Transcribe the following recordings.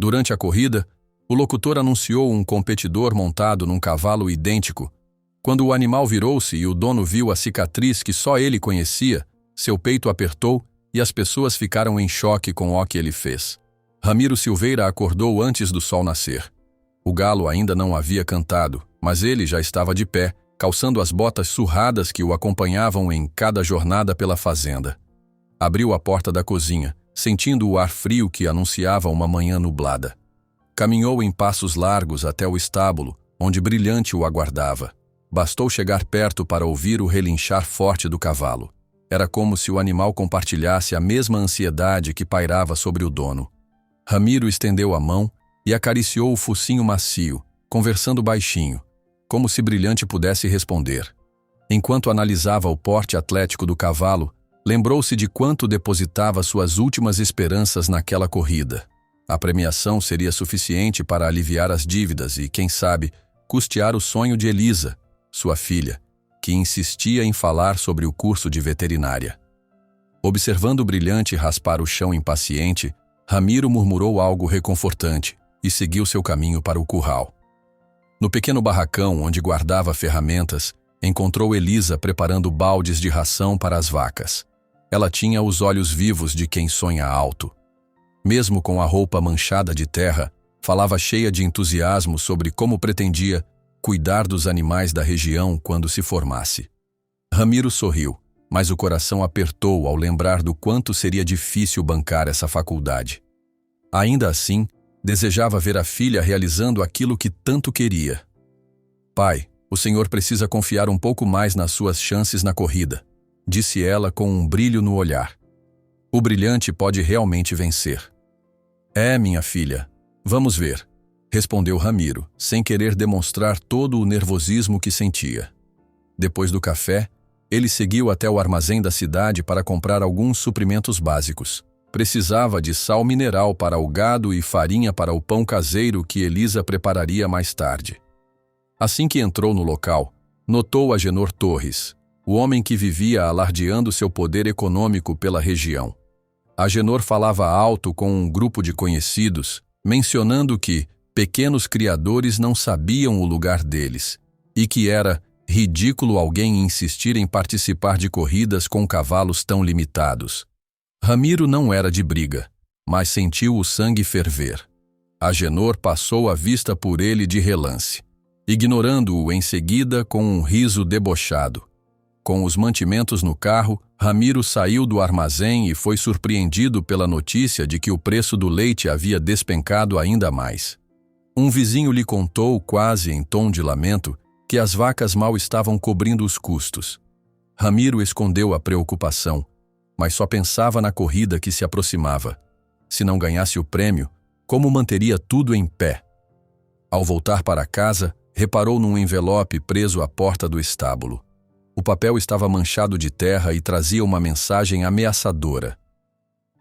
Durante a corrida, o locutor anunciou um competidor montado num cavalo idêntico. Quando o animal virou-se e o dono viu a cicatriz que só ele conhecia, seu peito apertou e as pessoas ficaram em choque com o que ele fez. Ramiro Silveira acordou antes do sol nascer. O galo ainda não havia cantado, mas ele já estava de pé, calçando as botas surradas que o acompanhavam em cada jornada pela fazenda. Abriu a porta da cozinha, sentindo o ar frio que anunciava uma manhã nublada. Caminhou em passos largos até o estábulo, onde Brilhante o aguardava. Bastou chegar perto para ouvir o relinchar forte do cavalo. Era como se o animal compartilhasse a mesma ansiedade que pairava sobre o dono. Ramiro estendeu a mão e acariciou o focinho macio, conversando baixinho, como se Brilhante pudesse responder. Enquanto analisava o porte atlético do cavalo, lembrou-se de quanto depositava suas últimas esperanças naquela corrida. A premiação seria suficiente para aliviar as dívidas e, quem sabe, custear o sonho de Elisa, sua filha, que insistia em falar sobre o curso de veterinária. Observando o Brilhante raspar o chão impaciente, Ramiro murmurou algo reconfortante e seguiu seu caminho para o curral. No pequeno barracão onde guardava ferramentas, encontrou Elisa preparando baldes de ração para as vacas. Ela tinha os olhos vivos de quem sonha alto. Mesmo com a roupa manchada de terra, falava cheia de entusiasmo sobre como pretendia cuidar dos animais da região quando se formasse. Ramiro sorriu, mas o coração apertou ao lembrar do quanto seria difícil bancar essa faculdade. Ainda assim, desejava ver a filha realizando aquilo que tanto queria. Pai, o senhor precisa confiar um pouco mais nas suas chances na corrida, disse ela com um brilho no olhar. O Brilhante pode realmente vencer. É, minha filha, vamos ver, respondeu Ramiro, sem querer demonstrar todo o nervosismo que sentia. Depois do café, ele seguiu até o armazém da cidade para comprar alguns suprimentos básicos. Precisava de sal mineral para o gado e farinha para o pão caseiro que Elisa prepararia mais tarde. Assim que entrou no local, notou Agenor Torres, o homem que vivia alardeando seu poder econômico pela região. Agenor falava alto com um grupo de conhecidos, mencionando que pequenos criadores não sabiam o lugar deles, e que era ridículo alguém insistir em participar de corridas com cavalos tão limitados. Ramiro não era de briga, mas sentiu o sangue ferver. Agenor passou a vista por ele de relance, ignorando-o em seguida com um riso debochado. Com os mantimentos no carro, Ramiro saiu do armazém e foi surpreendido pela notícia de que o preço do leite havia despencado ainda mais. Um vizinho lhe contou, quase em tom de lamento, que as vacas mal estavam cobrindo os custos. Ramiro escondeu a preocupação, mas só pensava na corrida que se aproximava. Se não ganhasse o prêmio, como manteria tudo em pé? Ao voltar para casa, reparou num envelope preso à porta do estábulo. O papel estava manchado de terra e trazia uma mensagem ameaçadora.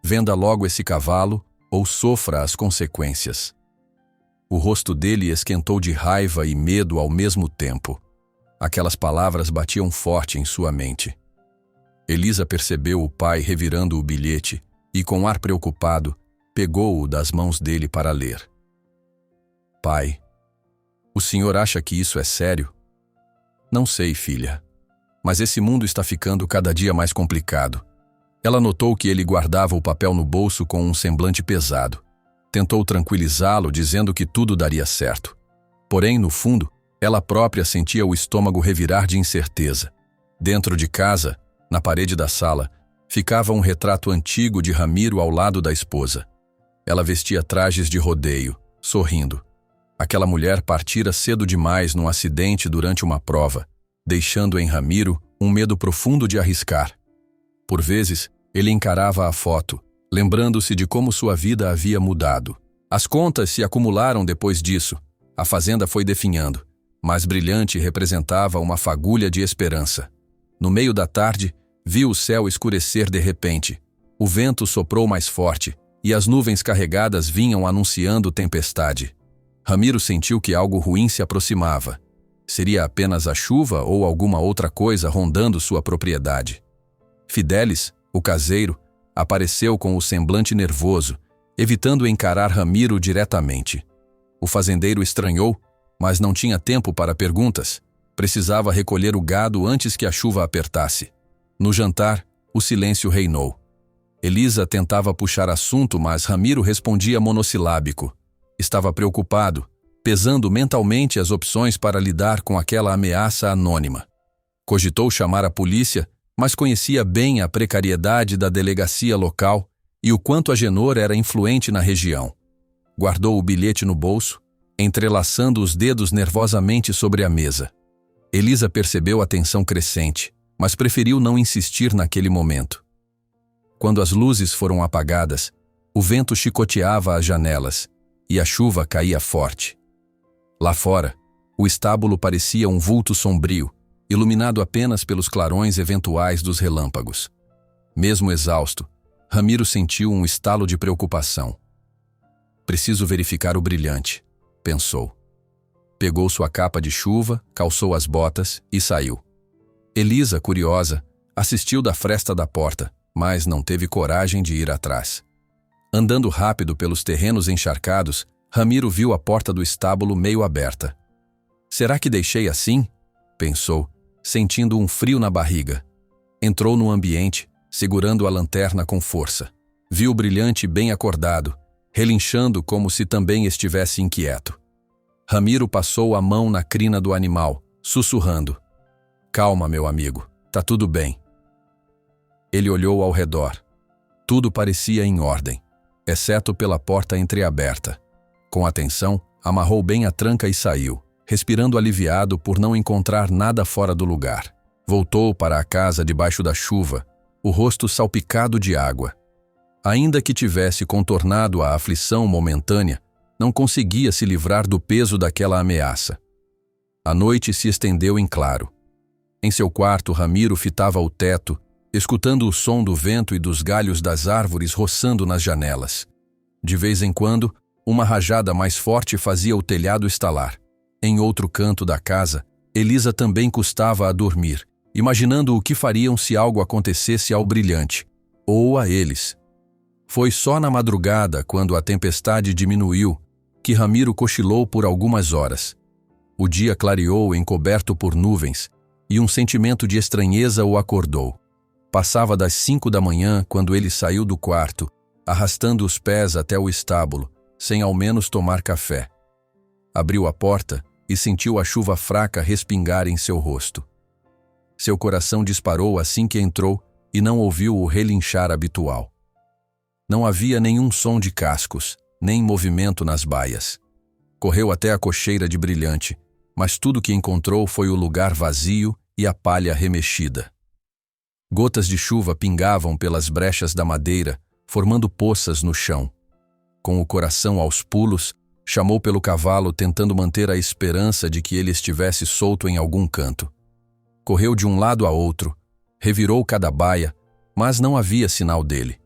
Venda logo esse cavalo ou sofra as consequências. O rosto dele esquentou de raiva e medo ao mesmo tempo. Aquelas palavras batiam forte em sua mente. Elisa percebeu o pai revirando o bilhete e, com ar preocupado, pegou-o das mãos dele para ler. Pai, o senhor acha que isso é sério? Não sei, filha, mas esse mundo está ficando cada dia mais complicado. Ela notou que ele guardava o papel no bolso com um semblante pesado. Tentou tranquilizá-lo, dizendo que tudo daria certo. Porém, no fundo, ela própria sentia o estômago revirar de incerteza. Dentro de casa, na parede da sala, ficava um retrato antigo de Ramiro ao lado da esposa. Ela vestia trajes de rodeio, sorrindo. Aquela mulher partira cedo demais num acidente durante uma prova, deixando em Ramiro um medo profundo de arriscar. Por vezes, ele encarava a foto, lembrando-se de como sua vida havia mudado. As contas se acumularam depois disso. A fazenda foi definhando, mas Brilhante representava uma fagulha de esperança. No meio da tarde, viu o céu escurecer de repente. O vento soprou mais forte e as nuvens carregadas vinham anunciando tempestade. Ramiro sentiu que algo ruim se aproximava. Seria apenas a chuva ou alguma outra coisa rondando sua propriedade? Fidelis, o caseiro, apareceu com o semblante nervoso evitando encarar Ramiro diretamente. O fazendeiro estranhou, mas não tinha tempo para perguntas. Precisava recolher o gado antes que a chuva apertasse. No jantar, o silêncio reinou. Elisa tentava puxar assunto, mas Ramiro respondia monossilábico. Estava preocupado, pesando mentalmente as opções para lidar com aquela ameaça anônima. Cogitou chamar a polícia, mas conhecia bem a precariedade da delegacia local e o quanto Agenor era influente na região. Guardou o bilhete no bolso, entrelaçando os dedos nervosamente sobre a mesa. Elisa percebeu a tensão crescente, mas preferiu não insistir naquele momento. Quando as luzes foram apagadas, o vento chicoteava as janelas e a chuva caía forte. Lá fora, o estábulo parecia um vulto sombrio, iluminado apenas pelos clarões eventuais dos relâmpagos. Mesmo exausto, Ramiro sentiu um estalo de preocupação. Preciso verificar o brilhante, pensou. Pegou sua capa de chuva, calçou as botas e saiu. Elisa, curiosa, assistiu da fresta da porta, mas não teve coragem de ir atrás. Andando rápido pelos terrenos encharcados, Ramiro viu a porta do estábulo meio aberta. Será que deixei assim? Pensou, sentindo um frio na barriga. Entrou no ambiente, segurando a lanterna com força. Viu o brilhante bem acordado, relinchando como se também estivesse inquieto. Ramiro passou a mão na crina do animal, sussurrando. Calma, meu amigo, tá tudo bem. Ele olhou ao redor. Tudo parecia em ordem, exceto pela porta entreaberta. Com atenção, amarrou bem a tranca e saiu, respirando aliviado por não encontrar nada fora do lugar. Voltou para a casa debaixo da chuva, o rosto salpicado de água. Ainda que tivesse contornado a aflição momentânea, não conseguia se livrar do peso daquela ameaça. A noite se estendeu em claro. Em seu quarto, Ramiro fitava o teto, escutando o som do vento e dos galhos das árvores roçando nas janelas. De vez em quando, uma rajada mais forte fazia o telhado estalar. Em outro canto da casa, Elisa também custava a dormir, imaginando o que fariam se algo acontecesse ao brilhante, ou a eles. Foi só na madrugada, quando a tempestade diminuiu, que Ramiro cochilou por algumas horas. O dia clareou encoberto por nuvens, e um sentimento de estranheza o acordou. Passava das 5 da manhã quando ele saiu do quarto, arrastando os pés até o estábulo, sem ao menos tomar café. Abriu a porta e sentiu a chuva fraca respingar em seu rosto. Seu coração disparou assim que entrou e não ouviu o relinchar habitual. Não havia nenhum som de cascos, nem movimento nas baias. Correu até a cocheira de brilhante, mas tudo que encontrou foi o lugar vazio e a palha remexida. Gotas de chuva pingavam pelas brechas da madeira, formando poças no chão. Com o coração aos pulos, chamou pelo cavalo tentando manter a esperança de que ele estivesse solto em algum canto. Correu de um lado a outro, revirou cada baia, mas não havia sinal dele.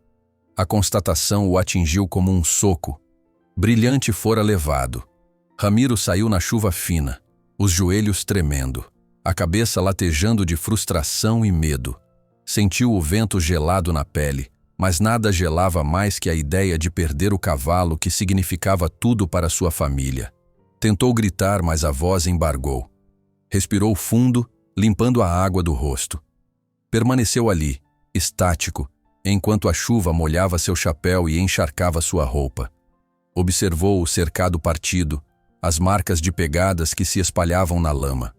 A constatação o atingiu como um soco. Brilhante fora levado. Ramiro saiu na chuva fina, os joelhos tremendo, a cabeça latejando de frustração e medo. Sentiu o vento gelado na pele, mas nada gelava mais que a ideia de perder o cavalo que significava tudo para sua família. Tentou gritar, mas a voz embargou. Respirou fundo, limpando a água do rosto. Permaneceu ali, estático, enquanto a chuva molhava seu chapéu e encharcava sua roupa. Observou o cercado partido, as marcas de pegadas que se espalhavam na lama.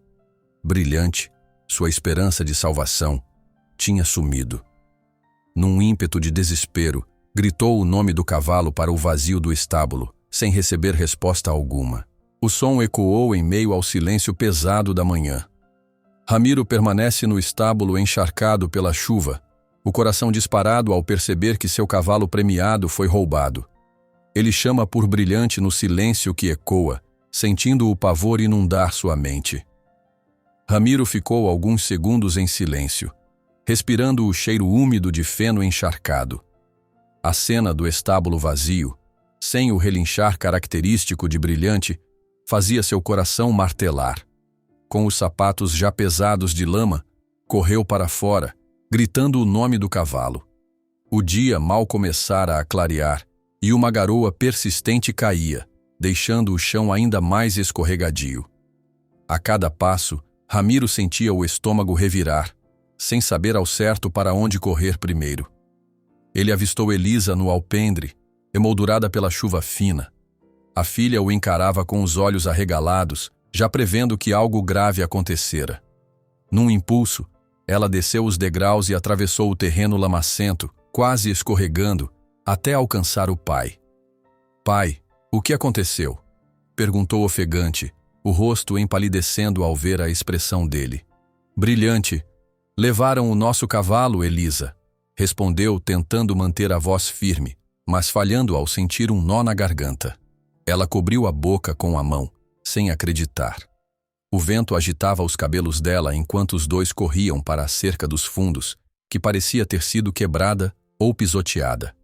Brilhante, sua esperança de salvação, tinha sumido. Num ímpeto de desespero, gritou o nome do cavalo para o vazio do estábulo, sem receber resposta alguma. O som ecoou em meio ao silêncio pesado da manhã. Ramiro permanece no estábulo encharcado pela chuva, o coração disparado ao perceber que seu cavalo premiado foi roubado. Ele chama por Brilhante no silêncio que ecoa, sentindo o pavor inundar sua mente. Ramiro ficou alguns segundos em silêncio, respirando o cheiro úmido de feno encharcado. A cena do estábulo vazio, sem o relinchar característico de Brilhante, fazia seu coração martelar. Com os sapatos já pesados de lama, correu para fora, gritando o nome do cavalo. O dia mal começara a clarear, e uma garoa persistente caía, deixando o chão ainda mais escorregadio. A cada passo, Ramiro sentia o estômago revirar, sem saber ao certo para onde correr primeiro. Ele avistou Elisa no alpendre, emoldurada pela chuva fina. A filha o encarava com os olhos arregalados, já prevendo que algo grave acontecera. Num impulso, ela desceu os degraus e atravessou o terreno lamacento, quase escorregando, até alcançar o pai. "Pai, o que aconteceu?" perguntou ofegante, o rosto empalidecendo ao ver a expressão dele. "Brilhante. Levaram o nosso cavalo, Elisa", respondeu tentando manter a voz firme, mas falhando ao sentir um nó na garganta. Ela cobriu a boca com a mão, sem acreditar. O vento agitava os cabelos dela enquanto os dois corriam para a cerca dos fundos, que parecia ter sido quebrada ou pisoteada.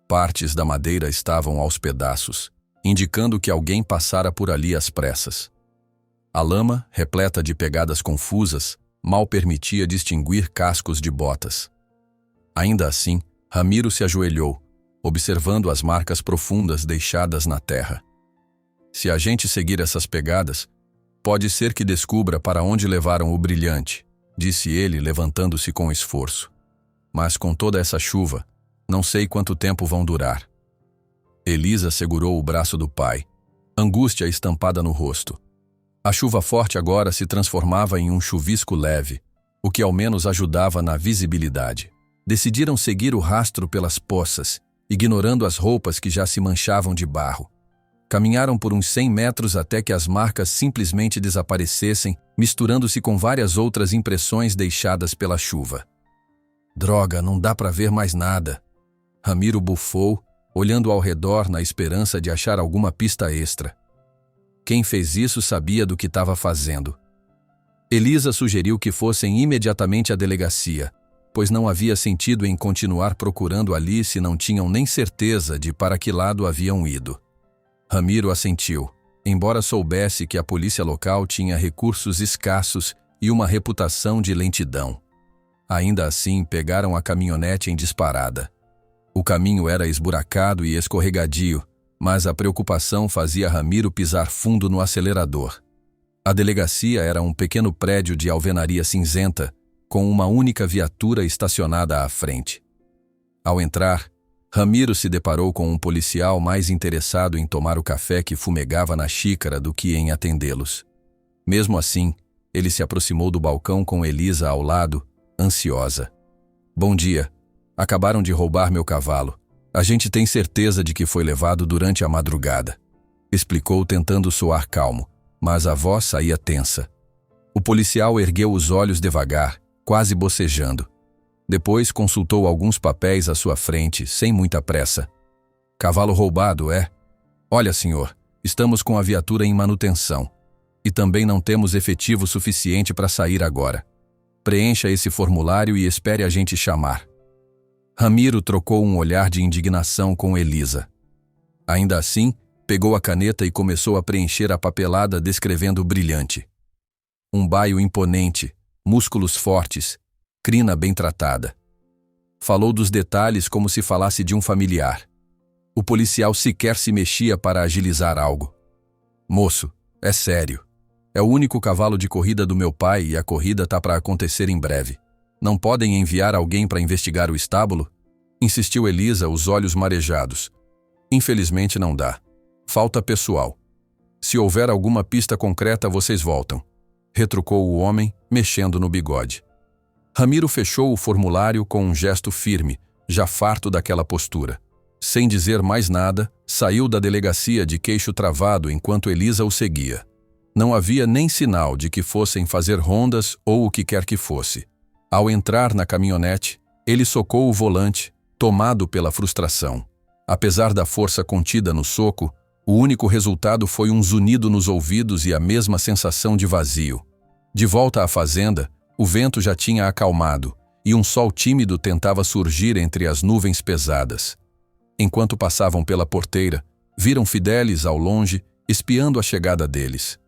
Partes da madeira estavam aos pedaços, indicando que alguém passara por ali às pressas. A lama, repleta de pegadas confusas, mal permitia distinguir cascos de botas. Ainda assim, Ramiro se ajoelhou, observando as marcas profundas deixadas na terra. "Se a gente seguir essas pegadas, pode ser que descubra para onde levaram o brilhante", disse ele, levantando-se com esforço. "Mas com toda essa chuva, não sei quanto tempo vão durar." Elisa segurou o braço do pai, angústia estampada no rosto. A chuva forte agora se transformava em um chuvisco leve, o que ao menos ajudava na visibilidade. Decidiram seguir o rastro pelas poças, ignorando as roupas que já se manchavam de barro. Caminharam por uns 100 metros até que as marcas simplesmente desaparecessem, misturando-se com várias outras impressões deixadas pela chuva. "Droga, não dá para ver mais nada." Ramiro bufou, olhando ao redor na esperança de achar alguma pista extra. Quem fez isso sabia do que estava fazendo. Elisa sugeriu que fossem imediatamente à delegacia, pois não havia sentido em continuar procurando ali se não tinham nem certeza de para que lado haviam ido. Ramiro assentiu, embora soubesse que a polícia local tinha recursos escassos e uma reputação de lentidão. Ainda assim, pegaram a caminhonete em disparada. O caminho era esburacado e escorregadio, mas a preocupação fazia Ramiro pisar fundo no acelerador. A delegacia era um pequeno prédio de alvenaria cinzenta, com uma única viatura estacionada à frente. Ao entrar, Ramiro se deparou com um policial mais interessado em tomar o café que fumegava na xícara do que em atendê-los. Mesmo assim, ele se aproximou do balcão com Elisa ao lado, ansiosa. "Bom dia. Acabaram de roubar meu cavalo. A gente tem certeza de que foi levado durante a madrugada", explicou tentando soar calmo, mas a voz saía tensa. O policial ergueu os olhos devagar, quase bocejando. Depois consultou alguns papéis à sua frente, sem muita pressa. "Cavalo roubado, é? Olha, senhor, estamos com a viatura em manutenção. E também não temos efetivo suficiente para sair agora. Preencha esse formulário e espere a gente chamar." Ramiro trocou um olhar de indignação com Elisa. Ainda assim, pegou a caneta e começou a preencher a papelada descrevendo o brilhante. Um baio imponente, músculos fortes, crina bem tratada. Falou dos detalhes como se falasse de um familiar. O policial sequer se mexia para agilizar algo. "Moço, é sério. É o único cavalo de corrida do meu pai e a corrida tá para acontecer em breve. Não podem enviar alguém para investigar o estábulo?" insistiu Elisa, os olhos marejados. "Infelizmente não dá. Falta pessoal. Se houver alguma pista concreta, vocês voltam", retrucou o homem, mexendo no bigode. Ramiro fechou o formulário com um gesto firme, já farto daquela postura. Sem dizer mais nada, saiu da delegacia de queixo travado enquanto Elisa o seguia. Não havia nem sinal de que fossem fazer rondas ou o que quer que fosse. Ao entrar na caminhonete, ele socou o volante, tomado pela frustração. Apesar da força contida no soco, o único resultado foi um zunido nos ouvidos e a mesma sensação de vazio. De volta à fazenda, o vento já tinha acalmado e um sol tímido tentava surgir entre as nuvens pesadas. Enquanto passavam pela porteira, viram Fidelis ao longe, espiando a chegada deles.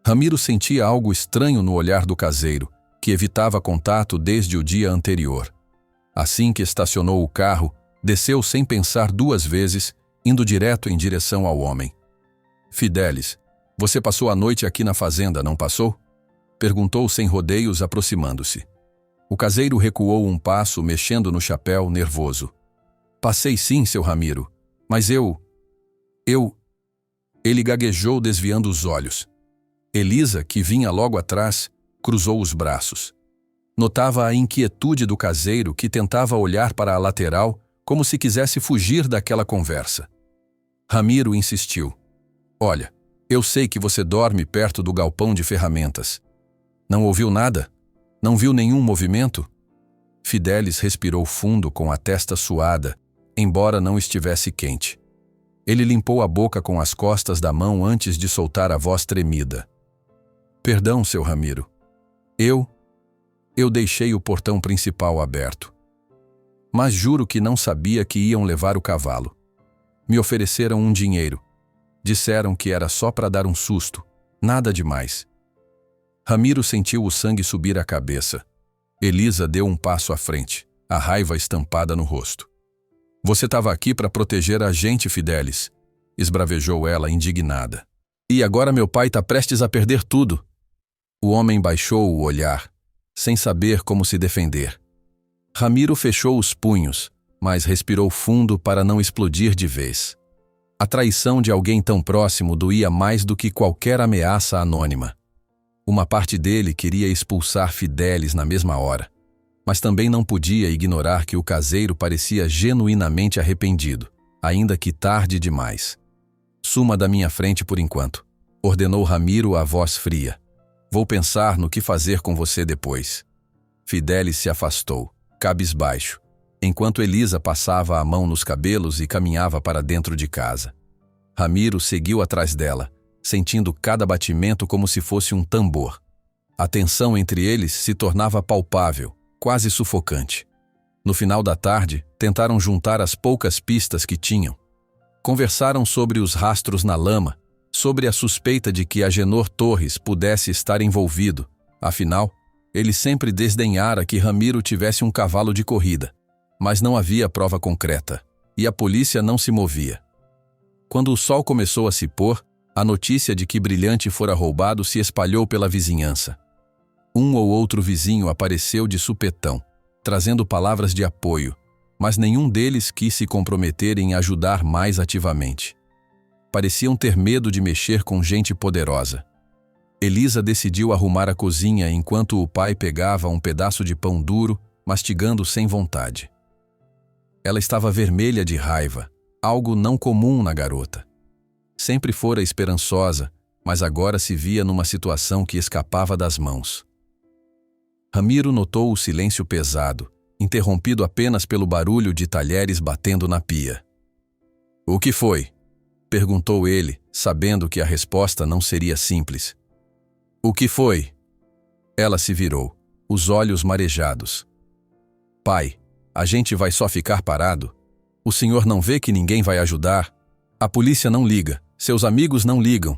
Ramiro sentia algo estranho no olhar do caseiro, que evitava contato desde o dia anterior. Assim que estacionou o carro, desceu sem pensar duas vezes indo direto em direção ao homem. Fidelis, você passou a noite aqui na fazenda, não passou? Perguntou sem rodeios, aproximando-se. O caseiro recuou um passo, mexendo no chapéu, nervoso. Passei sim, seu Ramiro, mas eu... Ele gaguejou, desviando os olhos. Elisa, que vinha logo atrás, cruzou os braços. Notava a inquietude do caseiro, que tentava olhar para a lateral como se quisesse fugir daquela conversa. Ramiro insistiu. Olha, eu sei que você dorme perto do galpão de ferramentas. Não ouviu nada? Não viu nenhum movimento? Fidelis respirou fundo com a testa suada, embora não estivesse quente. Ele limpou a boca com as costas da mão antes de soltar a voz tremida. Perdão, seu Ramiro. Eu deixei o portão principal aberto. Mas juro que não sabia que iam levar o cavalo. Me ofereceram um dinheiro. Disseram que era só para dar um susto, nada demais. Ramiro sentiu o sangue subir à cabeça. Elisa deu um passo à frente, a raiva estampada no rosto. Você estava aqui para proteger a gente, Fidelis, esbravejou ela, indignada. E agora meu pai está prestes a perder tudo. O homem baixou o olhar, sem saber como se defender. Ramiro fechou os punhos, mas respirou fundo para não explodir de vez. A traição de alguém tão próximo doía mais do que qualquer ameaça anônima. Uma parte dele queria expulsar Fidelis na mesma hora, mas também não podia ignorar que o caseiro parecia genuinamente arrependido, ainda que tarde demais. Suma da minha frente por enquanto, ordenou Ramiro a voz fria. Vou pensar no que fazer com você depois. Fidelis se afastou, cabisbaixo, enquanto Elisa passava a mão nos cabelos e caminhava para dentro de casa. Ramiro seguiu atrás dela, sentindo cada batimento como se fosse um tambor. A tensão entre eles se tornava palpável, quase sufocante. No final da tarde, tentaram juntar as poucas pistas que tinham. Conversaram sobre os rastros na lama, sobre a suspeita de que Agenor Torres pudesse estar envolvido. Afinal, ele sempre desdenhara que Ramiro tivesse um cavalo de corrida. Mas não havia prova concreta, e a polícia não se movia. Quando o sol começou a se pôr, a notícia de que Brilhante fora roubado se espalhou pela vizinhança. Um ou outro vizinho apareceu de supetão, trazendo palavras de apoio, mas nenhum deles quis se comprometer em ajudar mais ativamente. Pareciam ter medo de mexer com gente poderosa. Elisa decidiu arrumar a cozinha enquanto o pai pegava um pedaço de pão duro, mastigando sem vontade. Ela estava vermelha de raiva, algo não comum na garota. Sempre fora esperançosa, mas agora se via numa situação que escapava das mãos. Ramiro notou o silêncio pesado, interrompido apenas pelo barulho de talheres batendo na pia. "O que foi?" perguntou ele, sabendo que a resposta não seria simples. "O que foi?" Ela se virou, os olhos marejados. "Pai, a gente vai só ficar parado? O senhor não vê que ninguém vai ajudar? A polícia não liga, seus amigos não ligam.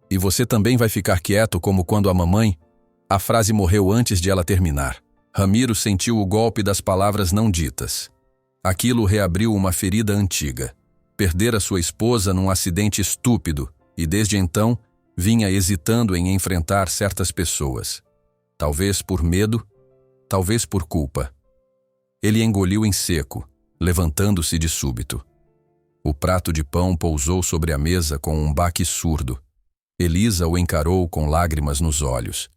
E você também vai ficar quieto como quando a mamãe..." A frase morreu antes de ela terminar. Ramiro sentiu o golpe das palavras não ditas. Aquilo reabriu uma ferida antiga. Perdera sua esposa num acidente estúpido e desde então vinha hesitando em enfrentar certas pessoas. Talvez por medo, talvez por culpa. Ele engoliu em seco, levantando-se de súbito. O prato de pão pousou sobre a mesa com um baque surdo. Elisa o encarou com lágrimas nos olhos.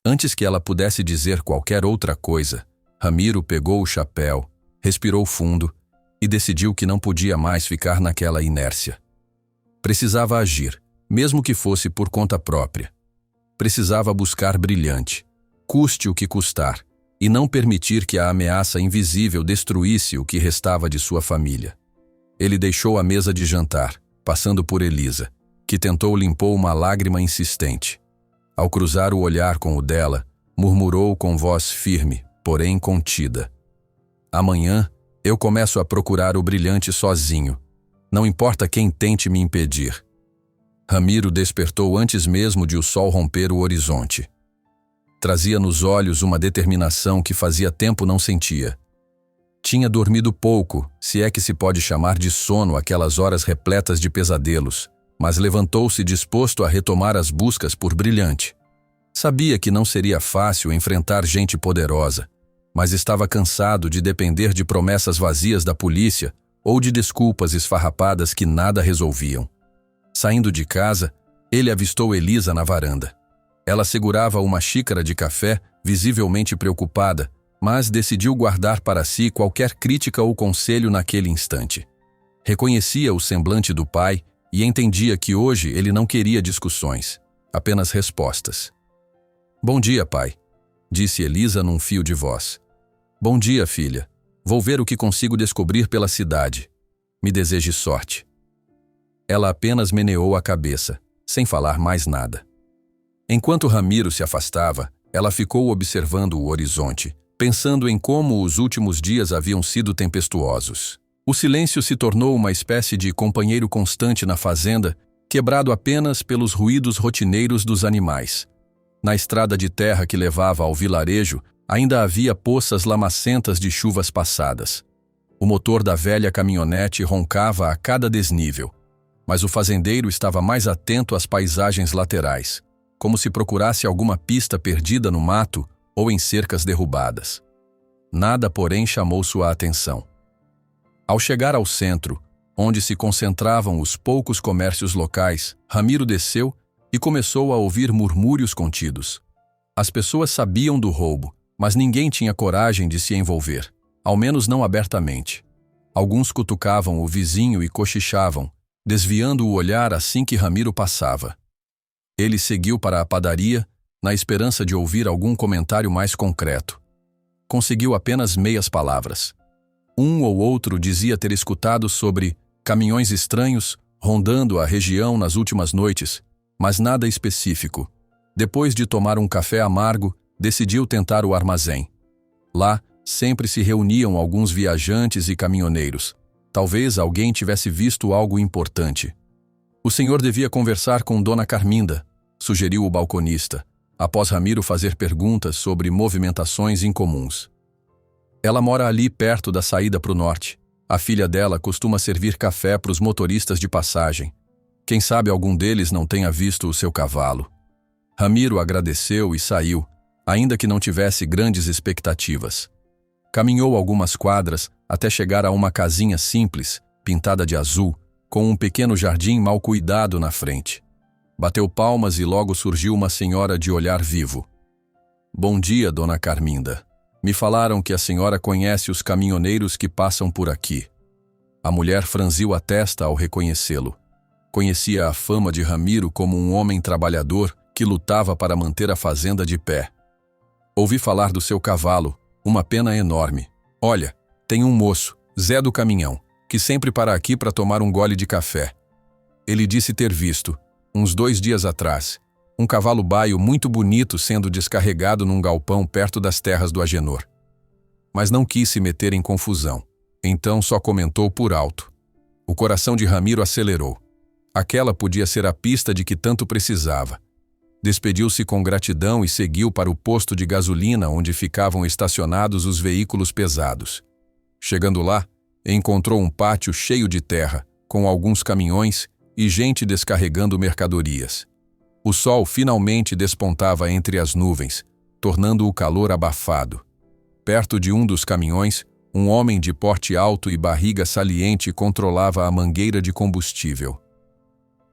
Antes que ela pudesse dizer qualquer outra coisa, Ramiro pegou o chapéu, respirou fundo e decidiu que não podia mais ficar naquela inércia. Precisava agir, mesmo que fosse por conta própria. Precisava buscar Brilhante, custe o que custar, e não permitir que a ameaça invisível destruísse o que restava de sua família. Ele deixou a mesa de jantar, passando por Elisa, que tentou limpar uma lágrima insistente. Ao cruzar o olhar com o dela, murmurou com voz firme, porém contida. "Amanhã, eu começo a procurar o Brilhante sozinho. Não importa quem tente me impedir." Ramiro despertou antes mesmo de o sol romper o horizonte. Trazia nos olhos uma determinação que fazia tempo não sentia. Tinha dormido pouco, se é que se pode chamar de sono aquelas horas repletas de pesadelos, mas levantou-se disposto a retomar as buscas por Brilhante. Sabia que não seria fácil enfrentar gente poderosa, mas estava cansado de depender de promessas vazias da polícia ou de desculpas esfarrapadas que nada resolviam. Saindo de casa, ele avistou Elisa na varanda. Ela segurava uma xícara de café, visivelmente preocupada, mas decidiu guardar para si qualquer crítica ou conselho naquele instante. Reconhecia o semblante do pai e entendia que hoje ele não queria discussões, apenas respostas. "Bom dia, pai", disse Elisa num fio de voz. "Bom dia, filha. Vou ver o que consigo descobrir pela cidade. Me deseje sorte." Ela apenas meneou a cabeça, sem falar mais nada. Enquanto Ramiro se afastava, ela ficou observando o horizonte, pensando em como os últimos dias haviam sido tempestuosos. O silêncio se tornou uma espécie de companheiro constante na fazenda, quebrado apenas pelos ruídos rotineiros dos animais. Na estrada de terra que levava ao vilarejo, ainda havia poças lamacentas de chuvas passadas. O motor da velha caminhonete roncava a cada desnível, mas o fazendeiro estava mais atento às paisagens laterais, como se procurasse alguma pista perdida no mato ou em cercas derrubadas. Nada, porém, chamou sua atenção. Ao chegar ao centro, onde se concentravam os poucos comércios locais, Ramiro desceu e começou a ouvir murmúrios contidos. As pessoas sabiam do roubo, mas ninguém tinha coragem de se envolver, ao menos não abertamente. Alguns cutucavam o vizinho e cochichavam, desviando o olhar assim que Ramiro passava. Ele seguiu para a padaria, na esperança de ouvir algum comentário mais concreto. Conseguiu apenas meias palavras. Um ou outro dizia ter escutado sobre caminhões estranhos rondando a região nas últimas noites, mas nada específico. Depois de tomar um café amargo, decidiu tentar o armazém. Lá, sempre se reuniam alguns viajantes e caminhoneiros. Talvez alguém tivesse visto algo importante. "O senhor devia conversar com Dona Carminda", sugeriu o balconista, após Ramiro fazer perguntas sobre movimentações incomuns. "Ela mora ali perto da saída para o norte. A filha dela costuma servir café para os motoristas de passagem. Quem sabe algum deles não tenha visto o seu cavalo." Ramiro agradeceu e saiu, ainda que não tivesse grandes expectativas. Caminhou algumas quadras até chegar a uma casinha simples, pintada de azul, com um pequeno jardim mal cuidado na frente. Bateu palmas e logo surgiu uma senhora de olhar vivo. "Bom dia, Dona Carminda. Me falaram que a senhora conhece os caminhoneiros que passam por aqui." A mulher franziu a testa ao reconhecê-lo. Conhecia a fama de Ramiro como um homem trabalhador que lutava para manter a fazenda de pé. "Ouvi falar do seu cavalo, uma pena enorme. Olha, tem um moço, Zé do Caminhão, que sempre para aqui para tomar um gole de café. Ele disse ter visto, uns 2 dias atrás, um cavalo baio muito bonito sendo descarregado num galpão perto das terras do Agenor. Mas não quis se meter em confusão, então só comentou por alto." O coração de Ramiro acelerou. Aquela podia ser a pista de que tanto precisava. Despediu-se com gratidão e seguiu para o posto de gasolina onde ficavam estacionados os veículos pesados. Chegando lá, encontrou um pátio cheio de terra, com alguns caminhões e gente descarregando mercadorias. O sol finalmente despontava entre as nuvens, tornando o calor abafado. Perto de um dos caminhões, um homem de porte alto e barriga saliente controlava a mangueira de combustível.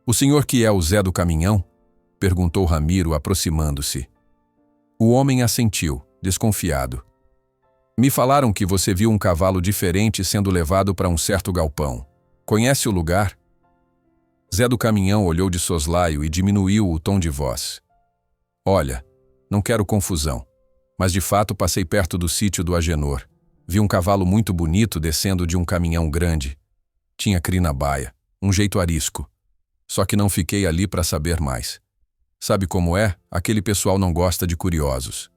"O senhor que é o Zé do Caminhão?" perguntou Ramiro, aproximando-se. O homem assentiu, desconfiado. "Me falaram que você viu um cavalo diferente sendo levado para um certo galpão. Conhece o lugar?" Zé do Caminhão olhou de soslaio e diminuiu o tom de voz. "Olha, não quero confusão, mas de fato passei perto do sítio do Agenor. Vi um cavalo muito bonito descendo de um caminhão grande. Tinha crina baia, um jeito arisco. Só que não fiquei ali para saber mais. Sabe como é? Aquele pessoal não gosta de curiosos."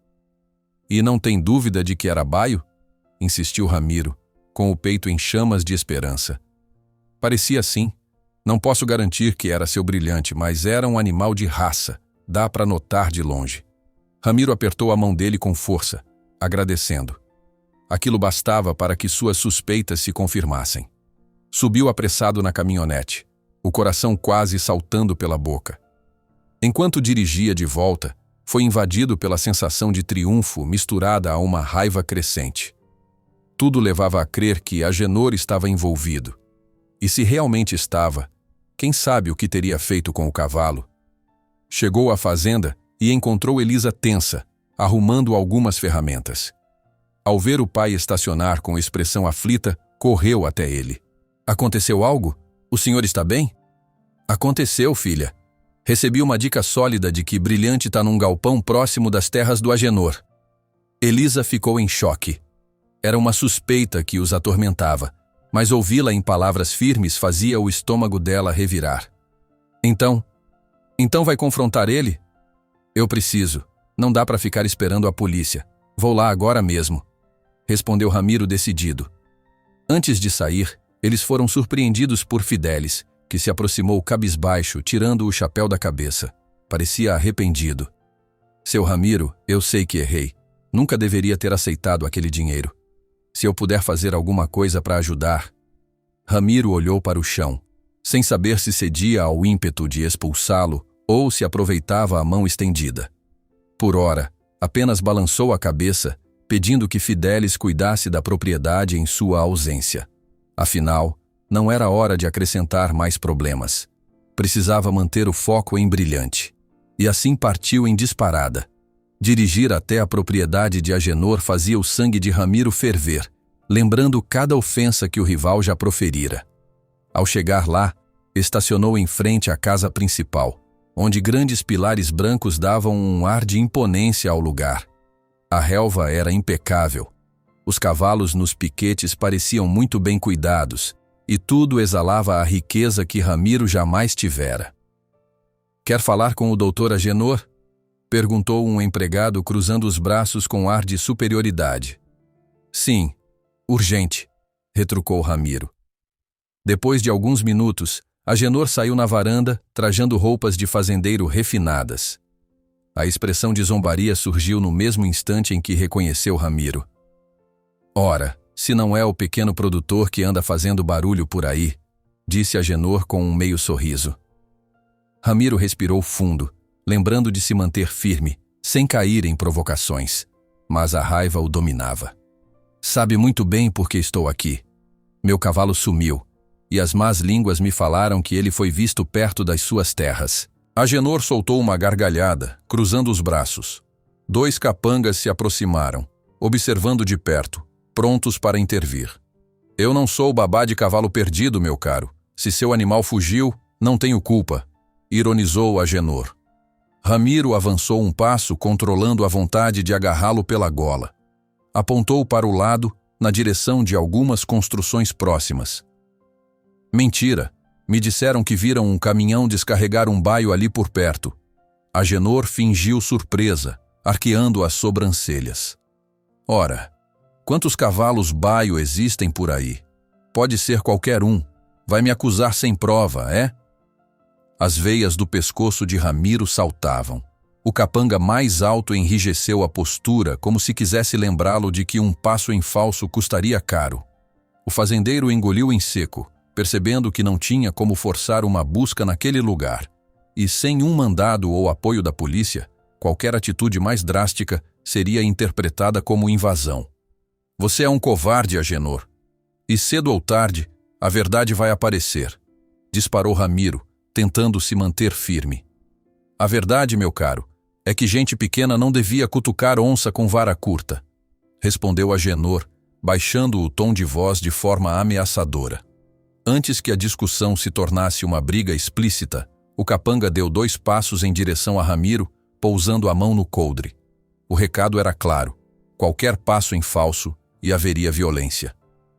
"E não tem dúvida de que era baio?" insistiu Ramiro, com o peito em chamas de esperança. "Parecia sim. Não posso garantir que era seu Brilhante, mas era um animal de raça. Dá para notar de longe." Ramiro apertou a mão dele com força, agradecendo. Aquilo bastava para que suas suspeitas se confirmassem. Subiu apressado na caminhonete, o coração quase saltando pela boca. Enquanto dirigia de volta, foi invadido pela sensação de triunfo misturada a uma raiva crescente. Tudo levava a crer que Agenor estava envolvido. E se realmente estava, quem sabe o que teria feito com o cavalo? Chegou à fazenda e encontrou Elisa tensa, arrumando algumas ferramentas. Ao ver o pai estacionar com expressão aflita, correu até ele. Aconteceu algo? O senhor está bem? Aconteceu, filha. Recebi uma dica sólida de que Brilhante está num galpão próximo das terras do Agenor. Elisa ficou em choque. Era uma suspeita que os atormentava, mas ouvi-la em palavras firmes fazia o estômago dela revirar. Então vai confrontar ele? Eu preciso. Não dá para ficar esperando a polícia. Vou lá agora mesmo, respondeu Ramiro decidido. Antes de sair, eles foram surpreendidos por Fidelis, que se aproximou cabisbaixo, tirando o chapéu da cabeça. Parecia arrependido. Seu Ramiro, eu sei que errei. Nunca deveria ter aceitado aquele dinheiro. Se eu puder fazer alguma coisa para ajudar... Ramiro olhou para o chão, sem saber se cedia ao ímpeto de expulsá-lo ou se aproveitava a mão estendida. Por ora, apenas balançou a cabeça, pedindo que Fidelis cuidasse da propriedade em sua ausência. Afinal, não era hora de acrescentar mais problemas. Precisava manter o foco em Brilhante. E assim partiu em disparada. Dirigir até a propriedade de Agenor fazia o sangue de Ramiro ferver, lembrando cada ofensa que o rival já proferira. Ao chegar lá, estacionou em frente à casa principal, onde grandes pilares brancos davam um ar de imponência ao lugar. A relva era impecável. Os cavalos nos piquetes pareciam muito bem cuidados, e tudo exalava a riqueza que Ramiro jamais tivera. «Quer falar com o doutor Agenor?» perguntou um empregado cruzando os braços com ar de superioridade. «Sim, urgente», retrucou Ramiro. Depois de alguns minutos, Agenor saiu na varanda, trajando roupas de fazendeiro refinadas. A expressão de zombaria surgiu no mesmo instante em que reconheceu Ramiro. «Ora, se não é o pequeno produtor que anda fazendo barulho por aí», disse Agenor com um meio sorriso. Ramiro respirou fundo, lembrando de se manter firme, sem cair em provocações, mas a raiva o dominava. «Sabe muito bem por que estou aqui. Meu cavalo sumiu, e as más línguas me falaram que ele foi visto perto das suas terras». Agenor soltou uma gargalhada, cruzando os braços. 2 capangas se aproximaram, observando de perto, prontos para intervir. «Eu não sou babá de cavalo perdido, meu caro. Se seu animal fugiu, não tenho culpa», ironizou Agenor. Ramiro avançou um passo, controlando a vontade de agarrá-lo pela gola. Apontou para o lado, na direção de algumas construções próximas. «Mentira. Me disseram que viram um caminhão descarregar um baio ali por perto». Agenor fingiu surpresa, arqueando as sobrancelhas. «Ora, quantos cavalos baio existem por aí? Pode ser qualquer um. Vai me acusar sem prova, é?» As veias do pescoço de Ramiro saltavam. O capanga mais alto enrijeceu a postura, como se quisesse lembrá-lo de que um passo em falso custaria caro. O fazendeiro engoliu em seco, percebendo que não tinha como forçar uma busca naquele lugar. E sem um mandado ou apoio da polícia, qualquer atitude mais drástica seria interpretada como invasão. «Você é um covarde, Agenor. E cedo ou tarde, a verdade vai aparecer», disparou Ramiro, tentando se manter firme. «A verdade, meu caro, é que gente pequena não devia cutucar onça com vara curta», respondeu Agenor, baixando o tom de voz de forma ameaçadora. Antes que a discussão se tornasse uma briga explícita, o capanga deu 2 passos em direção a Ramiro, pousando a mão no coldre. O recado era claro: qualquer passo em falso e haveria violência.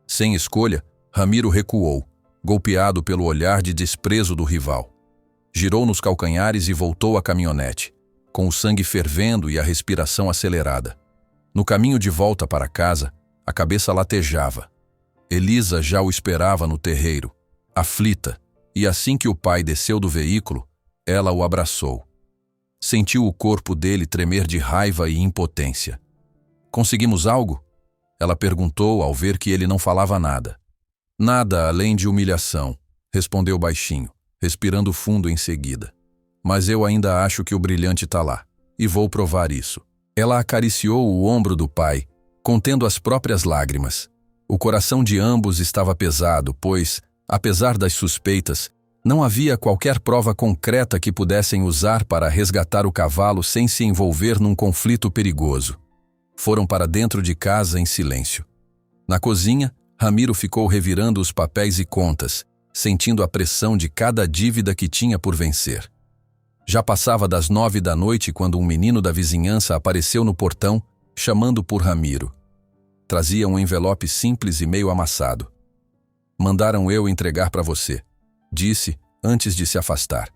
Sem escolha, Ramiro recuou, golpeado pelo olhar de desprezo do rival. Girou nos calcanhares e voltou à caminhonete, com o sangue fervendo e a respiração acelerada. No caminho de volta para casa, a cabeça latejava. Elisa já o esperava no terreiro, aflita, e assim que o pai desceu do veículo, ela o abraçou. Sentiu o corpo dele tremer de raiva e impotência. «Conseguimos algo?» Ela perguntou ao ver que ele não falava nada. Nada além de humilhação, respondeu baixinho, respirando fundo em seguida. Mas eu ainda acho que o brilhante tá lá, e vou provar isso. Ela acariciou o ombro do pai, contendo as próprias lágrimas. O coração de ambos estava pesado, pois, apesar das suspeitas, não havia qualquer prova concreta que pudessem usar para resgatar o cavalo sem se envolver num conflito perigoso. Foram para dentro de casa em silêncio. Na cozinha, Ramiro ficou revirando os papéis e contas, sentindo a pressão de cada dívida que tinha por vencer. Já passava das 9 da noite quando um menino da vizinhança apareceu no portão, chamando por Ramiro. Trazia um envelope simples e meio amassado. Mandaram eu entregar para você, disse antes de se afastar.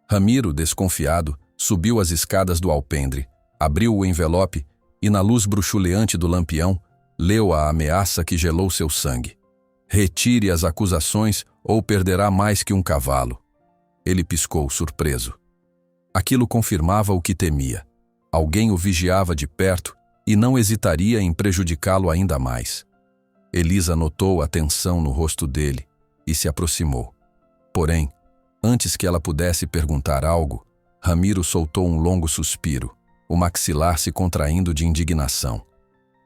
Ramiro, desconfiado, subiu as escadas do alpendre, abriu o envelope e, na luz bruxuleante do lampião, leu a ameaça que gelou seu sangue. Retire as acusações ou perderá mais que um cavalo. Ele piscou, surpreso. Aquilo confirmava o que temia. Alguém o vigiava de perto e não hesitaria em prejudicá-lo ainda mais. Elisa notou a tensão no rosto dele e se aproximou. Porém, antes que ela pudesse perguntar algo, Ramiro soltou um longo suspiro, o maxilar se contraindo de indignação.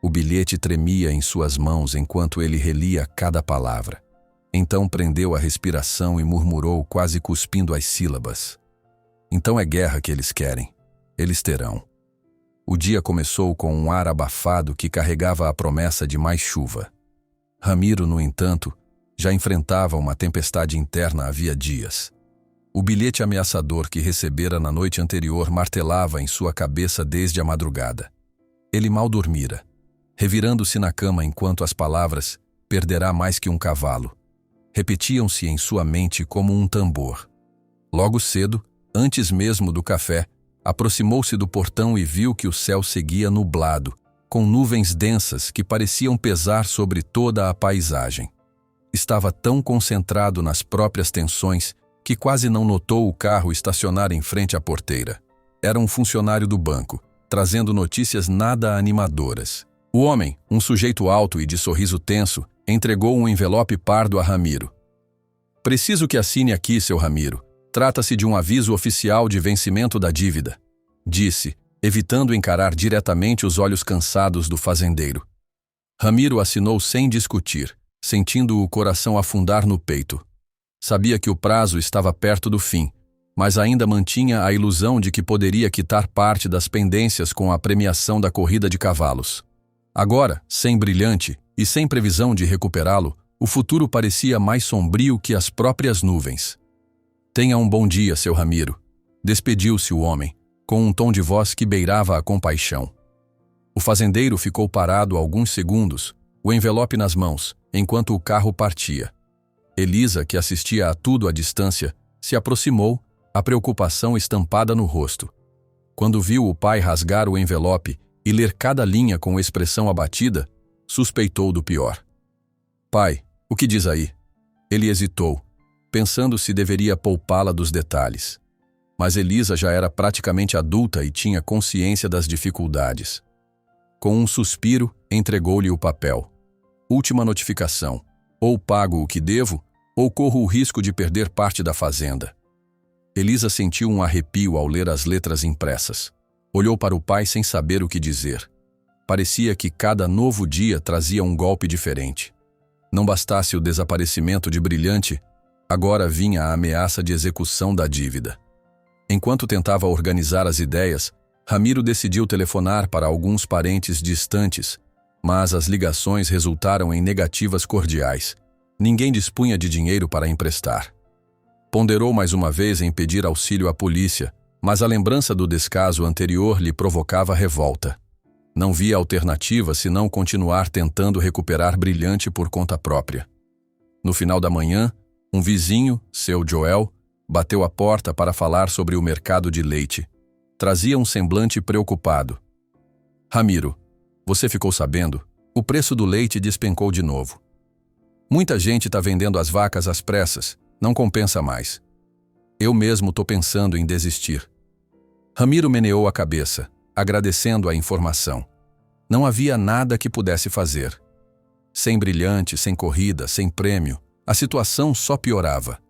O bilhete tremia em suas mãos enquanto ele relia cada palavra. Então prendeu a respiração e murmurou, quase cuspindo as sílabas. Então é guerra que eles querem. Eles terão. O dia começou com um ar abafado que carregava a promessa de mais chuva. Ramiro, no entanto, já enfrentava uma tempestade interna havia dias. O bilhete ameaçador que recebera na noite anterior martelava em sua cabeça desde a madrugada. Ele mal dormira, revirando-se na cama enquanto as palavras "perderá mais que um cavalo" repetiam-se em sua mente como um tambor. Logo cedo, antes mesmo do café, aproximou-se do portão e viu que o céu seguia nublado, com nuvens densas que pareciam pesar sobre toda a paisagem. Estava tão concentrado nas próprias tensões que quase não notou o carro estacionar em frente à porteira. Era um funcionário do banco, trazendo notícias nada animadoras. O homem, um sujeito alto e de sorriso tenso, entregou um envelope pardo a Ramiro. "Preciso que assine aqui, seu Ramiro. Trata-se de um aviso oficial de vencimento da dívida", disse, evitando encarar diretamente os olhos cansados do fazendeiro. Ramiro assinou sem discutir, sentindo o coração afundar no peito. Sabia que o prazo estava perto do fim, mas ainda mantinha a ilusão de que poderia quitar parte das pendências com a premiação da corrida de cavalos. Agora, sem brilhante e sem previsão de recuperá-lo, o futuro parecia mais sombrio que as próprias nuvens. "Tenha um bom dia, seu Ramiro", despediu-se o homem, com um tom de voz que beirava a compaixão. O fazendeiro ficou parado alguns segundos, o envelope nas mãos, enquanto o carro partia. Elisa, que assistia a tudo à distância, se aproximou, a preocupação estampada no rosto. Quando viu o pai rasgar o envelope e ler cada linha com expressão abatida, suspeitou do pior. "Pai, o que diz aí?" Ele hesitou, pensando se deveria poupá-la dos detalhes. Mas Elisa já era praticamente adulta e tinha consciência das dificuldades. Com um suspiro, entregou-lhe o papel. "Última notificação. Ou pago o que devo, ou corro o risco de perder parte da fazenda." Elisa sentiu um arrepio ao ler as letras impressas. Olhou para o pai sem saber o que dizer. Parecia que cada novo dia trazia um golpe diferente. Não bastasse o desaparecimento de Brilhante, agora vinha a ameaça de execução da dívida. Enquanto tentava organizar as ideias, Ramiro decidiu telefonar para alguns parentes distantes, mas as ligações resultaram em negativas cordiais. Ninguém dispunha de dinheiro para emprestar. Ponderou mais uma vez em pedir auxílio à polícia, mas a lembrança do descaso anterior lhe provocava revolta. Não via alternativa senão continuar tentando recuperar Brilhante por conta própria. No final da manhã, um vizinho, seu Joel, bateu à porta para falar sobre o mercado de leite. Trazia um semblante preocupado. "Ramiro, você ficou sabendo? O preço do leite despencou de novo. Muita gente está vendendo as vacas às pressas, não compensa mais. Eu mesmo estou pensando em desistir." Ramiro meneou a cabeça, agradecendo a informação. Não havia nada que pudesse fazer. Sem brilhante, sem corrida, sem prêmio, a situação só piorava.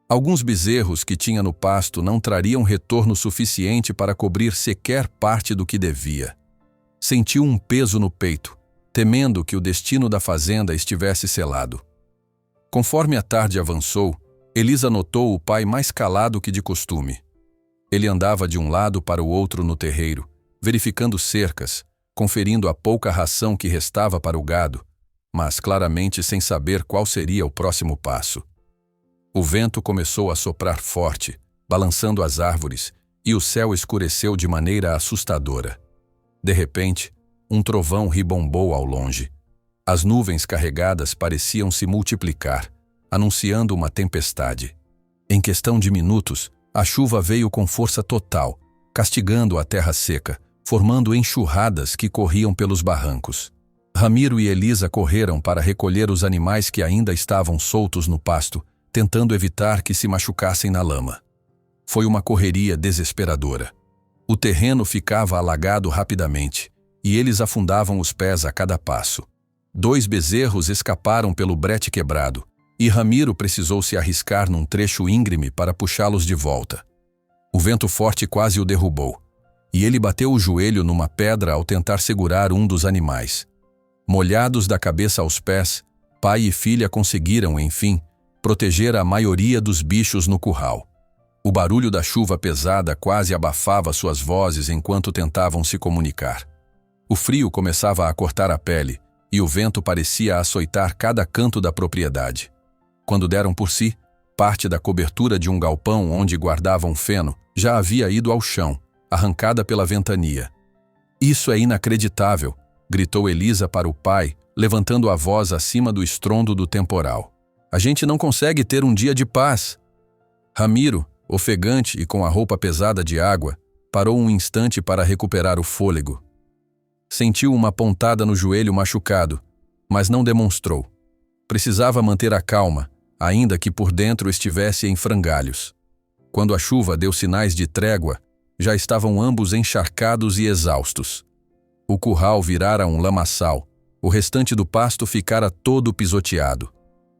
Alguns bezerros que tinha no pasto não trariam retorno suficiente para cobrir sequer parte do que devia. Sentiu um peso no peito, temendo que o destino da fazenda estivesse selado. Conforme a tarde avançou, Elisa notou o pai mais calado que de costume. Ele andava de um lado para o outro no terreiro, verificando cercas, conferindo a pouca ração que restava para o gado, mas claramente sem saber qual seria o próximo passo. O vento começou a soprar forte, balançando as árvores, e o céu escureceu de maneira assustadora. De repente, um trovão ribombou ao longe. As nuvens carregadas pareciam se multiplicar, anunciando uma tempestade. Em questão de minutos, a chuva veio com força total, castigando a terra seca, formando enxurradas que corriam pelos barrancos. Ramiro e Elisa correram para recolher os animais que ainda estavam soltos no pasto, tentando evitar que se machucassem na lama. Foi uma correria desesperadora. O terreno ficava alagado rapidamente, e eles afundavam os pés a cada passo. 2 bezerros escaparam pelo brete quebrado, e Ramiro precisou se arriscar num trecho íngreme para puxá-los de volta. O vento forte quase o derrubou, e ele bateu o joelho numa pedra ao tentar segurar um dos animais. Molhados da cabeça aos pés, pai e filha conseguiram, enfim, proteger a maioria dos bichos no curral. O barulho da chuva pesada quase abafava suas vozes enquanto tentavam se comunicar. O frio começava a cortar a pele, e o vento parecia açoitar cada canto da propriedade. Quando deram por si, parte da cobertura de um galpão onde guardavam feno já havia ido ao chão, arrancada pela ventania. "Isso é inacreditável", gritou Elisa para o pai, levantando a voz acima do estrondo do temporal. "A gente não consegue ter um dia de paz." Ramiro, ofegante e com a roupa pesada de água, parou um instante para recuperar o fôlego. Sentiu uma pontada no joelho machucado, mas não demonstrou. Precisava manter a calma, ainda que por dentro estivesse em frangalhos. Quando a chuva deu sinais de trégua, já estavam ambos encharcados e exaustos. O curral virara um lamaçal, o restante do pasto ficara todo pisoteado.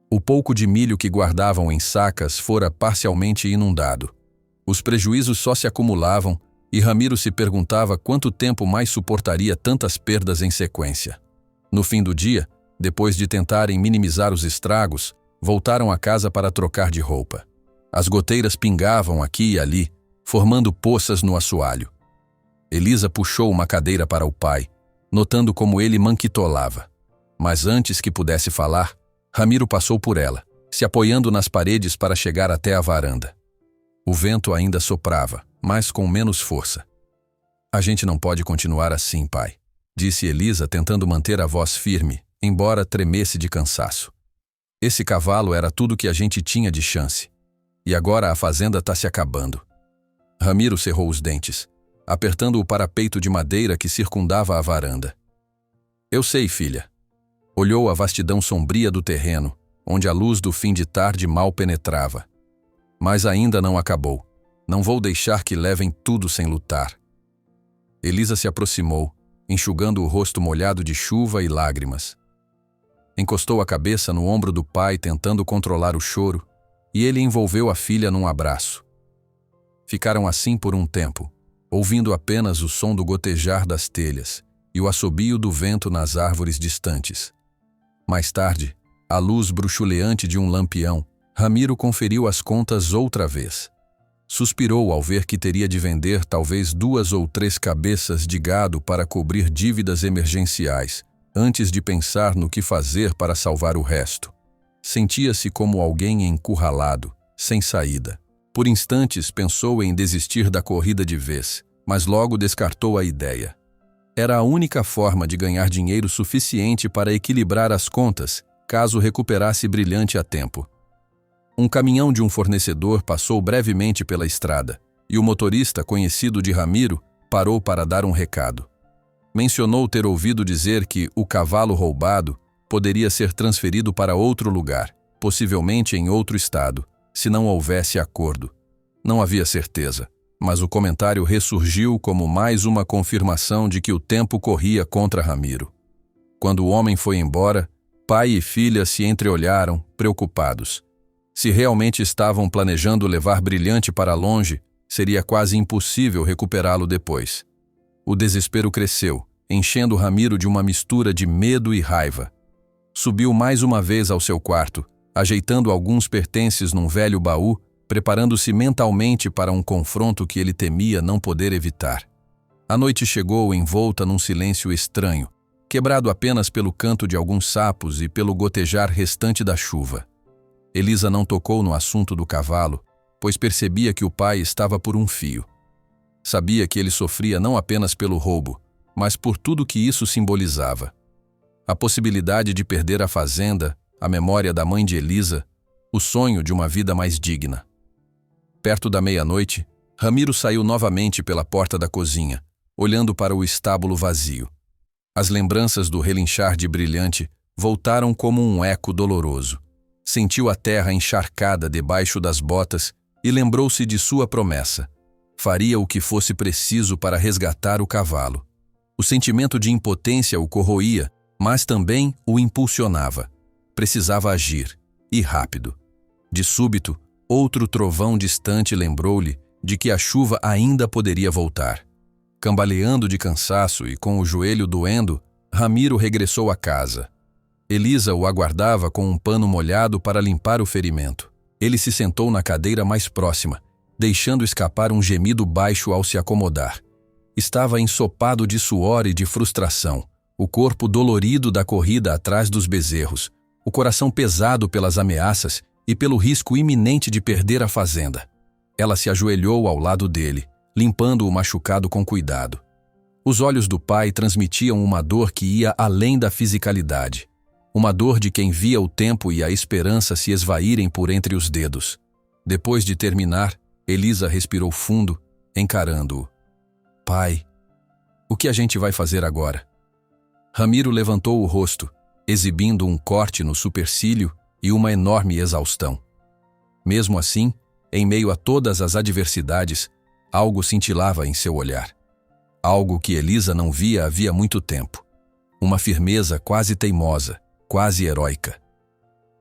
O pouco de milho que guardavam em sacas fora parcialmente inundado. Os prejuízos só se acumulavam e Ramiro se perguntava quanto tempo mais suportaria tantas perdas em sequência. No fim do dia, depois de tentarem minimizar os estragos, voltaram a casa para trocar de roupa. As goteiras pingavam aqui e ali, formando poças no assoalho. Elisa puxou uma cadeira para o pai, notando como ele manquitolava. Mas antes que pudesse falar, Ramiro passou por ela, se apoiando nas paredes para chegar até a varanda. O vento ainda soprava, mas com menos força. "A gente não pode continuar assim, pai", disse Elisa, tentando manter a voz firme, embora tremesse de cansaço. "Esse cavalo era tudo que a gente tinha de chance. E agora a fazenda está se acabando." Ramiro cerrou os dentes, apertando o parapeito de madeira que circundava a varanda. "Eu sei, filha." Olhou a vastidão sombria do terreno, onde a luz do fim de tarde mal penetrava. "Mas ainda não acabou. Não vou deixar que levem tudo sem lutar." Elisa se aproximou, enxugando o rosto molhado de chuva e lágrimas. Encostou a cabeça no ombro do pai, tentando controlar o choro, e ele envolveu a filha num abraço. Ficaram assim por um tempo, ouvindo apenas o som do gotejar das telhas e o assobio do vento nas árvores distantes. Mais tarde, à luz bruxuleante de um lampião, Ramiro conferiu as contas outra vez. Suspirou ao ver que teria de vender talvez 2 ou 3 cabeças de gado para cobrir dívidas emergenciais, antes de pensar no que fazer para salvar o resto. Sentia-se como alguém encurralado, sem saída. Por instantes pensou em desistir da corrida de vez, mas logo descartou a ideia. Era a única forma de ganhar dinheiro suficiente para equilibrar as contas, caso recuperasse Brilhante a tempo. Um caminhão de um fornecedor passou brevemente pela estrada, e o motorista, conhecido de Ramiro, parou para dar um recado. Mencionou ter ouvido dizer que o cavalo roubado poderia ser transferido para outro lugar, possivelmente em outro estado, se não houvesse acordo. Não havia certeza, mas o comentário ressurgiu como mais uma confirmação de que o tempo corria contra Ramiro. Quando o homem foi embora, pai e filha se entreolharam, preocupados. Se realmente estavam planejando levar Brilhante para longe, seria quase impossível recuperá-lo depois. O desespero cresceu, enchendo Ramiro de uma mistura de medo e raiva. Subiu mais uma vez ao seu quarto, ajeitando alguns pertences num velho baú, preparando-se mentalmente para um confronto que ele temia não poder evitar. A noite chegou envolta num silêncio estranho, quebrado apenas pelo canto de alguns sapos e pelo gotejar restante da chuva. Elisa não tocou no assunto do cavalo, pois percebia que o pai estava por um fio. Sabia que ele sofria não apenas pelo roubo, mas por tudo que isso simbolizava. A possibilidade de perder a fazenda, a memória da mãe de Elisa, o sonho de uma vida mais digna. Perto da meia-noite, Ramiro saiu novamente pela porta da cozinha, olhando para o estábulo vazio. As lembranças do relinchar de Brilhante voltaram como um eco doloroso. Sentiu a terra encharcada debaixo das botas e lembrou-se de sua promessa. Faria o que fosse preciso para resgatar o cavalo. O sentimento de impotência o corroía, mas também o impulsionava. Precisava agir, e rápido. De súbito, outro trovão distante lembrou-lhe de que a chuva ainda poderia voltar. Cambaleando de cansaço e com o joelho doendo, Ramiro regressou à casa. Elisa o aguardava com um pano molhado para limpar o ferimento. Ele se sentou na cadeira mais próxima, deixando escapar um gemido baixo ao se acomodar. Estava ensopado de suor e de frustração, o corpo dolorido da corrida atrás dos bezerros, o coração pesado pelas ameaças e pelo risco iminente de perder a fazenda. Ela se ajoelhou ao lado dele, limpando o machucado com cuidado. Os olhos do pai transmitiam uma dor que ia além da fisicalidade. Uma dor de quem via o tempo e a esperança se esvaírem por entre os dedos. Depois de terminar, Elisa respirou fundo, encarando-o. Pai, o que a gente vai fazer agora? Ramiro levantou o rosto, exibindo um corte no supercílio e uma enorme exaustão. Mesmo assim, em meio a todas as adversidades, algo cintilava em seu olhar. Algo que Elisa não via havia muito tempo. Uma firmeza quase teimosa, quase heróica.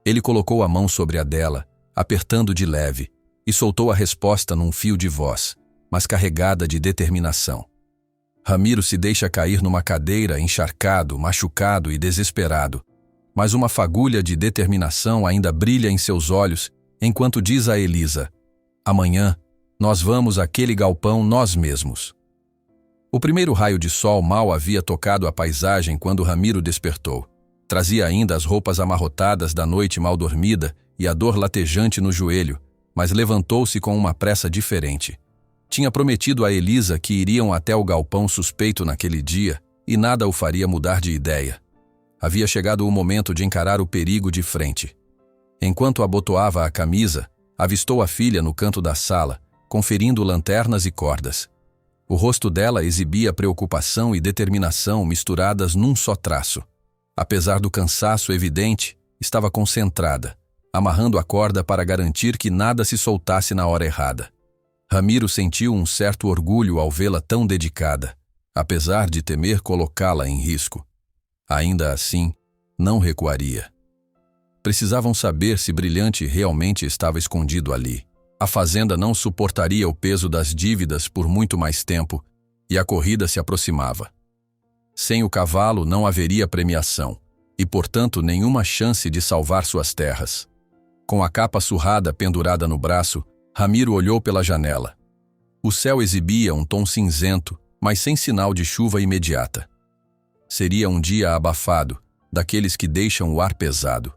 Ele colocou a mão sobre a dela, apertando de leve, e soltou a resposta num fio de voz, mas carregada de determinação. Ramiro se deixa cair numa cadeira, encharcado, machucado e desesperado, mas uma fagulha de determinação ainda brilha em seus olhos, enquanto diz a Elisa: amanhã, nós vamos àquele galpão nós mesmos. O primeiro raio de sol mal havia tocado a paisagem quando Ramiro despertou. Trazia ainda as roupas amarrotadas da noite mal dormida e a dor latejante no joelho, mas levantou-se com uma pressa diferente. Tinha prometido a Elisa que iriam até o galpão suspeito naquele dia e nada o faria mudar de ideia. Havia chegado o momento de encarar o perigo de frente. Enquanto abotoava a camisa, avistou a filha no canto da sala, conferindo lanternas e cordas. O rosto dela exibia preocupação e determinação misturadas num só traço. Apesar do cansaço evidente, estava concentrada, amarrando a corda para garantir que nada se soltasse na hora errada. Ramiro sentiu um certo orgulho ao vê-la tão dedicada, apesar de temer colocá-la em risco. Ainda assim, não recuaria. Precisavam saber se Brilhante realmente estava escondido ali. A fazenda não suportaria o peso das dívidas por muito mais tempo e a corrida se aproximava. Sem o cavalo não haveria premiação e, portanto, nenhuma chance de salvar suas terras. Com a capa surrada pendurada no braço, Ramiro olhou pela janela. O céu exibia um tom cinzento, mas sem sinal de chuva imediata. Seria um dia abafado, daqueles que deixam o ar pesado.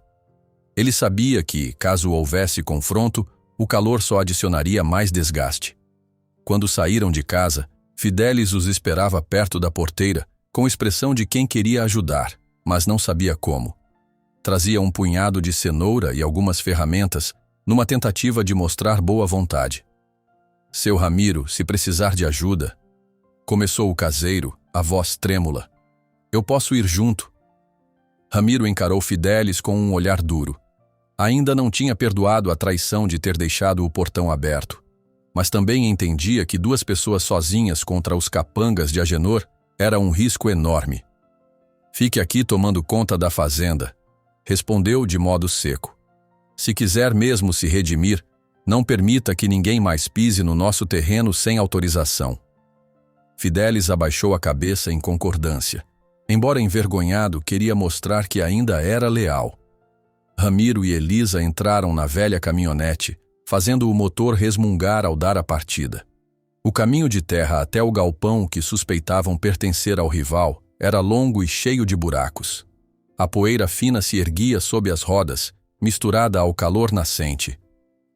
Ele sabia que, caso houvesse confronto, o calor só adicionaria mais desgaste. Quando saíram de casa, Fidelis os esperava perto da porteira, com expressão de quem queria ajudar, mas não sabia como. Trazia um punhado de cenoura e algumas ferramentas, numa tentativa de mostrar boa vontade. Seu Ramiro, se precisar de ajuda, começou o caseiro, a voz trêmula. Eu posso ir junto. Ramiro encarou Fidelis com um olhar duro. Ainda não tinha perdoado a traição de ter deixado o portão aberto. mas também entendia que 2 pessoas sozinhas contra os capangas de Agenor era um risco enorme. "Fique aqui tomando conta da fazenda", respondeu de modo seco. "Se quiser mesmo se redimir, não permita que ninguém mais pise no nosso terreno sem autorização." Fidelis abaixou a cabeça em concordância. Embora envergonhado, queria mostrar que ainda era leal. Ramiro e Elisa entraram na velha caminhonete, fazendo o motor resmungar ao dar a partida. O caminho de terra até o galpão que suspeitavam pertencer ao rival era longo e cheio de buracos. A poeira fina se erguia sob as rodas, misturada ao calor nascente.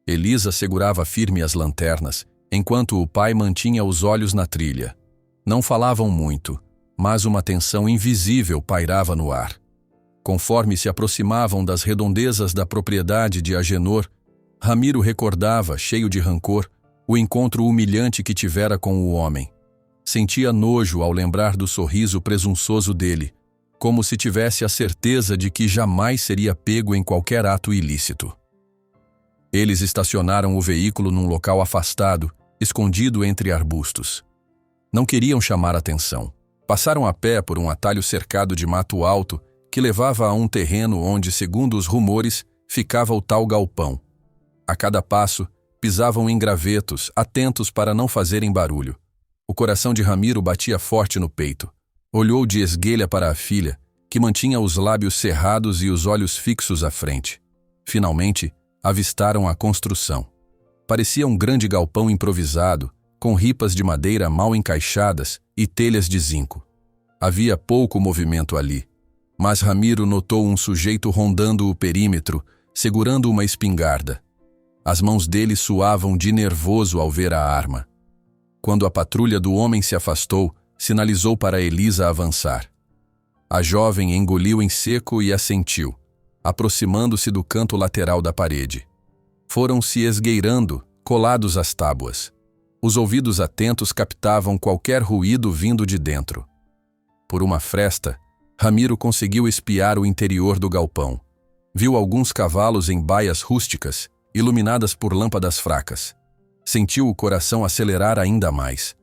Elisa segurava firme as lanternas, enquanto o pai mantinha os olhos na trilha. Não falavam muito, mas uma tensão invisível pairava no ar. Conforme se aproximavam das redondezas da propriedade de Agenor, Ramiro recordava, cheio de rancor, o encontro humilhante que tivera com o homem. Sentia nojo ao lembrar do sorriso presunçoso dele, como se tivesse a certeza de que jamais seria pego em qualquer ato ilícito. Eles estacionaram o veículo num local afastado, escondido entre arbustos. Não queriam chamar atenção. Passaram a pé por um atalho cercado de mato alto que levava a um terreno onde, segundo os rumores, ficava o tal galpão. A cada passo, pisavam em gravetos, atentos para não fazerem barulho. O coração de Ramiro batia forte no peito. Olhou de esguelha para a filha, que mantinha os lábios cerrados e os olhos fixos à frente. Finalmente, avistaram a construção. Parecia um grande galpão improvisado, com ripas de madeira mal encaixadas e telhas de zinco. Havia pouco movimento ali, mas Ramiro notou um sujeito rondando o perímetro, segurando uma espingarda. As mãos dele suavam de nervoso ao ver a arma. Quando a patrulha do homem se afastou, sinalizou para Elisa avançar. A jovem engoliu em seco e assentiu, aproximando-se do canto lateral da parede. Foram se esgueirando, colados às tábuas. Os ouvidos atentos captavam qualquer ruído vindo de dentro. Por uma fresta, Ramiro conseguiu espiar o interior do galpão. Viu alguns cavalos em baias rústicas, iluminadas por lâmpadas fracas. Sentiu o coração acelerar ainda mais.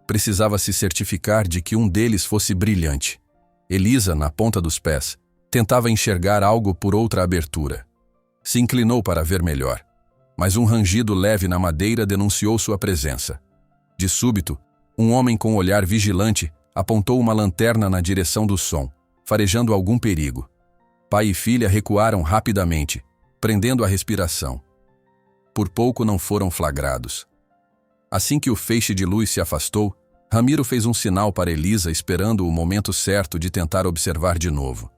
Precisava se certificar de que um deles fosse brilhante. Elisa, na ponta dos pés, tentava enxergar algo por outra abertura. Se inclinou para ver melhor, mas um rangido leve na madeira denunciou sua presença. De súbito, um homem com olhar vigilante apontou uma lanterna na direção do som, farejando algum perigo. Pai e filha recuaram rapidamente, prendendo a respiração. Por pouco não foram flagrados. Assim que o feixe de luz se afastou, Ramiro fez um sinal para Elisa, esperando o momento certo de tentar observar de novo.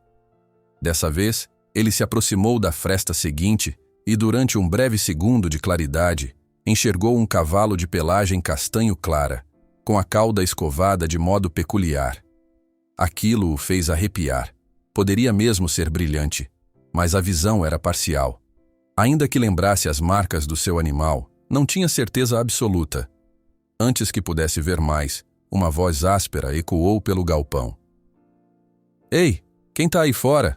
Dessa vez, ele se aproximou da fresta seguinte e, durante um breve segundo de claridade, enxergou um cavalo de pelagem castanho clara, com a cauda escovada de modo peculiar. Aquilo o fez arrepiar. Poderia mesmo ser brilhante, mas a visão era parcial. Ainda que lembrasse as marcas do seu animal, não tinha certeza absoluta. Antes que pudesse ver mais, uma voz áspera ecoou pelo galpão. "Ei, quem tá aí fora?"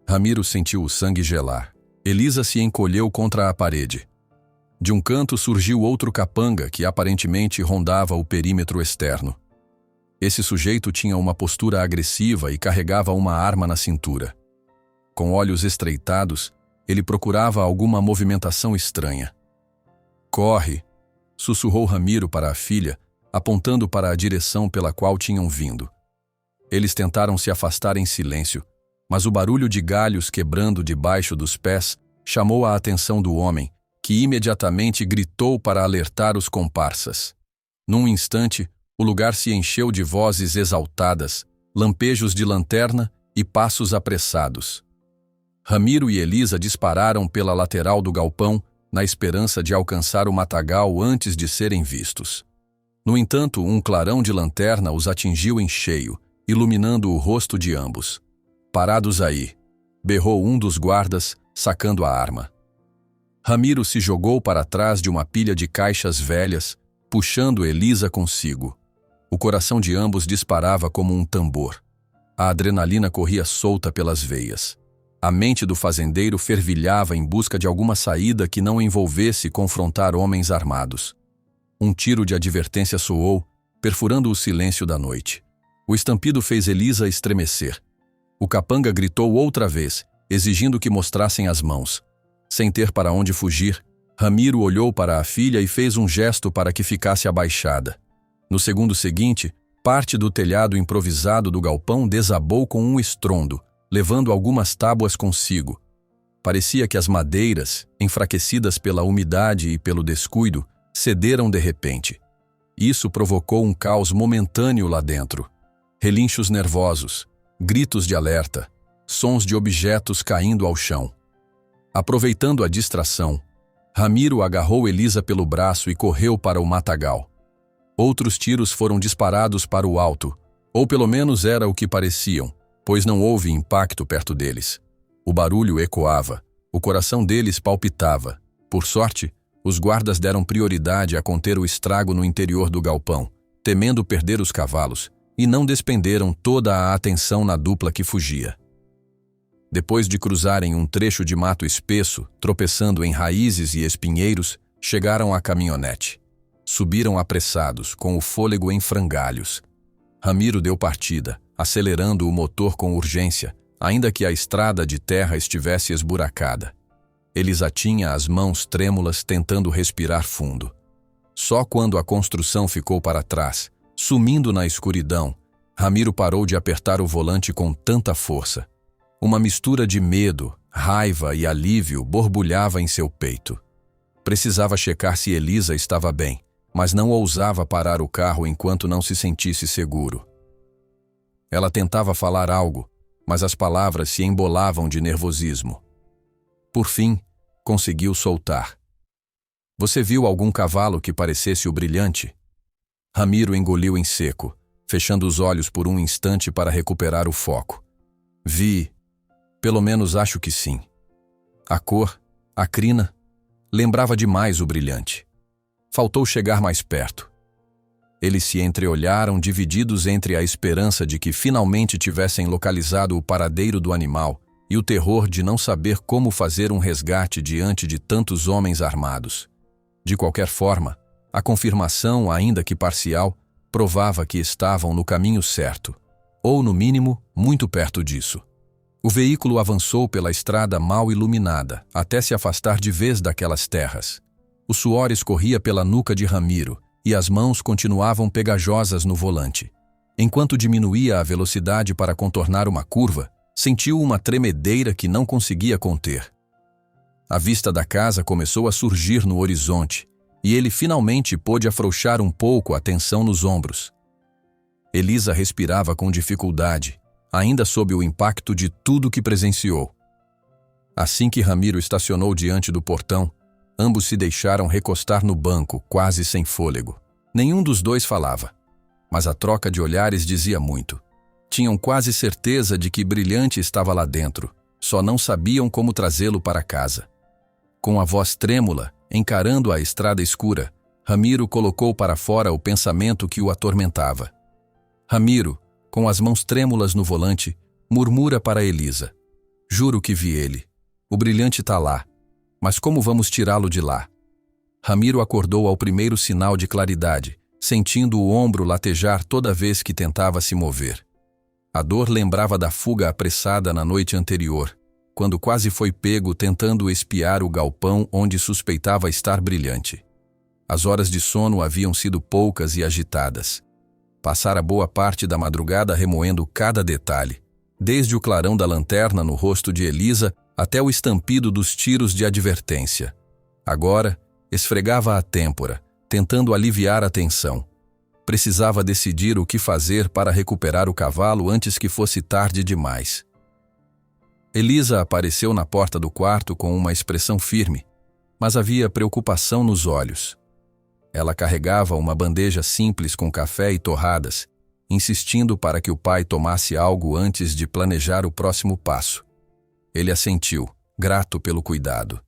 Ramiro sentiu o sangue gelar. Elisa se encolheu contra a parede. De um canto surgiu outro capanga que aparentemente rondava o perímetro externo. Esse sujeito tinha uma postura agressiva e carregava uma arma na cintura. Com olhos estreitados, ele procurava alguma movimentação estranha. "Corre!" sussurrou Ramiro para a filha, apontando para a direção pela qual tinham vindo. Eles tentaram se afastar em silêncio, mas o barulho de galhos quebrando debaixo dos pés chamou a atenção do homem, que imediatamente gritou para alertar os comparsas. Num instante, o lugar se encheu de vozes exaltadas, lampejos de lanterna e passos apressados. Ramiro e Elisa dispararam pela lateral do galpão, na esperança de alcançar o matagal antes de serem vistos. No entanto, um clarão de lanterna os atingiu em cheio, iluminando o rosto de ambos. "Parados aí!" berrou um dos guardas, sacando a arma. Ramiro se jogou para trás de uma pilha de caixas velhas, puxando Elisa consigo. O coração de ambos disparava como um tambor. A adrenalina corria solta pelas veias. A mente do fazendeiro fervilhava em busca de alguma saída que não envolvesse confrontar homens armados. Um tiro de advertência soou, perfurando o silêncio da noite. O estampido fez Elisa estremecer. O capanga gritou outra vez, exigindo que mostrassem as mãos. Sem ter para onde fugir, Ramiro olhou para a filha e fez um gesto para que ficasse abaixada. No segundo seguinte, parte do telhado improvisado do galpão desabou com um estrondo, levando algumas tábuas consigo. Parecia que as madeiras, enfraquecidas pela umidade e pelo descuido, cederam de repente. Isso provocou um caos momentâneo lá dentro. Relinchos nervosos, gritos de alerta, sons de objetos caindo ao chão. Aproveitando a distração, Ramiro agarrou Elisa pelo braço e correu para o matagal. Outros tiros foram disparados para o alto, ou pelo menos era o que pareciam, pois não houve impacto perto deles. O barulho ecoava, o coração deles palpitava. Por sorte, os guardas deram prioridade a conter o estrago no interior do galpão, temendo perder os cavalos, e não despenderam toda a atenção na dupla que fugia. Depois de cruzarem um trecho de mato espesso, tropeçando em raízes e espinheiros, chegaram à caminhonete. Subiram apressados, com o fôlego em frangalhos. Ramiro deu partida, acelerando o motor com urgência, ainda que a estrada de terra estivesse esburacada. Elisa tinha as mãos trêmulas tentando respirar fundo. Só quando a construção ficou para trás, sumindo na escuridão, Ramiro parou de apertar o volante com tanta força. Uma mistura de medo, raiva e alívio borbulhava em seu peito. Precisava checar se Elisa estava bem, mas não ousava parar o carro enquanto não se sentisse seguro. Ela tentava falar algo, mas as palavras se embolavam de nervosismo. Por fim, conseguiu soltar. Você viu algum cavalo que parecesse o Brilhante? Ramiro engoliu em seco, fechando os olhos por um instante para recuperar o foco. Vi. Pelo menos acho que sim. A cor, a crina, lembrava demais o Brilhante. Faltou chegar mais perto. Eles se entreolharam, divididos entre a esperança de que finalmente tivessem localizado o paradeiro do animal e o terror de não saber como fazer um resgate diante de tantos homens armados. De qualquer forma, a confirmação, ainda que parcial, provava que estavam no caminho certo, ou, no mínimo, muito perto disso. O veículo avançou pela estrada mal iluminada, até se afastar de vez daquelas terras. O suor escorria pela nuca de Ramiro, e as mãos continuavam pegajosas no volante. Enquanto diminuía a velocidade para contornar uma curva, sentiu uma tremedeira que não conseguia conter. A vista da casa começou a surgir no horizonte, e ele finalmente pôde afrouxar um pouco a tensão nos ombros. Elisa respirava com dificuldade, ainda sob o impacto de tudo que presenciou. Assim que Ramiro estacionou diante do portão, ambos se deixaram recostar no banco, quase sem fôlego. Nenhum dos dois falava, mas a troca de olhares dizia muito. Tinham quase certeza de que Brilhante estava lá dentro, só não sabiam como trazê-lo para casa. Com a voz trêmula, encarando a estrada escura, Ramiro colocou para fora o pensamento que o atormentava. Ramiro, com as mãos trêmulas no volante, murmura para Elisa. Juro que vi ele. O Brilhante tá lá. Mas como vamos tirá-lo de lá? Ramiro acordou ao primeiro sinal de claridade, sentindo o ombro latejar toda vez que tentava se mover. A dor lembrava da fuga apressada na noite anterior, quando quase foi pego tentando espiar o galpão onde suspeitava estar Brilhante. As horas de sono haviam sido poucas e agitadas. Passara boa parte da madrugada remoendo cada detalhe, desde o clarão da lanterna no rosto de Elisa até o estampido dos tiros de advertência. Agora, esfregava a têmpora, tentando aliviar a tensão. Precisava decidir o que fazer para recuperar o cavalo antes que fosse tarde demais. Elisa apareceu na porta do quarto com uma expressão firme, mas havia preocupação nos olhos. Ela carregava uma bandeja simples com café e torradas, insistindo para que o pai tomasse algo antes de planejar o próximo passo. Ele assentiu, grato pelo cuidado.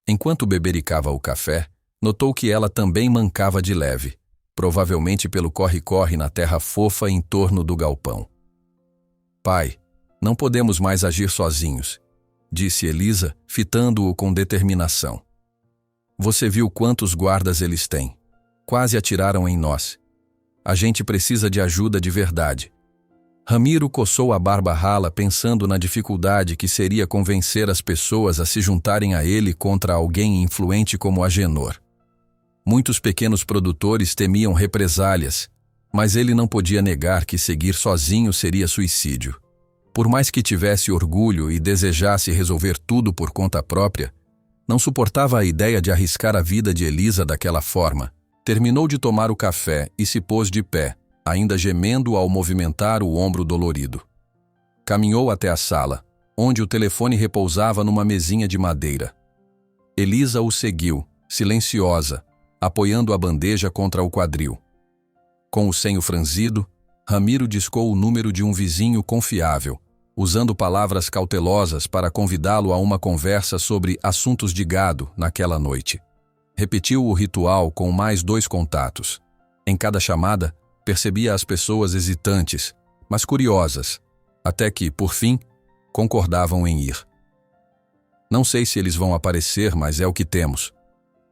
Enquanto bebericava o café, notou que ela também mancava de leve, provavelmente pelo corre-corre na terra fofa em torno do galpão. Pai, Não podemos mais agir sozinhos, disse Elisa, fitando-o com determinação. Você viu quantos guardas eles têm? Quase atiraram em nós. A gente precisa de ajuda de verdade. Ramiro coçou a barba rala pensando na dificuldade que seria convencer as pessoas a se juntarem a ele contra alguém influente como Agenor. Muitos pequenos produtores temiam represálias, mas ele não podia negar que seguir sozinho seria suicídio. Por mais que tivesse orgulho e desejasse resolver tudo por conta própria, não suportava a ideia de arriscar a vida de Elisa daquela forma. Terminou de tomar o café e se pôs de pé, ainda gemendo ao movimentar o ombro dolorido. Caminhou até a sala, onde o telefone repousava numa mesinha de madeira. Elisa o seguiu, silenciosa, apoiando a bandeja contra o quadril. Com o senho franzido, Ramiro discou o número de um vizinho confiável, usando palavras cautelosas para convidá-lo a uma conversa sobre assuntos de gado naquela noite. Repetiu o ritual com mais 2 contatos. Em cada chamada, percebia as pessoas hesitantes, mas curiosas, até que, por fim, concordavam em ir. Não sei se eles vão aparecer, mas é o que temos,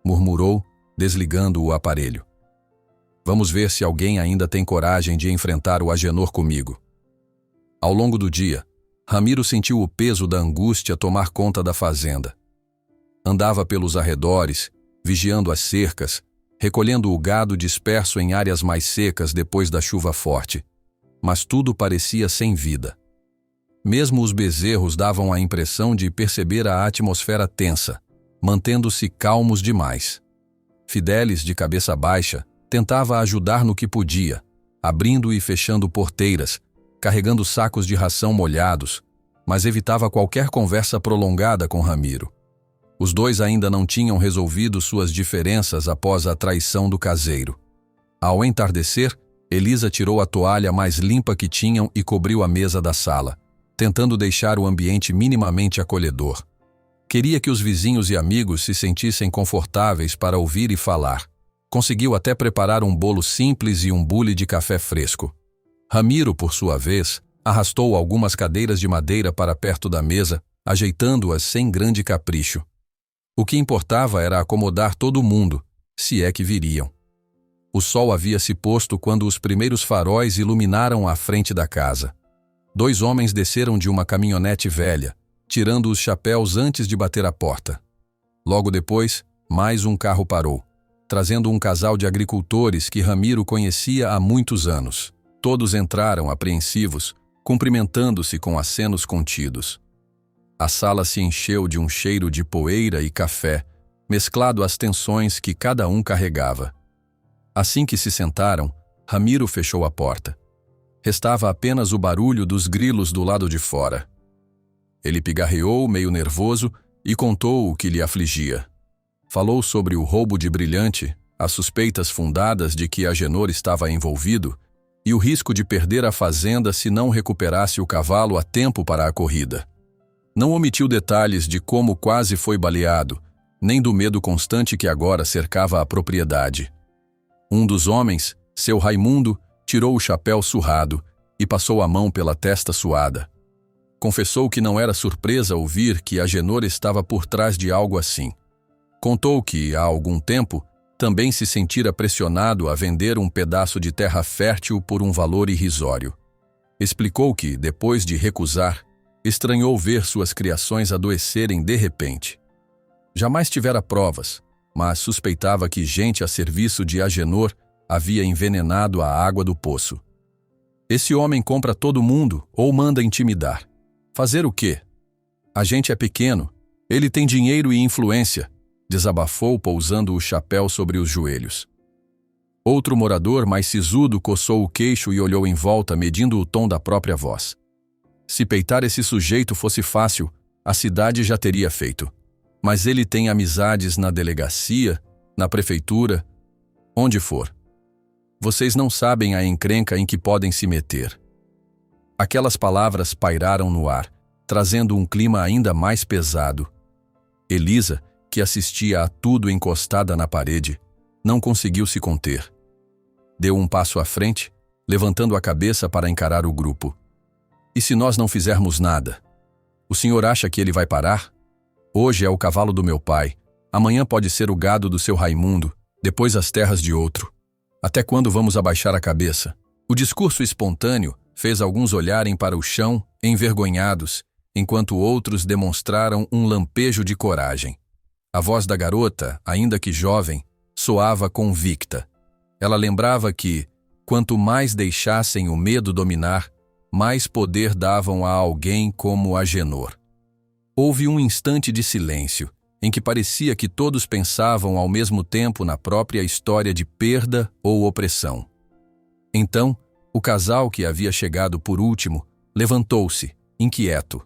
murmurou, desligando o aparelho. Vamos ver se alguém ainda tem coragem de enfrentar o Agenor comigo. Ao longo do dia, Ramiro sentiu o peso da angústia tomar conta da fazenda. Andava pelos arredores, vigiando as cercas, recolhendo o gado disperso em áreas mais secas depois da chuva forte. Mas tudo parecia sem vida. Mesmo os bezerros davam a impressão de perceber a atmosfera tensa, mantendo-se calmos demais. Fidelis, de cabeça baixa, tentava ajudar no que podia, abrindo e fechando porteiras, carregando sacos de ração molhados, mas evitava qualquer conversa prolongada com Ramiro. Os dois ainda não tinham resolvido suas diferenças após a traição do caseiro. Ao entardecer, Elisa tirou a toalha mais limpa que tinham e cobriu a mesa da sala, tentando deixar o ambiente minimamente acolhedor. Queria que os vizinhos e amigos se sentissem confortáveis para ouvir e falar. Conseguiu até preparar um bolo simples e um bule de café fresco. Ramiro, por sua vez, arrastou algumas cadeiras de madeira para perto da mesa, ajeitando-as sem grande capricho. O que importava era acomodar todo mundo, se é que viriam. O sol havia se posto quando os primeiros faróis iluminaram a frente da casa. 2 homens desceram de uma caminhonete velha, tirando os chapéus antes de bater a porta. Logo depois, mais um carro parou, trazendo um casal de agricultores que Ramiro conhecia há muitos anos. Todos entraram apreensivos, cumprimentando-se com acenos contidos. A sala se encheu de um cheiro de poeira e café, mesclado às tensões que cada um carregava. Assim que se sentaram, Ramiro fechou a porta. Restava apenas o barulho dos grilos do lado de fora. Ele pigarreou, meio nervoso, e contou o que lhe afligia. Falou sobre o roubo de Brilhante, as suspeitas fundadas de que Agenor estava envolvido e o risco de perder a fazenda se não recuperasse o cavalo a tempo para a corrida. Não omitiu detalhes de como quase foi baleado, nem do medo constante que agora cercava a propriedade. Um dos homens, seu Raimundo, tirou o chapéu surrado e passou a mão pela testa suada. Confessou que não era surpresa ouvir que Agenor estava por trás de algo assim. Contou que, há algum tempo, também se sentira pressionado a vender um pedaço de terra fértil por um valor irrisório. Explicou que, depois de recusar, estranhou ver suas criações adoecerem de repente. Jamais tivera provas, mas suspeitava que gente a serviço de Agenor havia envenenado a água do poço. Esse homem compra todo mundo ou manda intimidar. Fazer o quê? A gente é pequeno, ele tem dinheiro e influência, desabafou pousando o chapéu sobre os joelhos. Outro morador mais sisudo coçou o queixo e olhou em volta, medindo o tom da própria voz. Se peitar esse sujeito fosse fácil, a cidade já teria feito. Mas ele tem amizades na delegacia, na prefeitura, onde for. Vocês não sabem a encrenca em que podem se meter. Aquelas palavras pairaram no ar, trazendo um clima ainda mais pesado. Elisa, que assistia a tudo encostada na parede, não conseguiu se conter. Deu um passo à frente, levantando a cabeça para encarar o grupo. E se nós não fizermos nada? O senhor acha que ele vai parar? Hoje é o cavalo do meu pai, amanhã pode ser o gado do seu Raimundo, depois as terras de outro. Até quando vamos abaixar a cabeça? O discurso espontâneo fez alguns olharem para o chão, envergonhados, enquanto outros demonstraram um lampejo de coragem. A voz da garota, ainda que jovem, soava convicta. Ela lembrava que, quanto mais deixassem o medo dominar, mais poder davam a alguém como Agenor. Houve um instante de silêncio, em que parecia que todos pensavam ao mesmo tempo na própria história de perda ou opressão. Então, o casal que havia chegado por último levantou-se, inquieto.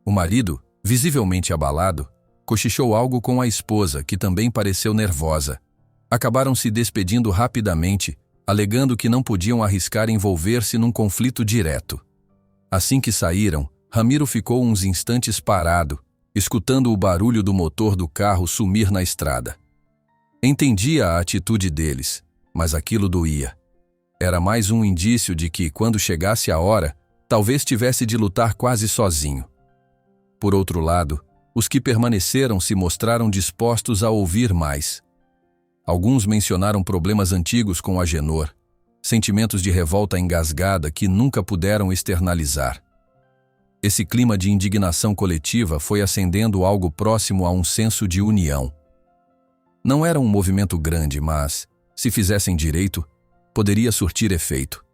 O marido, visivelmente abalado, cochichou algo com a esposa, que também pareceu nervosa. Acabaram se despedindo rapidamente, alegando que não podiam arriscar envolver-se num conflito direto. Assim que saíram, Ramiro ficou uns instantes parado, escutando o barulho do motor do carro sumir na estrada. Entendia a atitude deles, mas aquilo doía. Era mais um indício de que, quando chegasse a hora, talvez tivesse de lutar quase sozinho. Por outro lado, os que permaneceram se mostraram dispostos a ouvir mais. Alguns mencionaram problemas antigos com Agenor, sentimentos de revolta engasgada que nunca puderam externalizar. Esse clima de indignação coletiva foi acendendo algo próximo a um senso de união. Não era um movimento grande, mas, se fizessem direito, poderia surtir efeito.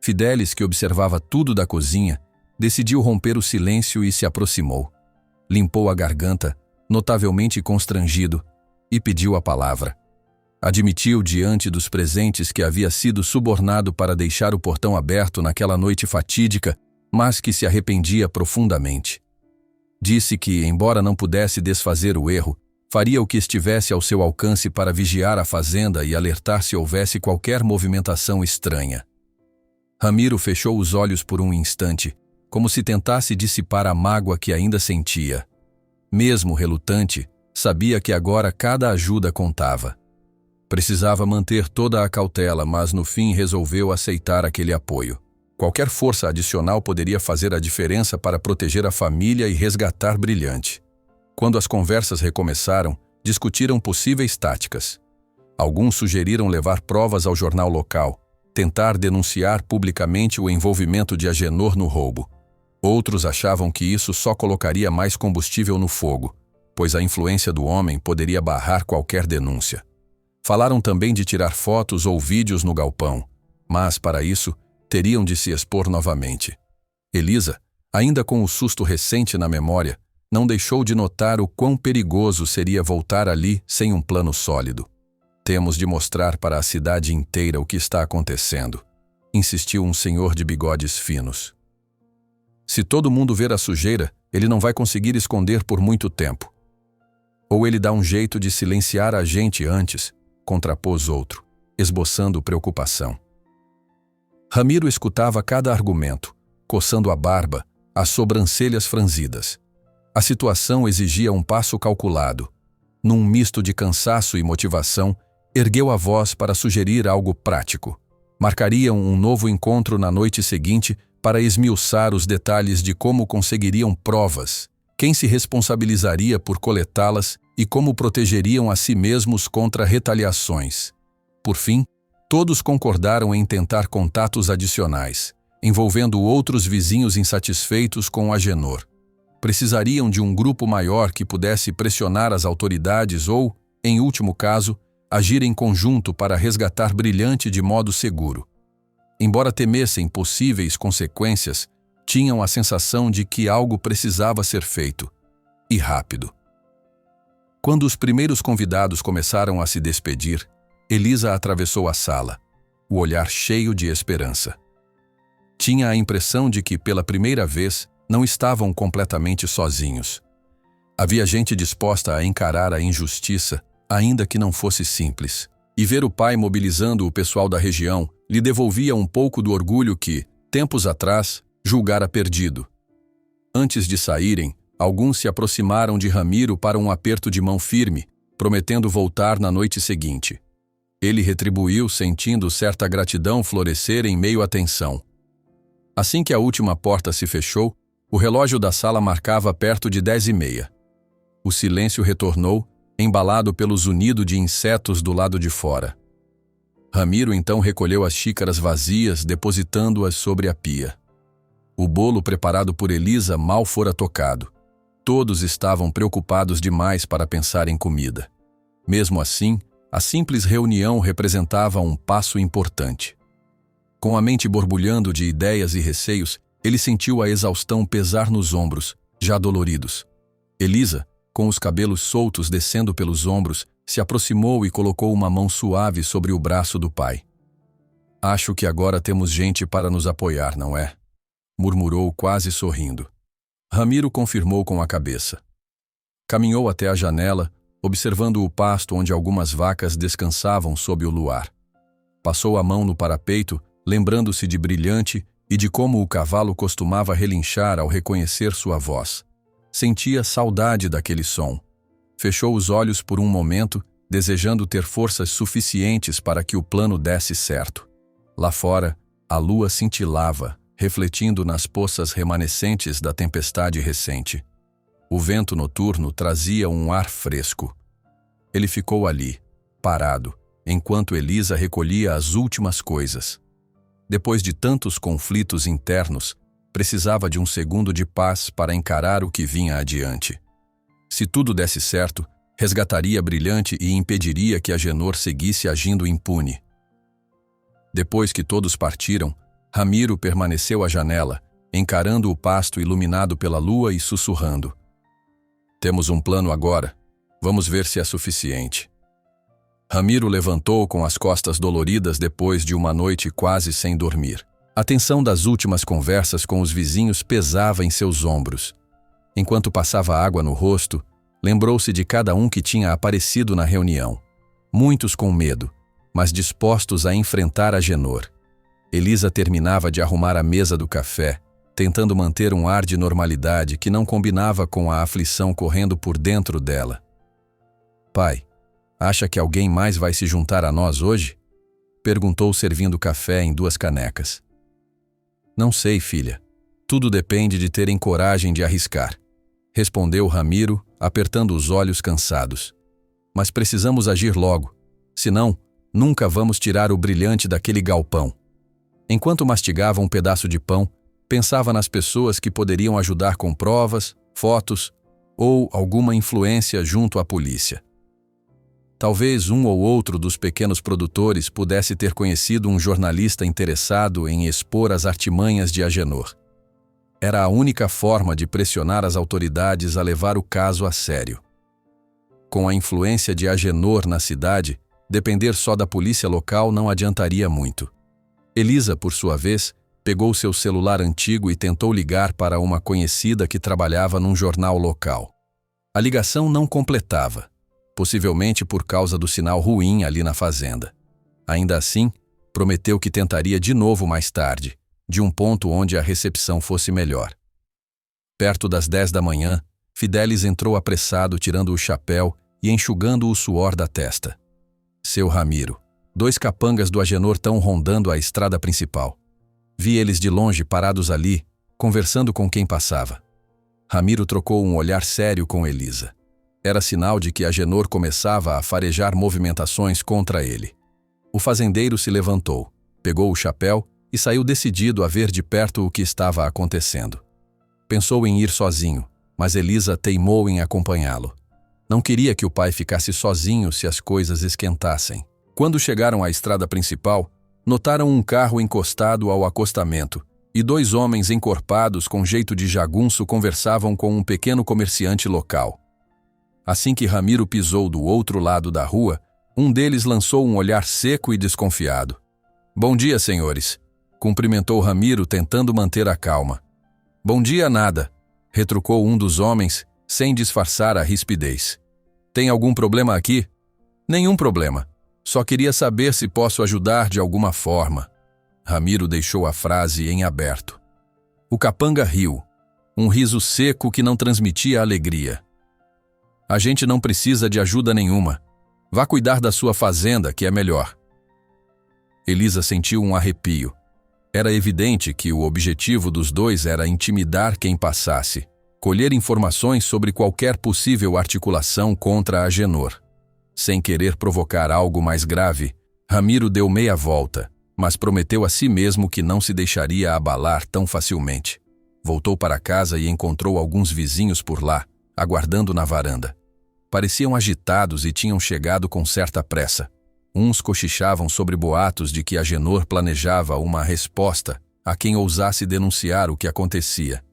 Fidelis, que observava tudo da cozinha, decidiu romper o silêncio e se aproximou. Limpou a garganta, notavelmente constrangido, e pediu a palavra. Admitiu diante dos presentes que havia sido subornado para deixar o portão aberto naquela noite fatídica, mas que se arrependia profundamente. Disse que, embora não pudesse desfazer o erro, faria o que estivesse ao seu alcance para vigiar a fazenda e alertar se houvesse qualquer movimentação estranha. Ramiro fechou os olhos por um instante, como se tentasse dissipar a mágoa que ainda sentia. Mesmo relutante, sabia que agora cada ajuda contava. Precisava manter toda a cautela, mas no fim resolveu aceitar aquele apoio. Qualquer força adicional poderia fazer a diferença para proteger a família e resgatar Brilhante. Quando as conversas recomeçaram, discutiram possíveis táticas. Alguns sugeriram levar provas ao jornal local, tentar denunciar publicamente o envolvimento de Agenor no roubo. Outros achavam que isso só colocaria mais combustível no fogo, pois a influência do homem poderia barrar qualquer denúncia. Falaram também de tirar fotos ou vídeos no galpão, mas, para isso, teriam de se expor novamente. Elisa, ainda com o susto recente na memória, não deixou de notar o quão perigoso seria voltar ali sem um plano sólido. Temos de mostrar para a cidade inteira o que está acontecendo, insistiu um senhor de bigodes finos. Se todo mundo ver a sujeira, ele não vai conseguir esconder por muito tempo. Ou ele dá um jeito de silenciar a gente antes, contrapôs outro, esboçando preocupação. Ramiro escutava cada argumento, coçando a barba, as sobrancelhas franzidas. A situação exigia um passo calculado. Num misto de cansaço e motivação, ergueu a voz para sugerir algo prático. Marcariam um novo encontro na noite seguinte para esmiuçar os detalhes de como conseguiriam provas, quem se responsabilizaria por coletá-las e como protegeriam a si mesmos contra retaliações. Por fim, todos concordaram em tentar contatos adicionais, envolvendo outros vizinhos insatisfeitos com Agenor. Precisariam de um grupo maior que pudesse pressionar as autoridades ou, em último caso, agir em conjunto para resgatar Brilhante de modo seguro. Embora temessem possíveis consequências, tinham a sensação de que algo precisava ser feito, e rápido. Quando os primeiros convidados começaram a se despedir, Elisa atravessou a sala, o olhar cheio de esperança. Tinha a impressão de que, pela primeira vez, não estavam completamente sozinhos. Havia gente disposta a encarar a injustiça, ainda que não fosse simples. E ver o pai mobilizando o pessoal da região lhe devolvia um pouco do orgulho que, tempos atrás, julgara perdido. Antes de saírem, alguns se aproximaram de Ramiro para um aperto de mão firme, prometendo voltar na noite seguinte. Ele retribuiu, sentindo certa gratidão florescer em meio à tensão. Assim que a última porta se fechou, o relógio da sala marcava perto de 10h30. O silêncio retornou, embalado pelo zunido de insetos do lado de fora. Ramiro então recolheu as xícaras vazias, depositando-as sobre a pia. O bolo preparado por Elisa mal fora tocado. Todos estavam preocupados demais para pensar em comida. Mesmo assim, a simples reunião representava um passo importante. Com a mente borbulhando de ideias e receios, ele sentiu a exaustão pesar nos ombros, já doloridos. Elisa, com os cabelos soltos descendo pelos ombros, se aproximou e colocou uma mão suave sobre o braço do pai. "Acho que agora temos gente para nos apoiar, não é?", murmurou quase sorrindo. Ramiro confirmou com a cabeça. Caminhou até a janela, observando o pasto onde algumas vacas descansavam sob o luar. Passou a mão no parapeito, lembrando-se de Brilhante e de como o cavalo costumava relinchar ao reconhecer sua voz. Sentia saudade daquele som. Fechou os olhos por um momento, desejando ter forças suficientes para que o plano desse certo. Lá fora, a lua cintilava, refletindo nas poças remanescentes da tempestade recente. O vento noturno trazia um ar fresco. Ele ficou ali, parado, enquanto Elisa recolhia as últimas coisas. Depois de tantos conflitos internos, precisava de um segundo de paz para encarar o que vinha adiante. Se tudo desse certo, resgataria Brilhante e impediria que Agenor seguisse agindo impune. Depois que todos partiram, Ramiro permaneceu à janela, encarando o pasto iluminado pela lua e sussurrando. "Temos um plano agora. Vamos ver se é suficiente." Ramiro levantou com as costas doloridas depois de uma noite quase sem dormir. A tensão das últimas conversas com os vizinhos pesava em seus ombros. Enquanto passava água no rosto, lembrou-se de cada um que tinha aparecido na reunião. Muitos com medo, mas dispostos a enfrentar Agenor. Elisa terminava de arrumar a mesa do café, tentando manter um ar de normalidade que não combinava com a aflição correndo por dentro dela. "Pai, acha que alguém mais vai se juntar a nós hoje?", perguntou servindo café em 2 canecas. "Não sei, filha. Tudo depende de terem coragem de arriscar", respondeu Ramiro, apertando os olhos cansados. "Mas precisamos agir logo, senão nunca vamos tirar o Brilhante daquele galpão." Enquanto mastigava um pedaço de pão, pensava nas pessoas que poderiam ajudar com provas, fotos ou alguma influência junto à polícia. Talvez um ou outro dos pequenos produtores pudesse ter conhecido um jornalista interessado em expor as artimanhas de Agenor. Era a única forma de pressionar as autoridades a levar o caso a sério. Com a influência de Agenor na cidade, depender só da polícia local não adiantaria muito. Elisa, por sua vez, pegou seu celular antigo e tentou ligar para uma conhecida que trabalhava num jornal local. A ligação não completava, possivelmente por causa do sinal ruim ali na fazenda. Ainda assim, prometeu que tentaria de novo mais tarde, de um ponto onde a recepção fosse melhor. Perto das 10 da manhã, Fidelis entrou apressado, tirando o chapéu e enxugando o suor da testa. "Seu Ramiro, 2 capangas do Agenor estão rondando a estrada principal. Vi eles de longe parados ali, conversando com quem passava." Ramiro trocou um olhar sério com Elisa. Era sinal de que Agenor começava a farejar movimentações contra ele. O fazendeiro se levantou, pegou o chapéu e saiu decidido a ver de perto o que estava acontecendo. Pensou em ir sozinho, mas Elisa teimou em acompanhá-lo. Não queria que o pai ficasse sozinho se as coisas esquentassem. Quando chegaram à estrada principal, notaram um carro encostado ao acostamento e 2 homens encorpados com jeito de jagunço conversavam com um pequeno comerciante local. Assim que Ramiro pisou do outro lado da rua, um deles lançou um olhar seco e desconfiado. "Bom dia, senhores", cumprimentou Ramiro tentando manter a calma. "Bom dia nada", retrucou um dos homens, sem disfarçar a rispidez. "Tem algum problema aqui?" "Nenhum problema. Só queria saber se posso ajudar de alguma forma." Ramiro deixou a frase em aberto. O capanga riu, um riso seco que não transmitia alegria. "A gente não precisa de ajuda nenhuma. Vá cuidar da sua fazenda, que é melhor." Elisa sentiu um arrepio. Era evidente que o objetivo dos dois era intimidar quem passasse, colher informações sobre qualquer possível articulação contra Agenor. Sem querer provocar algo mais grave, Ramiro deu meia volta, mas prometeu a si mesmo que não se deixaria abalar tão facilmente. Voltou para casa e encontrou alguns vizinhos por lá, aguardando na varanda. Pareciam agitados e tinham chegado com certa pressa. Uns cochichavam sobre boatos de que Agenor planejava uma resposta a quem ousasse denunciar o que acontecia.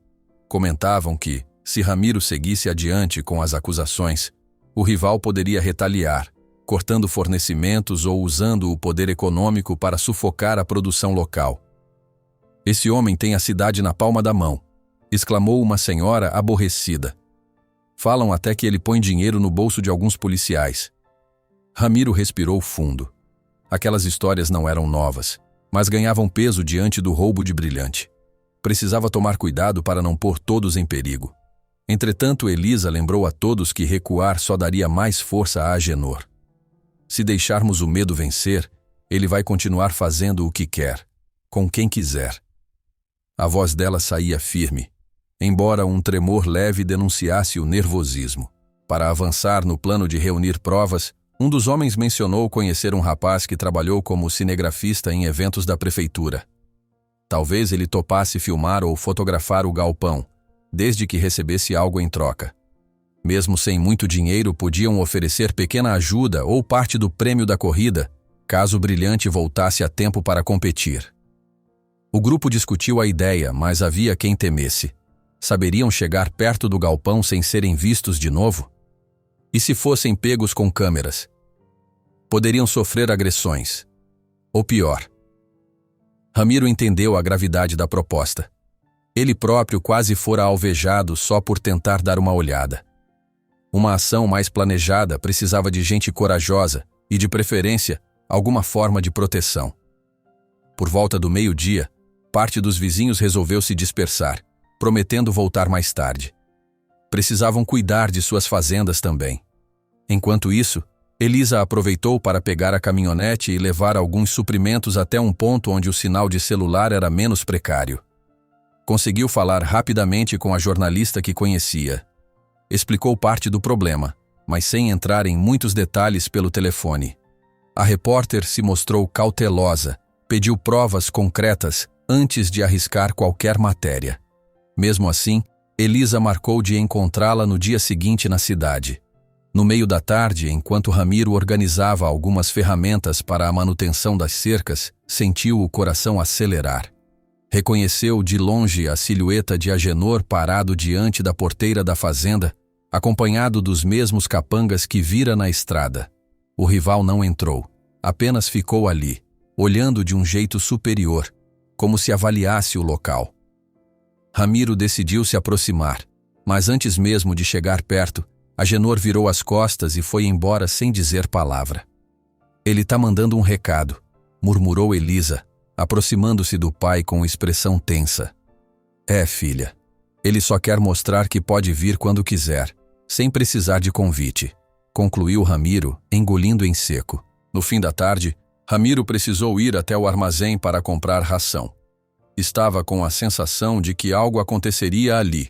Comentavam que, se Ramiro seguisse adiante com as acusações, o rival poderia retaliar, cortando fornecimentos ou usando o poder econômico para sufocar a produção local. "Esse homem tem a cidade na palma da mão", exclamou uma senhora aborrecida. "Falam até que ele põe dinheiro no bolso de alguns policiais." Ramiro respirou fundo. Aquelas histórias não eram novas, mas ganhavam peso diante do roubo de Brilhante. Precisava tomar cuidado para não pôr todos em perigo. Entretanto, Elisa lembrou a todos que recuar só daria mais força a Agenor. Se deixarmos o medo vencer, ele vai continuar fazendo o que quer, com quem quiser. A voz dela saía firme, embora um tremor leve denunciasse o nervosismo. Para avançar no plano de reunir provas, um dos homens mencionou conhecer um rapaz que trabalhou como cinegrafista em eventos da prefeitura. Talvez ele topasse filmar ou fotografar o galpão, desde que recebesse algo em troca. Mesmo sem muito dinheiro, podiam oferecer pequena ajuda ou parte do prêmio da corrida, caso o Brilhante voltasse a tempo para competir. O grupo discutiu a ideia, mas havia quem temesse. Saberiam chegar perto do galpão sem serem vistos de novo? E se fossem pegos com câmeras? Poderiam sofrer agressões. Ou pior. Ramiro entendeu a gravidade da proposta. Ele próprio quase fora alvejado só por tentar dar uma olhada. Uma ação mais planejada precisava de gente corajosa e, de preferência, alguma forma de proteção. Por volta do meio-dia, parte dos vizinhos resolveu se dispersar, prometendo voltar mais tarde. Precisavam cuidar de suas fazendas também. Enquanto isso, Elisa aproveitou para pegar a caminhonete e levar alguns suprimentos até um ponto onde o sinal de celular era menos precário. Conseguiu falar rapidamente com a jornalista que conhecia. Explicou parte do problema, mas sem entrar em muitos detalhes pelo telefone. A repórter se mostrou cautelosa, pediu provas concretas antes de arriscar qualquer matéria. Mesmo assim, Elisa marcou de encontrá-la no dia seguinte na cidade. No meio da tarde, enquanto Ramiro organizava algumas ferramentas para a manutenção das cercas, sentiu o coração acelerar. Reconheceu de longe a silhueta de Agenor parado diante da porteira da fazenda, acompanhado dos mesmos capangas que vira na estrada. O rival não entrou, apenas ficou ali, olhando de um jeito superior, como se avaliasse o local. Ramiro decidiu se aproximar, mas antes mesmo de chegar perto, Agenor virou as costas e foi embora sem dizer palavra. "Ele tá mandando um recado", murmurou Elisa, aproximando-se do pai com expressão tensa. "É, filha. Ele só quer mostrar que pode vir quando quiser, sem precisar de convite", concluiu Ramiro, engolindo em seco. No fim da tarde, Ramiro precisou ir até o armazém para comprar ração. Estava com a sensação de que algo aconteceria ali,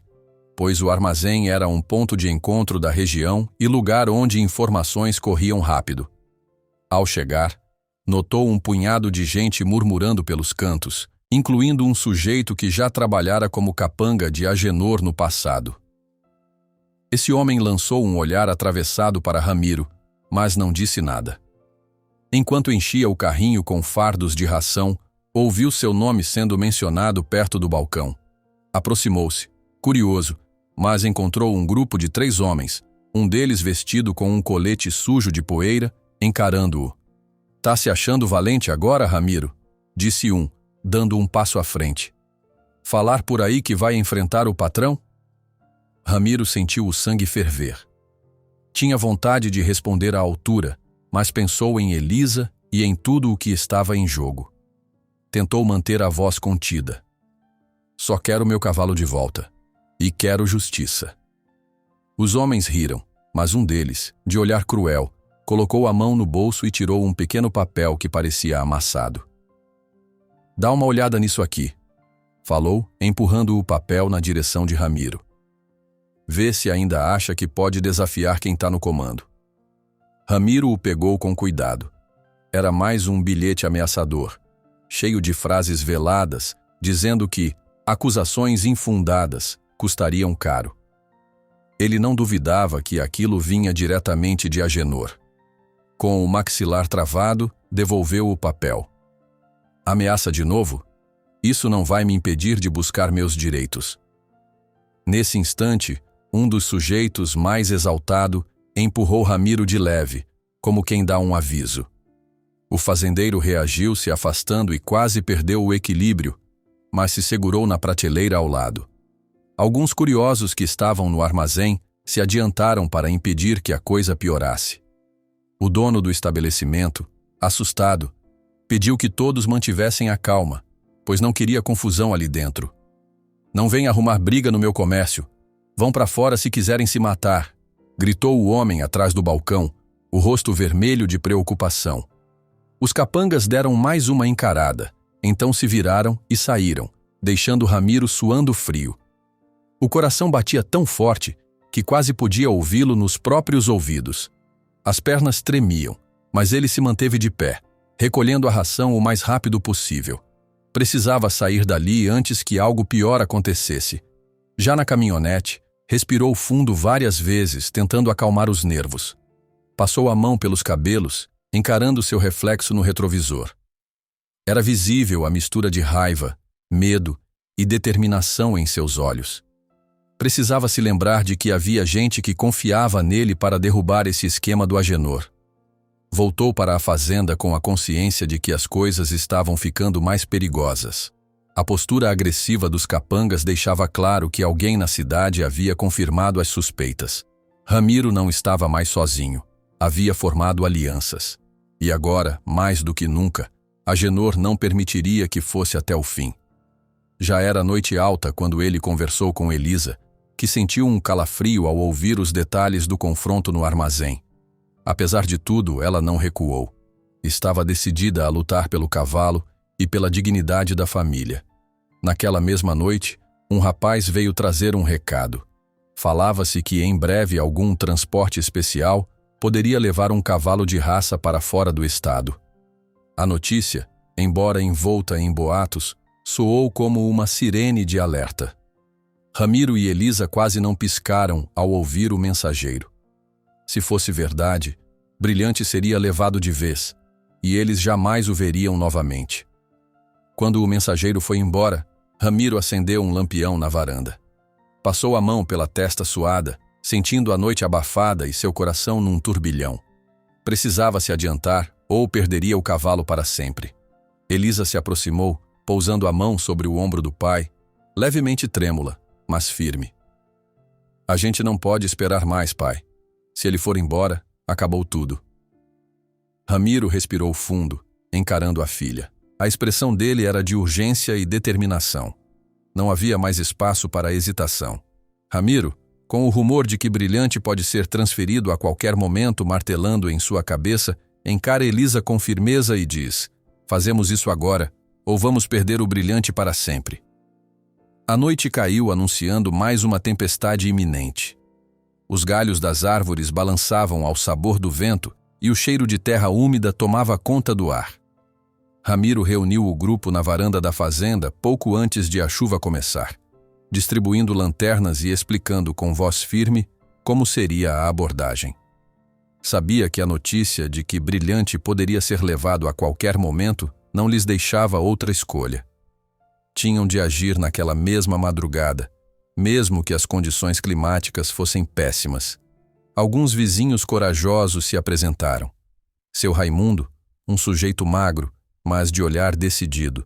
pois o armazém era um ponto de encontro da região e lugar onde informações corriam rápido. Ao chegar, notou um punhado de gente murmurando pelos cantos, incluindo um sujeito que já trabalhara como capanga de Agenor no passado. Esse homem lançou um olhar atravessado para Ramiro, mas não disse nada. Enquanto enchia o carrinho com fardos de ração, ouviu seu nome sendo mencionado perto do balcão. Aproximou-se, curioso, mas encontrou um grupo de 3 homens, um deles vestido com um colete sujo de poeira, encarando-o. "Tá se achando valente agora, Ramiro?", disse um, dando um passo à frente. "Falar por aí que vai enfrentar o patrão?" Ramiro sentiu o sangue ferver. Tinha vontade de responder à altura, mas pensou em Elisa e em tudo o que estava em jogo. Tentou manter a voz contida. "Só quero meu cavalo de volta. E quero justiça." Os homens riram, mas um deles, de olhar cruel, colocou a mão no bolso e tirou um pequeno papel que parecia amassado. Dá uma olhada nisso aqui, falou, empurrando o papel na direção de Ramiro. Vê se ainda acha que pode desafiar quem está no comando. Ramiro o pegou com cuidado. Era mais um bilhete ameaçador, cheio de frases veladas, dizendo que acusações infundadas custariam caro. Ele não duvidava que aquilo vinha diretamente de Agenor. Com o maxilar travado, devolveu o papel. Ameaça de novo? Isso não vai me impedir de buscar meus direitos. Nesse instante, um dos sujeitos mais exaltado empurrou Ramiro de leve, como quem dá um aviso. O fazendeiro reagiu se afastando e quase perdeu o equilíbrio, mas se segurou na prateleira ao lado. Alguns curiosos que estavam no armazém se adiantaram para impedir que a coisa piorasse. O dono do estabelecimento, assustado, pediu que todos mantivessem a calma, pois não queria confusão ali dentro. Não venha arrumar briga no meu comércio. Vão para fora se quiserem se matar, gritou o homem atrás do balcão, o rosto vermelho de preocupação. Os capangas deram mais uma encarada, então se viraram e saíram, deixando Ramiro suando frio. O coração batia tão forte que quase podia ouvi-lo nos próprios ouvidos. As pernas tremiam, mas ele se manteve de pé, recolhendo a ração o mais rápido possível. Precisava sair dali antes que algo pior acontecesse. Já na caminhonete, respirou fundo várias vezes, tentando acalmar os nervos. Passou a mão pelos cabelos, encarando seu reflexo no retrovisor. Era visível a mistura de raiva, medo e determinação em seus olhos. Precisava se lembrar de que havia gente que confiava nele para derrubar esse esquema do Agenor. Voltou para a fazenda com a consciência de que as coisas estavam ficando mais perigosas. A postura agressiva dos capangas deixava claro que alguém na cidade havia confirmado as suspeitas. Ramiro não estava mais sozinho. Havia formado alianças. E agora, mais do que nunca, Agenor não permitiria que fosse até o fim. Já era noite alta quando ele conversou com Elisa, que sentiu um calafrio ao ouvir os detalhes do confronto no armazém. Apesar de tudo, ela não recuou. Estava decidida a lutar pelo cavalo e pela dignidade da família. Naquela mesma noite, um rapaz veio trazer um recado. Falava-se que em breve algum transporte especial poderia levar um cavalo de raça para fora do estado. A notícia, embora envolta em boatos, soou como uma sirene de alerta. Ramiro e Elisa quase não piscaram ao ouvir o mensageiro. Se fosse verdade, Brilhante seria levado de vez, e eles jamais o veriam novamente. Quando o mensageiro foi embora, Ramiro acendeu um lampião na varanda. Passou a mão pela testa suada, sentindo a noite abafada e seu coração num turbilhão. Precisava se adiantar ou perderia o cavalo para sempre. Elisa se aproximou, pousando a mão sobre o ombro do pai, levemente trêmula, mas firme. A gente não pode esperar mais, pai. Se ele for embora, acabou tudo. Ramiro respirou fundo, encarando a filha. A expressão dele era de urgência e determinação. Não havia mais espaço para hesitação. Ramiro, com o rumor de que Brilhante pode ser transferido a qualquer momento martelando em sua cabeça, encara Elisa com firmeza e diz: fazemos isso agora, ou vamos perder o Brilhante para sempre. A noite caiu anunciando mais uma tempestade iminente. Os galhos das árvores balançavam ao sabor do vento e o cheiro de terra úmida tomava conta do ar. Ramiro reuniu o grupo na varanda da fazenda pouco antes de a chuva começar, distribuindo lanternas e explicando com voz firme como seria a abordagem. Sabia que a notícia de que Brilhante poderia ser levado a qualquer momento não lhes deixava outra escolha. Tinham de agir naquela mesma madrugada, mesmo que as condições climáticas fossem péssimas. Alguns vizinhos corajosos se apresentaram. Seu Raimundo, um sujeito magro, mas de olhar decidido,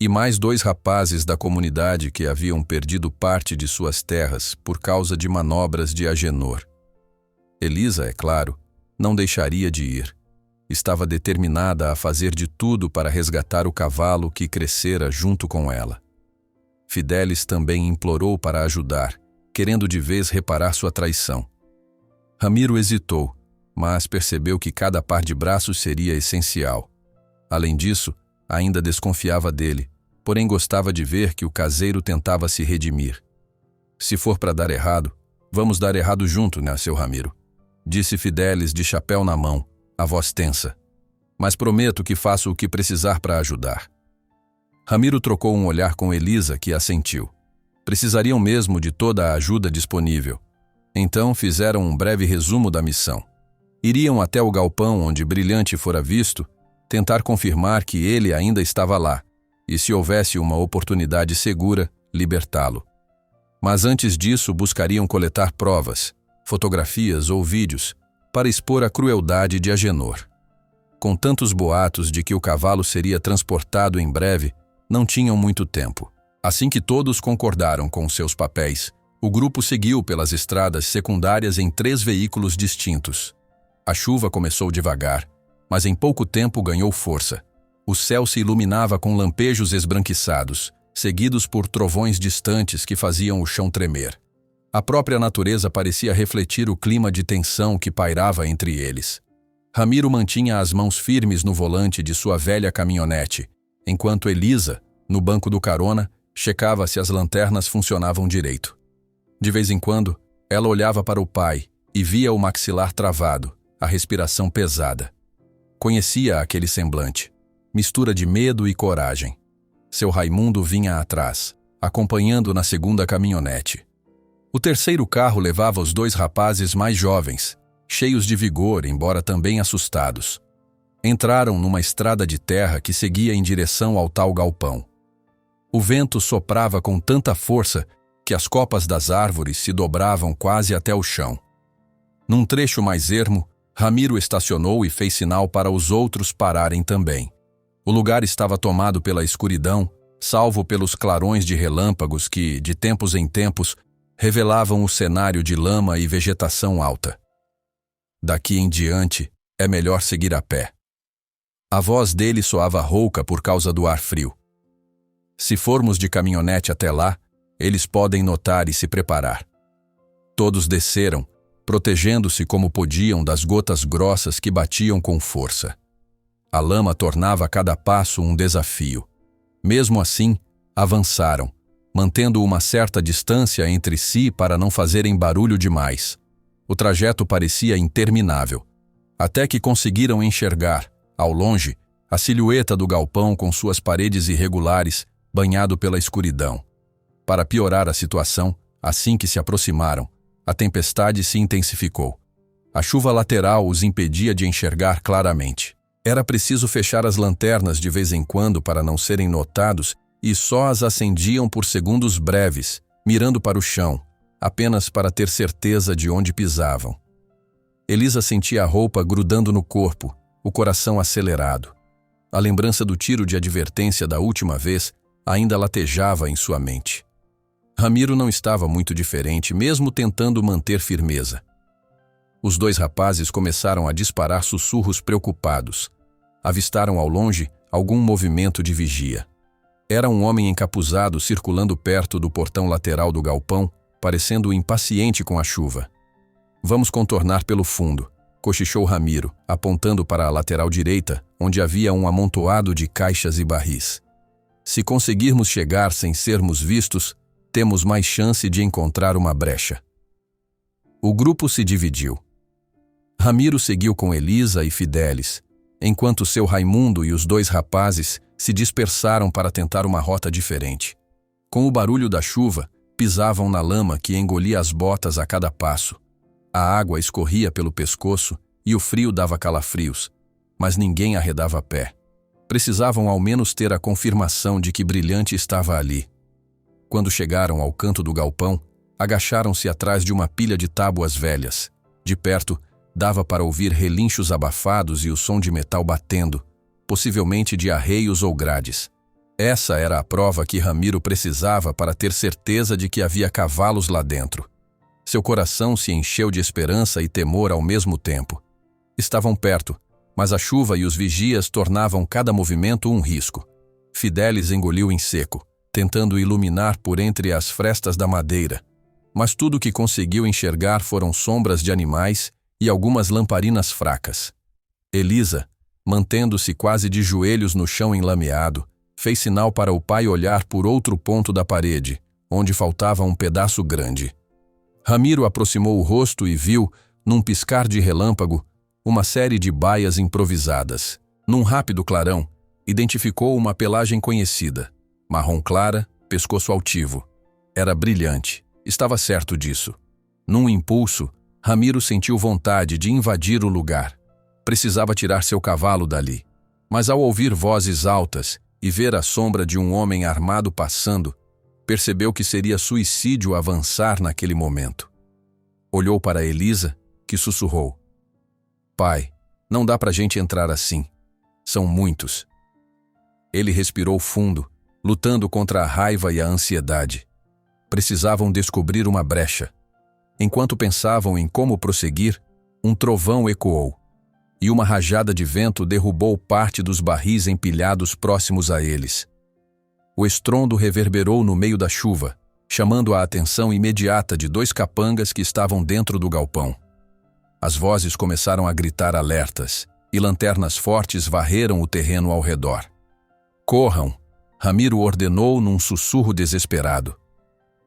e mais 2 rapazes da comunidade que haviam perdido parte de suas terras por causa de manobras de Agenor. Elisa, é claro, não deixaria de ir. Estava determinada a fazer de tudo para resgatar o cavalo que crescera junto com ela. Fidelis também implorou para ajudar, querendo de vez reparar sua traição. Ramiro hesitou, mas percebeu que cada par de braços seria essencial. Além disso, Ainda desconfiava dele, porém gostava de ver que o caseiro tentava se redimir. Se for para dar errado, vamos dar errado junto, né, seu Ramiro? Disse Fidelis de chapéu na mão, a voz tensa. Mas prometo que faço o que precisar para ajudar. Ramiro trocou um olhar com Elisa, que assentiu. Precisariam mesmo de toda a ajuda disponível. Então fizeram um breve resumo da missão. Iriam até o galpão onde Brilhante fora visto, tentar confirmar que ele ainda estava lá, e se houvesse uma oportunidade segura, libertá-lo. Mas antes disso buscariam coletar provas, fotografias ou vídeos, para expor a crueldade de Agenor. Com tantos boatos de que o cavalo seria transportado em breve, não tinham muito tempo. Assim que todos concordaram com seus papéis, o grupo seguiu pelas estradas secundárias em 3 veículos distintos. A chuva começou devagar, mas em pouco tempo ganhou força. O céu se iluminava com lampejos esbranquiçados, seguidos por trovões distantes que faziam o chão tremer. A própria natureza parecia refletir o clima de tensão que pairava entre eles. Ramiro mantinha as mãos firmes no volante de sua velha caminhonete, enquanto Elisa, no banco do carona, checava se as lanternas funcionavam direito. De vez em quando, ela olhava para o pai e via o maxilar travado, a respiração pesada. Conhecia aquele semblante, mistura de medo e coragem. Seu Raimundo vinha atrás, acompanhando na segunda caminhonete. O terceiro carro levava os 2 rapazes mais jovens, cheios de vigor, embora também assustados. Entraram numa estrada de terra que seguia em direção ao tal galpão. O vento soprava com tanta força que as copas das árvores se dobravam quase até o chão. Num trecho mais ermo, Ramiro estacionou e fez sinal para os outros pararem também. O lugar estava tomado pela escuridão, salvo pelos clarões de relâmpagos que, de tempos em tempos, revelavam o cenário de lama e vegetação alta. Daqui em diante, é melhor seguir a pé. A voz dele soava rouca por causa do ar frio. Se formos de caminhonete até lá, eles podem notar e se preparar. Todos desceram, protegendo-se como podiam das gotas grossas que batiam com força. A lama tornava cada passo um desafio. Mesmo assim, avançaram, mantendo uma certa distância entre si para não fazerem barulho demais. O trajeto parecia interminável, até que conseguiram enxergar, ao longe, a silhueta do galpão com suas paredes irregulares, banhado pela escuridão. Para piorar a situação, assim que se aproximaram, a tempestade se intensificou. A chuva lateral os impedia de enxergar claramente. Era preciso fechar as lanternas de vez em quando para não serem notados e só as acendiam por segundos breves, mirando para o chão, apenas para ter certeza de onde pisavam. Elisa sentia a roupa grudando no corpo, o coração acelerado. A lembrança do tiro de advertência da última vez ainda latejava em sua mente. Ramiro não estava muito diferente, mesmo tentando manter firmeza. Os 2 rapazes começaram a disparar sussurros preocupados. Avistaram ao longe algum movimento de vigia. Era um homem encapuzado circulando perto do portão lateral do galpão, parecendo impaciente com a chuva. Vamos contornar pelo fundo, cochichou Ramiro, apontando para a lateral direita, onde havia um amontoado de caixas e barris. Se conseguirmos chegar sem sermos vistos, temos mais chance de encontrar uma brecha. O grupo se dividiu. Ramiro seguiu com Elisa e Fidelis, enquanto seu Raimundo e os 2 rapazes se dispersaram para tentar uma rota diferente. Com o barulho da chuva, pisavam na lama que engolia as botas a cada passo. A água escorria pelo pescoço e o frio dava calafrios, mas ninguém arredava pé. Precisavam ao menos ter a confirmação de que Brilhante estava ali. Quando chegaram ao canto do galpão, agacharam-se atrás de uma pilha de tábuas velhas. De perto, dava para ouvir relinchos abafados e o som de metal batendo, possivelmente de arreios ou grades. Essa era a prova que Ramiro precisava para ter certeza de que havia cavalos lá dentro. Seu coração se encheu de esperança e temor ao mesmo tempo. Estavam perto, mas a chuva e os vigias tornavam cada movimento um risco. Fidelis engoliu em seco, tentando iluminar por entre as frestas da madeira, mas tudo que conseguiu enxergar foram sombras de animais e algumas lamparinas fracas. Elisa, mantendo-se quase de joelhos no chão enlameado, fez sinal para o pai olhar por outro ponto da parede, onde faltava um pedaço grande. Ramiro aproximou o rosto e viu, num piscar de relâmpago, uma série de baias improvisadas. Num rápido clarão, identificou uma pelagem conhecida, marrom clara, pescoço altivo. Era brilhante, estava certo disso. Num impulso, Ramiro sentiu vontade de invadir o lugar. Precisava tirar seu cavalo dali. Mas ao ouvir vozes altas e ver a sombra de um homem armado passando, percebeu que seria suicídio avançar naquele momento. Olhou para Elisa, que sussurrou: "Pai, não dá pra gente entrar assim. São muitos." Ele respirou fundo, lutando contra a raiva e a ansiedade. Precisavam descobrir uma brecha. Enquanto pensavam em como prosseguir, um trovão ecoou, e uma rajada de vento derrubou parte dos barris empilhados próximos a eles. O estrondo reverberou no meio da chuva, chamando a atenção imediata de 2 capangas que estavam dentro do galpão. As vozes começaram a gritar alertas, e lanternas fortes varreram o terreno ao redor. "Corram!" Ramiro ordenou num sussurro desesperado.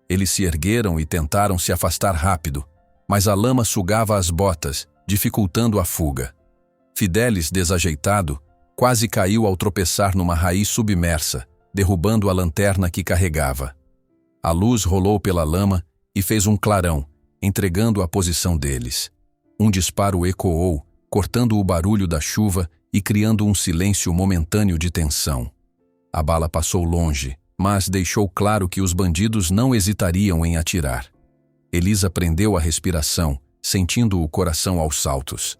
Eles se ergueram e tentaram se afastar rápido, mas a lama sugava as botas, dificultando a fuga. Fidelis, desajeitado, quase caiu ao tropeçar numa raiz submersa, derrubando a lanterna que carregava. A luz rolou pela lama e fez um clarão, entregando a posição deles. Um disparo ecoou, cortando o barulho da chuva e criando um silêncio momentâneo de tensão. A bala passou longe, mas deixou claro que os bandidos não hesitariam em atirar. Elisa prendeu a respiração, sentindo o coração aos saltos.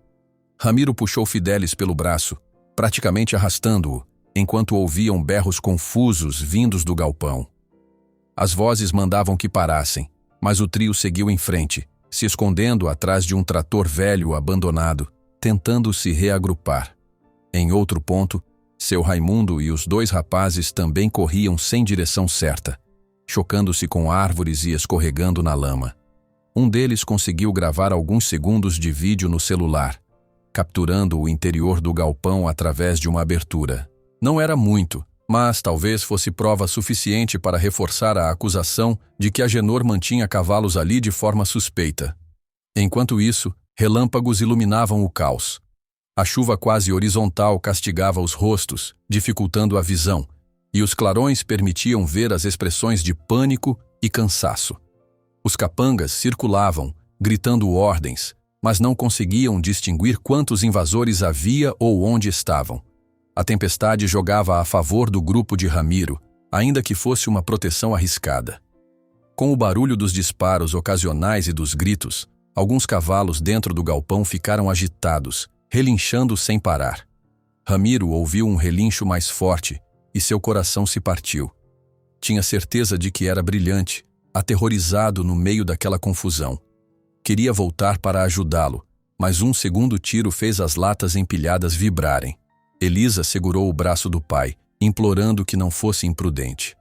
Ramiro puxou Fidelis pelo braço, praticamente arrastando-o, enquanto ouviam berros confusos vindos do galpão. As vozes mandavam que parassem, mas o trio seguiu em frente, se escondendo atrás de um trator velho abandonado, tentando se reagrupar. Em outro ponto, seu Raimundo e os 2 rapazes também corriam sem direção certa, chocando-se com árvores e escorregando na lama. Um deles conseguiu gravar alguns segundos de vídeo no celular, capturando o interior do galpão através de uma abertura. Não era muito, mas talvez fosse prova suficiente para reforçar a acusação de que Agenor mantinha cavalos ali de forma suspeita. Enquanto isso, relâmpagos iluminavam o caos. A chuva quase horizontal castigava os rostos, dificultando a visão, e os clarões permitiam ver as expressões de pânico e cansaço. Os capangas circulavam, gritando ordens, mas não conseguiam distinguir quantos invasores havia ou onde estavam. A tempestade jogava a favor do grupo de Ramiro, ainda que fosse uma proteção arriscada. Com o barulho dos disparos ocasionais e dos gritos, alguns cavalos dentro do galpão ficaram agitados, relinchando sem parar. Ramiro ouviu um relincho mais forte e seu coração se partiu. Tinha certeza de que era brilhante, aterrorizado no meio daquela confusão. Queria voltar para ajudá-lo, mas um segundo tiro fez as latas empilhadas vibrarem. Elisa segurou o braço do pai, implorando que não fosse imprudente.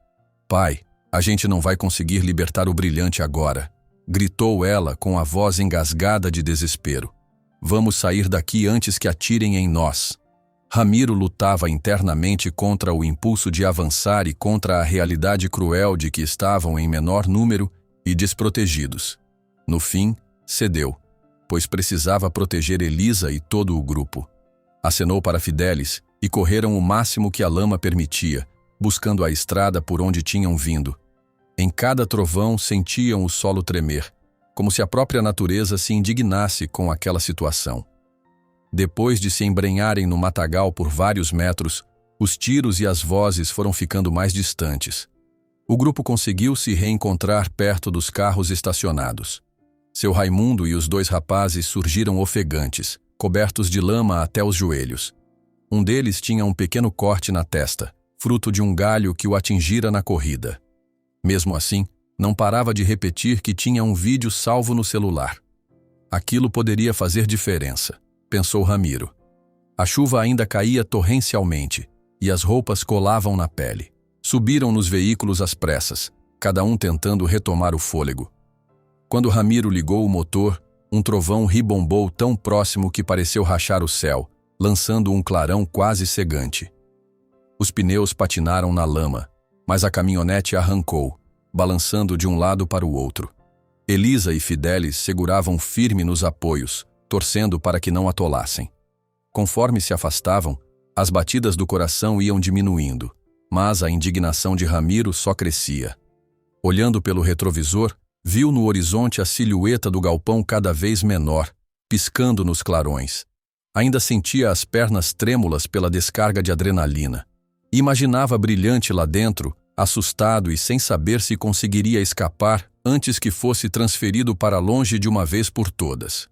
"Pai, a gente não vai conseguir libertar o brilhante agora", gritou ela com a voz engasgada de desespero. "Vamos sair daqui antes que atirem em nós." Ramiro lutava internamente contra o impulso de avançar e contra a realidade cruel de que estavam em menor número e desprotegidos. No fim, cedeu, pois precisava proteger Elisa e todo o grupo. Acenou para Fidelis e correram o máximo que a lama permitia, buscando a estrada por onde tinham vindo. Em cada trovão sentiam o solo tremer, como se a própria natureza se indignasse com aquela situação. Depois de se embrenharem no matagal por vários metros, os tiros e as vozes foram ficando mais distantes. O grupo conseguiu se reencontrar perto dos carros estacionados. Seu Raimundo e os 2 rapazes surgiram ofegantes, cobertos de lama até os joelhos. Um deles tinha um pequeno corte na testa, fruto de um galho que o atingira na corrida. Mesmo assim, não parava de repetir que tinha um vídeo salvo no celular. Aquilo poderia fazer diferença, pensou Ramiro. A chuva ainda caía torrencialmente, e as roupas colavam na pele. Subiram nos veículos às pressas, cada um tentando retomar o fôlego. Quando Ramiro ligou o motor, um trovão ribombou tão próximo que pareceu rachar o céu, lançando um clarão quase cegante. Os pneus patinaram na lama, mas a caminhonete arrancou, balançando de um lado para o outro. Elisa e Fidelis seguravam firme nos apoios, torcendo para que não atolassem. Conforme se afastavam, as batidas do coração iam diminuindo, mas a indignação de Ramiro só crescia. Olhando pelo retrovisor, viu no horizonte a silhueta do galpão cada vez menor, piscando nos clarões. Ainda sentia as pernas trêmulas pela descarga de adrenalina. Imaginava Brilhante lá dentro, assustado e sem saber se conseguiria escapar antes que fosse transferido para longe de uma vez por todas.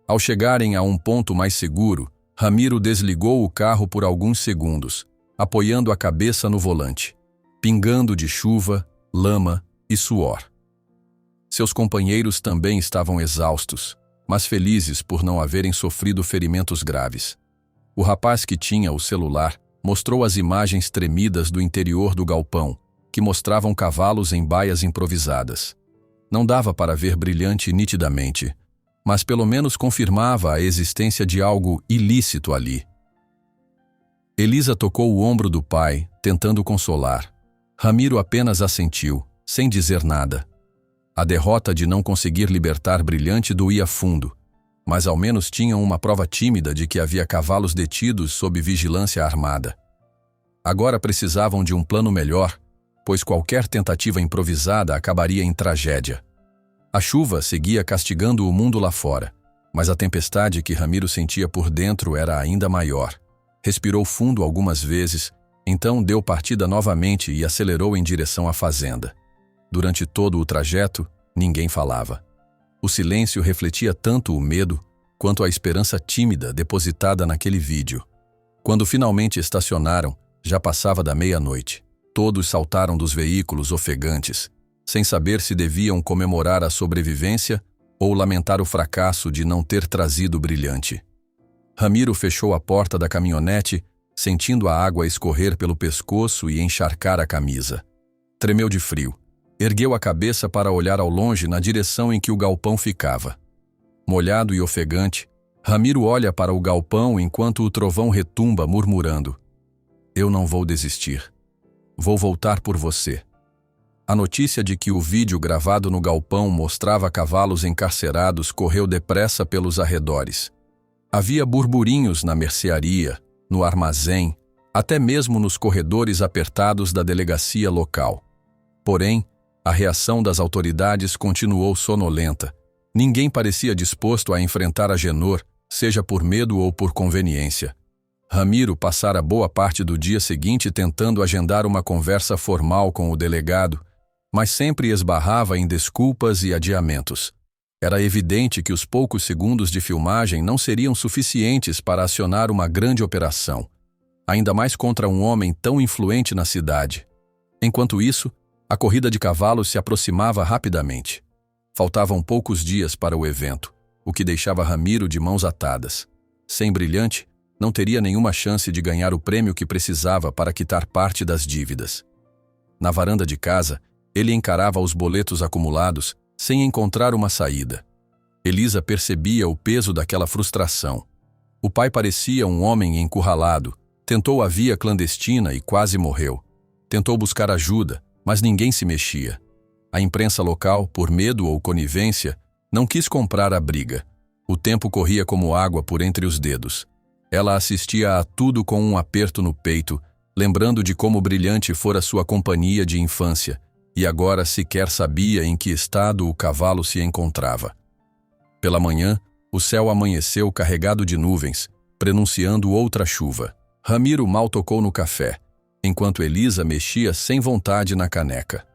Ao chegarem a um ponto mais seguro, Ramiro desligou o carro por alguns segundos, apoiando a cabeça no volante, pingando de chuva, lama e suor. Seus companheiros também estavam exaustos, mas felizes por não haverem sofrido ferimentos graves. O rapaz que tinha o celular mostrou as imagens tremidas do interior do galpão, que mostravam cavalos em baias improvisadas. Não dava para ver Brilhante nitidamente, mas pelo menos confirmava a existência de algo ilícito ali. Elisa tocou o ombro do pai, tentando consolar. Ramiro apenas assentiu, sem dizer nada. A derrota de não conseguir libertar Brilhante doía fundo, mas ao menos tinham uma prova tímida de que havia cavalos detidos sob vigilância armada. Agora precisavam de um plano melhor, pois qualquer tentativa improvisada acabaria em tragédia. A chuva seguia castigando o mundo lá fora, mas a tempestade que Ramiro sentia por dentro era ainda maior. Respirou fundo algumas vezes, então deu partida novamente e acelerou em direção à fazenda. Durante todo o trajeto, ninguém falava. O silêncio refletia tanto o medo quanto a esperança tímida depositada naquele vídeo. Quando finalmente estacionaram, já passava da meia-noite. Todos saltaram dos veículos ofegantes, sem saber se deviam comemorar a sobrevivência ou lamentar o fracasso de não ter trazido Brilhante. Ramiro fechou a porta da caminhonete, sentindo a água escorrer pelo pescoço e encharcar a camisa. Tremeu de frio. Ergueu a cabeça para olhar ao longe na direção em que o galpão ficava. Molhado e ofegante, Ramiro olha para o galpão enquanto o trovão retumba, murmurando: "Eu não vou desistir. Vou voltar por você." A notícia de que o vídeo gravado no galpão mostrava cavalos encarcerados correu depressa pelos arredores. Havia burburinhos na mercearia, no armazém, até mesmo nos corredores apertados da delegacia local. Porém, a reação das autoridades continuou sonolenta. Ninguém parecia disposto a enfrentar Agenor, seja por medo ou por conveniência. Ramiro passara boa parte do dia seguinte tentando agendar uma conversa formal com o delegado, mas sempre esbarrava em desculpas e adiamentos. Era evidente que os poucos segundos de filmagem não seriam suficientes para acionar uma grande operação, ainda mais contra um homem tão influente na cidade. Enquanto isso, a corrida de cavalos se aproximava rapidamente. Faltavam poucos dias para o evento, o que deixava Ramiro de mãos atadas. Sem Brilhante, não teria nenhuma chance de ganhar o prêmio que precisava para quitar parte das dívidas. Na varanda de casa, ele encarava os boletos acumulados, sem encontrar uma saída. Elisa percebia o peso daquela frustração. O pai parecia um homem encurralado, tentou a via clandestina e quase morreu. Tentou buscar ajuda, mas ninguém se mexia. A imprensa local, por medo ou conivência, não quis comprar a briga. O tempo corria como água por entre os dedos. Ela assistia a tudo com um aperto no peito, lembrando de como Brilhante fora sua companhia de infância, e agora sequer sabia em que estado o cavalo se encontrava. Pela manhã, o céu amanheceu carregado de nuvens, prenunciando outra chuva. Ramiro mal tocou no café, enquanto Elisa mexia sem vontade na caneca.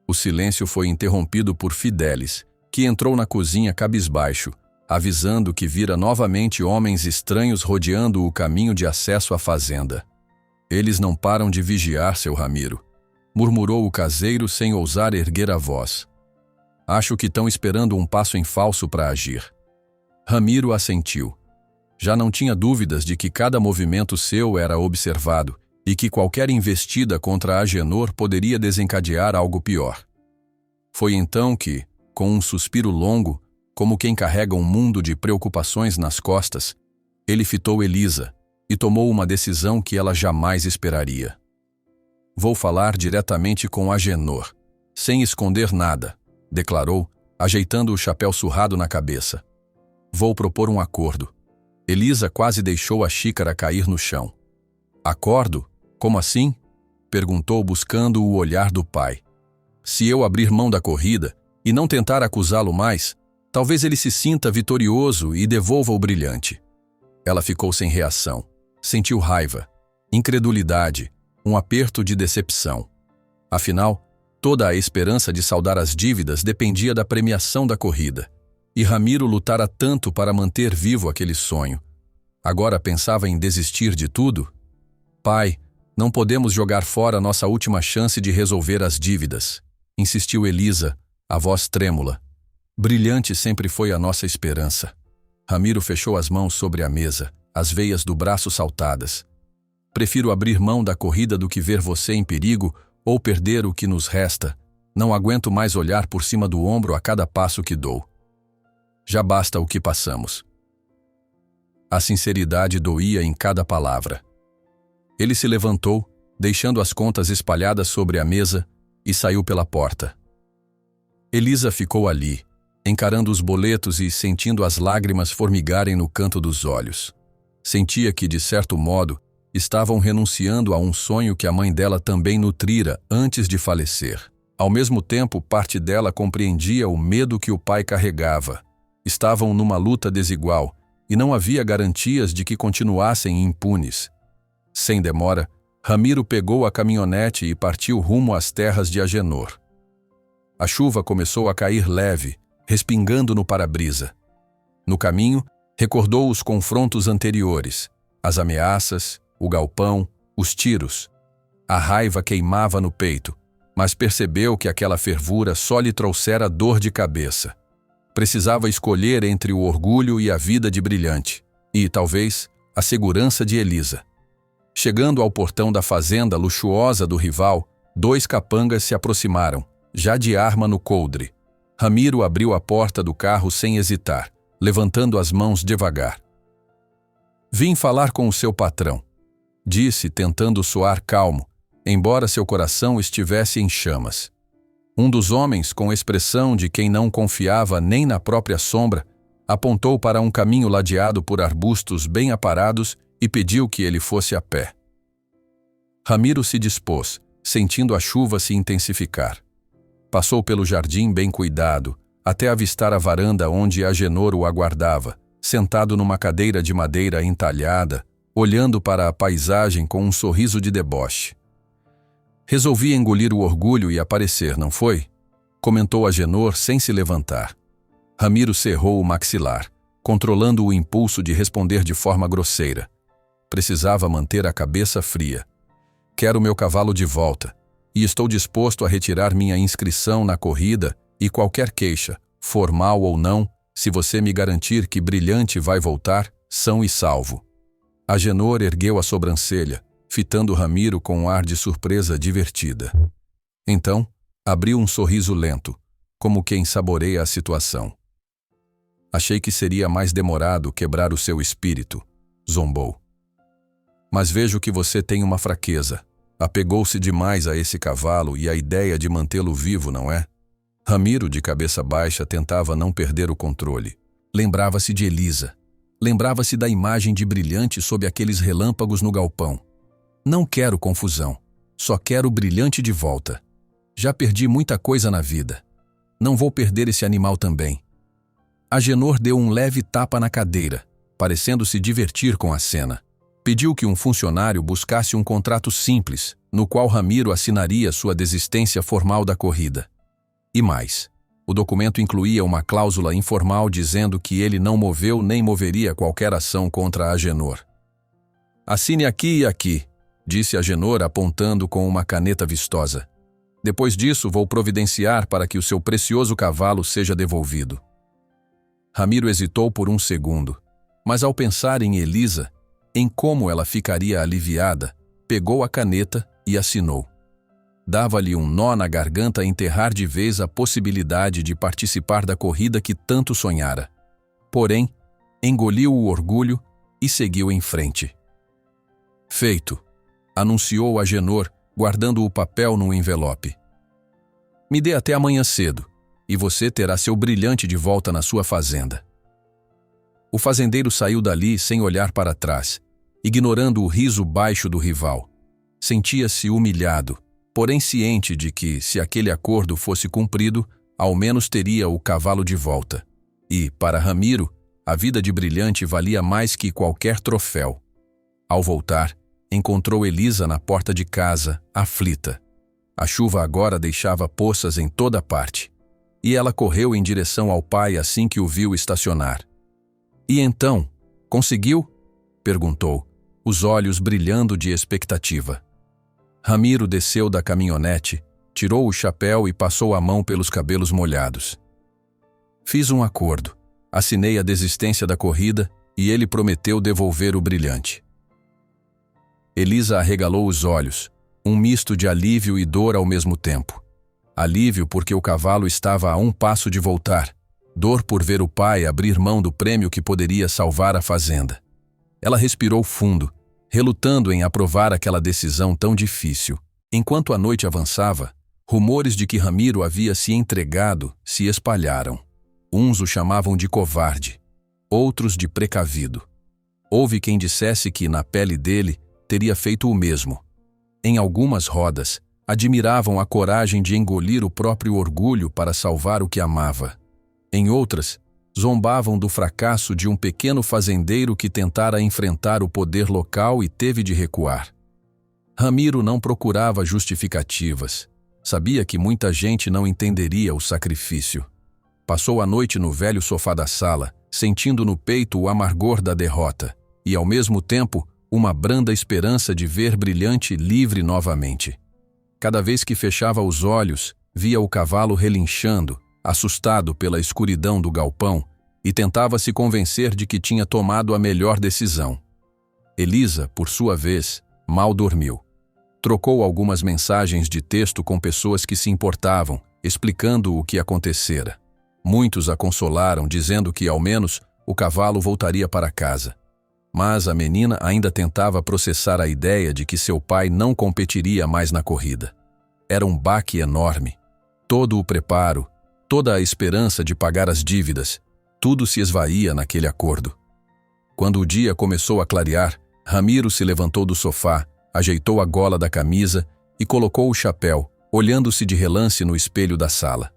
O silêncio foi interrompido por Fidelis, que entrou na cozinha cabisbaixo, avisando que vira novamente homens estranhos rodeando o caminho de acesso à fazenda. "Eles não param de vigiar, seu Ramiro", murmurou o caseiro sem ousar erguer a voz. "Acho que estão esperando um passo em falso para agir." Ramiro assentiu. Já não tinha dúvidas de que cada movimento seu era observado e que qualquer investida contra Agenor poderia desencadear algo pior. Foi então que, com um suspiro longo, como quem carrega um mundo de preocupações nas costas, Ele fitou Elisa e tomou uma decisão que ela jamais esperaria. Vou falar diretamente com Agenor, sem esconder nada, declarou, ajeitando o chapéu surrado na cabeça. Vou propor um acordo. Elisa quase deixou a xícara cair no chão. Acordo? Como assim? Perguntou buscando o olhar do pai. Se eu abrir mão da corrida e não tentar acusá-lo mais, talvez ele se sinta vitorioso e devolva o brilhante. Ela ficou sem reação. Sentiu raiva, incredulidade, um aperto de decepção. Afinal, toda a esperança de saldar as dívidas dependia da premiação da corrida. E Ramiro lutara tanto para manter vivo aquele sonho. Agora pensava em desistir de tudo? Pai, não podemos jogar fora nossa última chance de resolver as dívidas, insistiu Elisa, a voz trêmula. Brilhante sempre foi a nossa esperança. Ramiro fechou as mãos sobre a mesa, as veias do braço saltadas. Prefiro abrir mão da corrida do que ver você em perigo ou perder o que nos resta. Não aguento mais olhar por cima do ombro a cada passo que dou. Já basta o que passamos. A sinceridade doía em cada palavra. Ele se levantou, deixando as contas espalhadas sobre a mesa, e saiu pela porta. Elisa ficou ali, encarando os boletos e sentindo as lágrimas formigarem no canto dos olhos. Sentia que, de certo modo, estavam renunciando a um sonho que a mãe dela também nutrira antes de falecer. Ao mesmo tempo, parte dela compreendia o medo que o pai carregava. Estavam numa luta desigual, e não havia garantias de que continuassem impunes. Sem demora, Ramiro pegou a caminhonete e partiu rumo às terras de Agenor. A chuva começou a cair leve, respingando no para-brisa. No caminho, recordou os confrontos anteriores, as ameaças, o galpão, os tiros. A raiva queimava no peito, mas percebeu que aquela fervura só lhe trouxera dor de cabeça. Precisava escolher entre o orgulho e a vida de Brilhante, e, talvez, a segurança de Elisa. Chegando ao portão da fazenda luxuosa do rival, 2 capangas se aproximaram, já de arma no coldre. Ramiro abriu a porta do carro sem hesitar, levantando as mãos devagar. Vim falar com o seu patrão, disse, tentando soar calmo, embora seu coração estivesse em chamas. Um dos homens, com expressão de quem não confiava nem na própria sombra, apontou para um caminho ladeado por arbustos bem aparados e pediu que ele fosse a pé. Ramiro se dispôs, sentindo a chuva se intensificar. Passou pelo jardim bem cuidado, até avistar a varanda onde Agenor o aguardava, sentado numa cadeira de madeira entalhada, olhando para a paisagem com um sorriso de deboche. Resolvi engolir o orgulho e aparecer, não foi? Comentou Agenor sem se levantar. Ramiro cerrou o maxilar, controlando o impulso de responder de forma grosseira. Precisava manter a cabeça fria. Quero meu cavalo de volta, e estou disposto a retirar minha inscrição na corrida e qualquer queixa, formal ou não, se você me garantir que Brilhante vai voltar, são e salvo. Agenor ergueu a sobrancelha, fitando Ramiro com um ar de surpresa divertida. Então, abriu um sorriso lento, como quem saboreia a situação. Achei que seria mais demorado quebrar o seu espírito, zombou. Mas vejo que você tem uma fraqueza. Apegou-se demais a esse cavalo e à ideia de mantê-lo vivo, não é? Ramiro, de cabeça baixa, tentava não perder o controle. Lembrava-se de Elisa. Lembrava-se da imagem de Brilhante sob aqueles relâmpagos no galpão. Não quero confusão. Só quero Brilhante de volta. Já perdi muita coisa na vida. Não vou perder esse animal também. Agenor deu um leve tapa na cadeira, parecendo se divertir com a cena. Pediu que um funcionário buscasse um contrato simples, no qual Ramiro assinaria sua desistência formal da corrida. E mais, o documento incluía uma cláusula informal dizendo que ele não moveu nem moveria qualquer ação contra Agenor. Assine aqui e aqui, disse Agenor apontando com uma caneta vistosa. Depois disso, vou providenciar para que o seu precioso cavalo seja devolvido. Ramiro hesitou por um segundo, mas ao pensar em Elisa, em como ela ficaria aliviada, pegou a caneta e assinou. Dava-lhe um nó na garganta enterrar de vez a possibilidade de participar da corrida que tanto sonhara. Porém, engoliu o orgulho e seguiu em frente. Feito, anunciou Agenor, guardando o papel num envelope. Me dê até amanhã cedo, e você terá seu brilhante de volta na sua fazenda. O fazendeiro saiu dali sem olhar para trás, ignorando o riso baixo do rival. Sentia-se humilhado, porém ciente de que, se aquele acordo fosse cumprido, ao menos teria o cavalo de volta. E, para Ramiro, a vida de brilhante valia mais que qualquer troféu. Ao voltar, encontrou Elisa na porta de casa, aflita. A chuva agora deixava poças em toda parte, e ela correu em direção ao pai assim que o viu estacionar. E então, conseguiu? Perguntou, os olhos brilhando de expectativa. Ramiro desceu da caminhonete, tirou o chapéu e passou a mão pelos cabelos molhados. Fiz um acordo, assinei a desistência da corrida e ele prometeu devolver o brilhante. Elisa arregalou os olhos, um misto de alívio e dor ao mesmo tempo. Alívio porque o cavalo estava a um passo de voltar, dor por ver o pai abrir mão do prêmio que poderia salvar a fazenda. Ela respirou fundo, relutando em aprovar aquela decisão tão difícil. Enquanto a noite avançava, rumores de que Ramiro havia se entregado se espalharam. Uns o chamavam de covarde, outros de precavido. Houve quem dissesse que, na pele dele, teria feito o mesmo. Em algumas rodas, admiravam a coragem de engolir o próprio orgulho para salvar o que amava. Em outras, zombavam do fracasso de um pequeno fazendeiro que tentara enfrentar o poder local e teve de recuar. Ramiro não procurava justificativas. Sabia que muita gente não entenderia o sacrifício. Passou a noite no velho sofá da sala, sentindo no peito o amargor da derrota e, ao mesmo tempo, uma branda esperança de ver Brilhante livre novamente. Cada vez que fechava os olhos, via o cavalo relinchando, assustado pela escuridão do galpão, e tentava se convencer de que tinha tomado a melhor decisão. Elisa, por sua vez, mal dormiu. Trocou algumas mensagens de texto com pessoas que se importavam, explicando o que acontecera. Muitos a consolaram, dizendo que, ao menos, o cavalo voltaria para casa. Mas a menina ainda tentava processar a ideia de que seu pai não competiria mais na corrida. Era um baque enorme. Todo o preparo, toda a esperança de pagar as dívidas, tudo se esvaía naquele acordo. Quando o dia começou a clarear, Ramiro se levantou do sofá, ajeitou a gola da camisa e colocou o chapéu, olhando-se de relance no espelho da sala.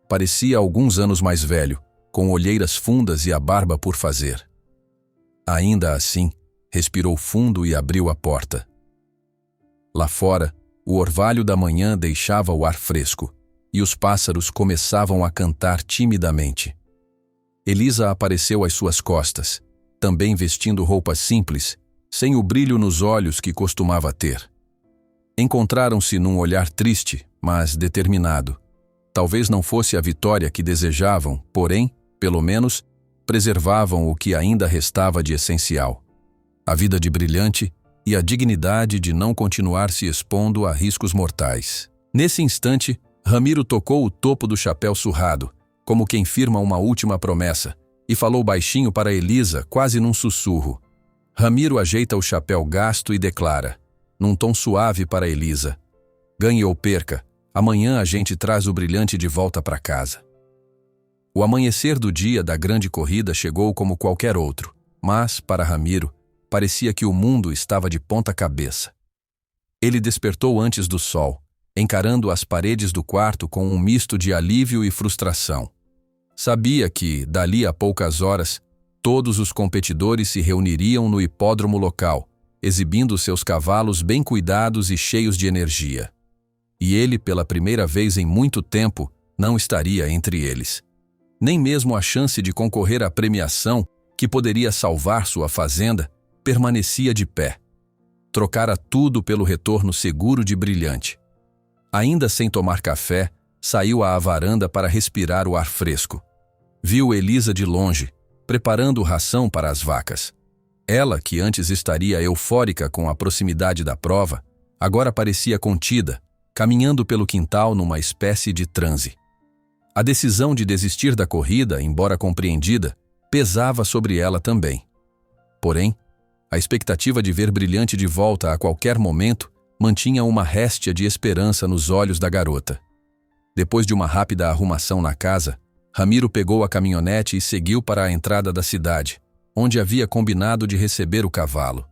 Parecia alguns anos mais velho, com olheiras fundas e a barba por fazer. Ainda assim, respirou fundo e abriu a porta. Lá fora, o orvalho da manhã deixava o ar fresco, e os pássaros começavam a cantar timidamente. Elisa apareceu às suas costas, também vestindo roupas simples, sem o brilho nos olhos que costumava ter. Encontraram-se num olhar triste, mas determinado. Talvez não fosse a vitória que desejavam, porém, pelo menos, preservavam o que ainda restava de essencial: a vida de Brilhante e a dignidade de não continuar se expondo a riscos mortais. Nesse instante, Ramiro tocou o topo do chapéu surrado, como quem firma uma última promessa, e falou baixinho para Elisa, quase num sussurro. Ramiro ajeita o chapéu gasto e declara, num tom suave para Elisa: ganhe ou perca, amanhã a gente traz o Brilhante de volta para casa. O amanhecer do dia da grande corrida chegou como qualquer outro, mas, para Ramiro, parecia que o mundo estava de ponta cabeça. Ele despertou antes do sol, encarando as paredes do quarto com um misto de alívio e frustração. Sabia que, dali a poucas horas, todos os competidores se reuniriam no hipódromo local, exibindo seus cavalos bem cuidados e cheios de energia. E ele, pela primeira vez em muito tempo, não estaria entre eles. Nem mesmo a chance de concorrer à premiação, que poderia salvar sua fazenda, permanecia de pé. Trocara tudo pelo retorno seguro de Brilhante. Ainda sem tomar café, saiu à varanda para respirar o ar fresco. Viu Elisa de longe, preparando ração para as vacas. Ela, que antes estaria eufórica com a proximidade da prova, agora parecia contida, caminhando pelo quintal numa espécie de transe. A decisão de desistir da corrida, embora compreendida, pesava sobre ela também. Porém, a expectativa de ver Brilhante de volta a qualquer momento mantinha uma réstia de esperança nos olhos da garota. Depois de uma rápida arrumação na casa, Ramiro pegou a caminhonete e seguiu para a entrada da cidade, onde havia combinado de receber o cavalo.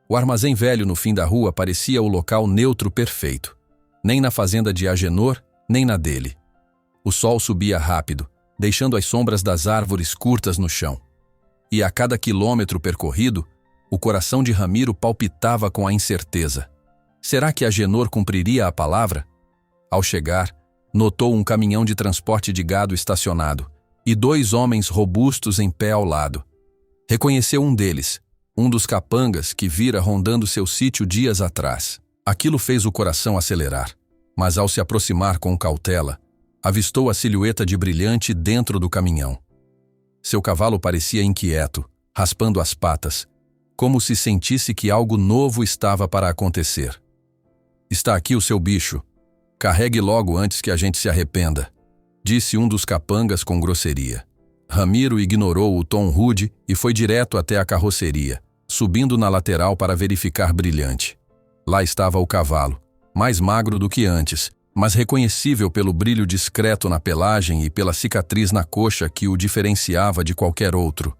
O armazém velho no fim da rua parecia o local neutro perfeito. Nem na fazenda de Agenor, nem na dele. O sol subia rápido, deixando as sombras das árvores curtas no chão. E a cada quilômetro percorrido, o coração de Ramiro palpitava com a incerteza. Será que Agenor cumpriria a palavra? Ao chegar, notou um caminhão de transporte de gado estacionado e 2 homens robustos em pé ao lado. Reconheceu um deles, um dos capangas que vira rondando seu sítio dias atrás. Aquilo fez o coração acelerar, mas ao se aproximar com cautela, avistou a silhueta de Brilhante dentro do caminhão. Seu cavalo parecia inquieto, raspando as patas, como se sentisse que algo novo estava para acontecer. Está aqui o seu bicho. Carregue logo antes que a gente se arrependa, disse um dos capangas com grosseria. Ramiro ignorou o tom rude e foi direto até a carroceria, subindo na lateral para verificar Brilhante. Lá estava o cavalo, mais magro do que antes, mas reconhecível pelo brilho discreto na pelagem e pela cicatriz na coxa que o diferenciava de qualquer outro.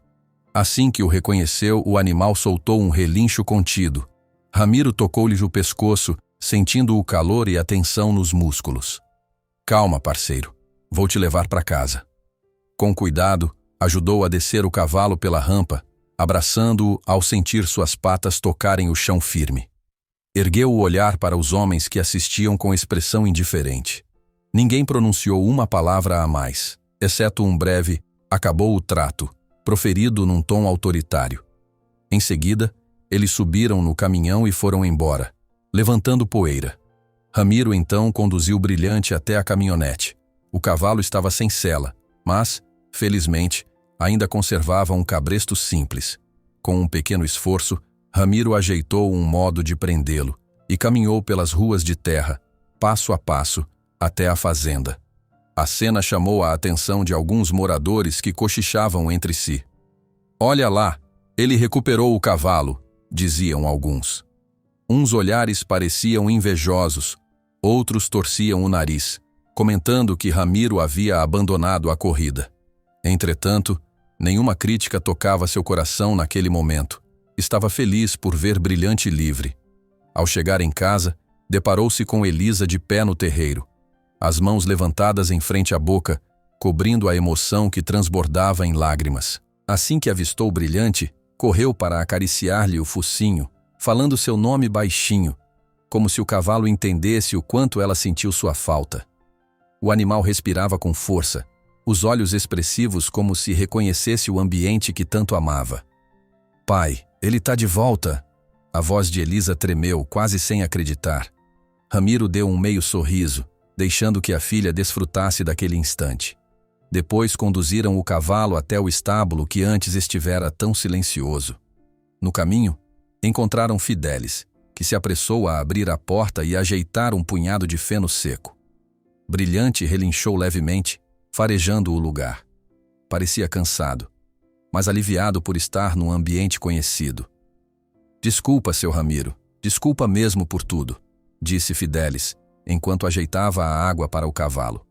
Assim que o reconheceu, o animal soltou um relincho contido. Ramiro tocou-lhe o pescoço, sentindo o calor e a tensão nos músculos. Calma, parceiro. Vou te levar para casa. Com cuidado, ajudou a descer o cavalo pela rampa, abraçando-o ao sentir suas patas tocarem o chão firme. Ergueu o olhar para os homens que assistiam com expressão indiferente. Ninguém pronunciou uma palavra a mais, exceto um breve "acabou o trato", proferido num tom autoritário. Em seguida, eles subiram no caminhão e foram embora, levantando poeira. Ramiro então conduziu Brilhante até a caminhonete. O cavalo estava sem sela, mas, felizmente, ainda conservava um cabresto simples. Com um pequeno esforço, Ramiro ajeitou um modo de prendê-lo e caminhou pelas ruas de terra, passo a passo, até a fazenda. A cena chamou a atenção de alguns moradores que cochichavam entre si. "Olha lá, ele recuperou o cavalo", diziam alguns. Uns olhares pareciam invejosos, outros torciam o nariz, comentando que Ramiro havia abandonado a corrida. Entretanto, nenhuma crítica tocava seu coração naquele momento. Estava feliz por ver Brilhante livre. Ao chegar em casa, deparou-se com Elisa de pé no terreiro, as mãos levantadas em frente à boca, cobrindo a emoção que transbordava em lágrimas. Assim que avistou Brilhante, correu para acariciar-lhe o focinho, falando seu nome baixinho, como se o cavalo entendesse o quanto ela sentiu sua falta. O animal respirava com força, os olhos expressivos como se reconhecesse o ambiente que tanto amava. "Pai, ele tá de volta!" A voz de Elisa tremeu, quase sem acreditar. Ramiro deu um meio sorriso, deixando que a filha desfrutasse daquele instante. Depois conduziram o cavalo até o estábulo que antes estivera tão silencioso. No caminho, encontraram Fidelis, que se apressou a abrir a porta e ajeitar um punhado de feno seco. Brilhante relinchou levemente, farejando o lugar. Parecia cansado, mas aliviado por estar num ambiente conhecido. "Desculpa, seu Ramiro, desculpa mesmo por tudo", disse Fidelis, enquanto ajeitava a água para o cavalo.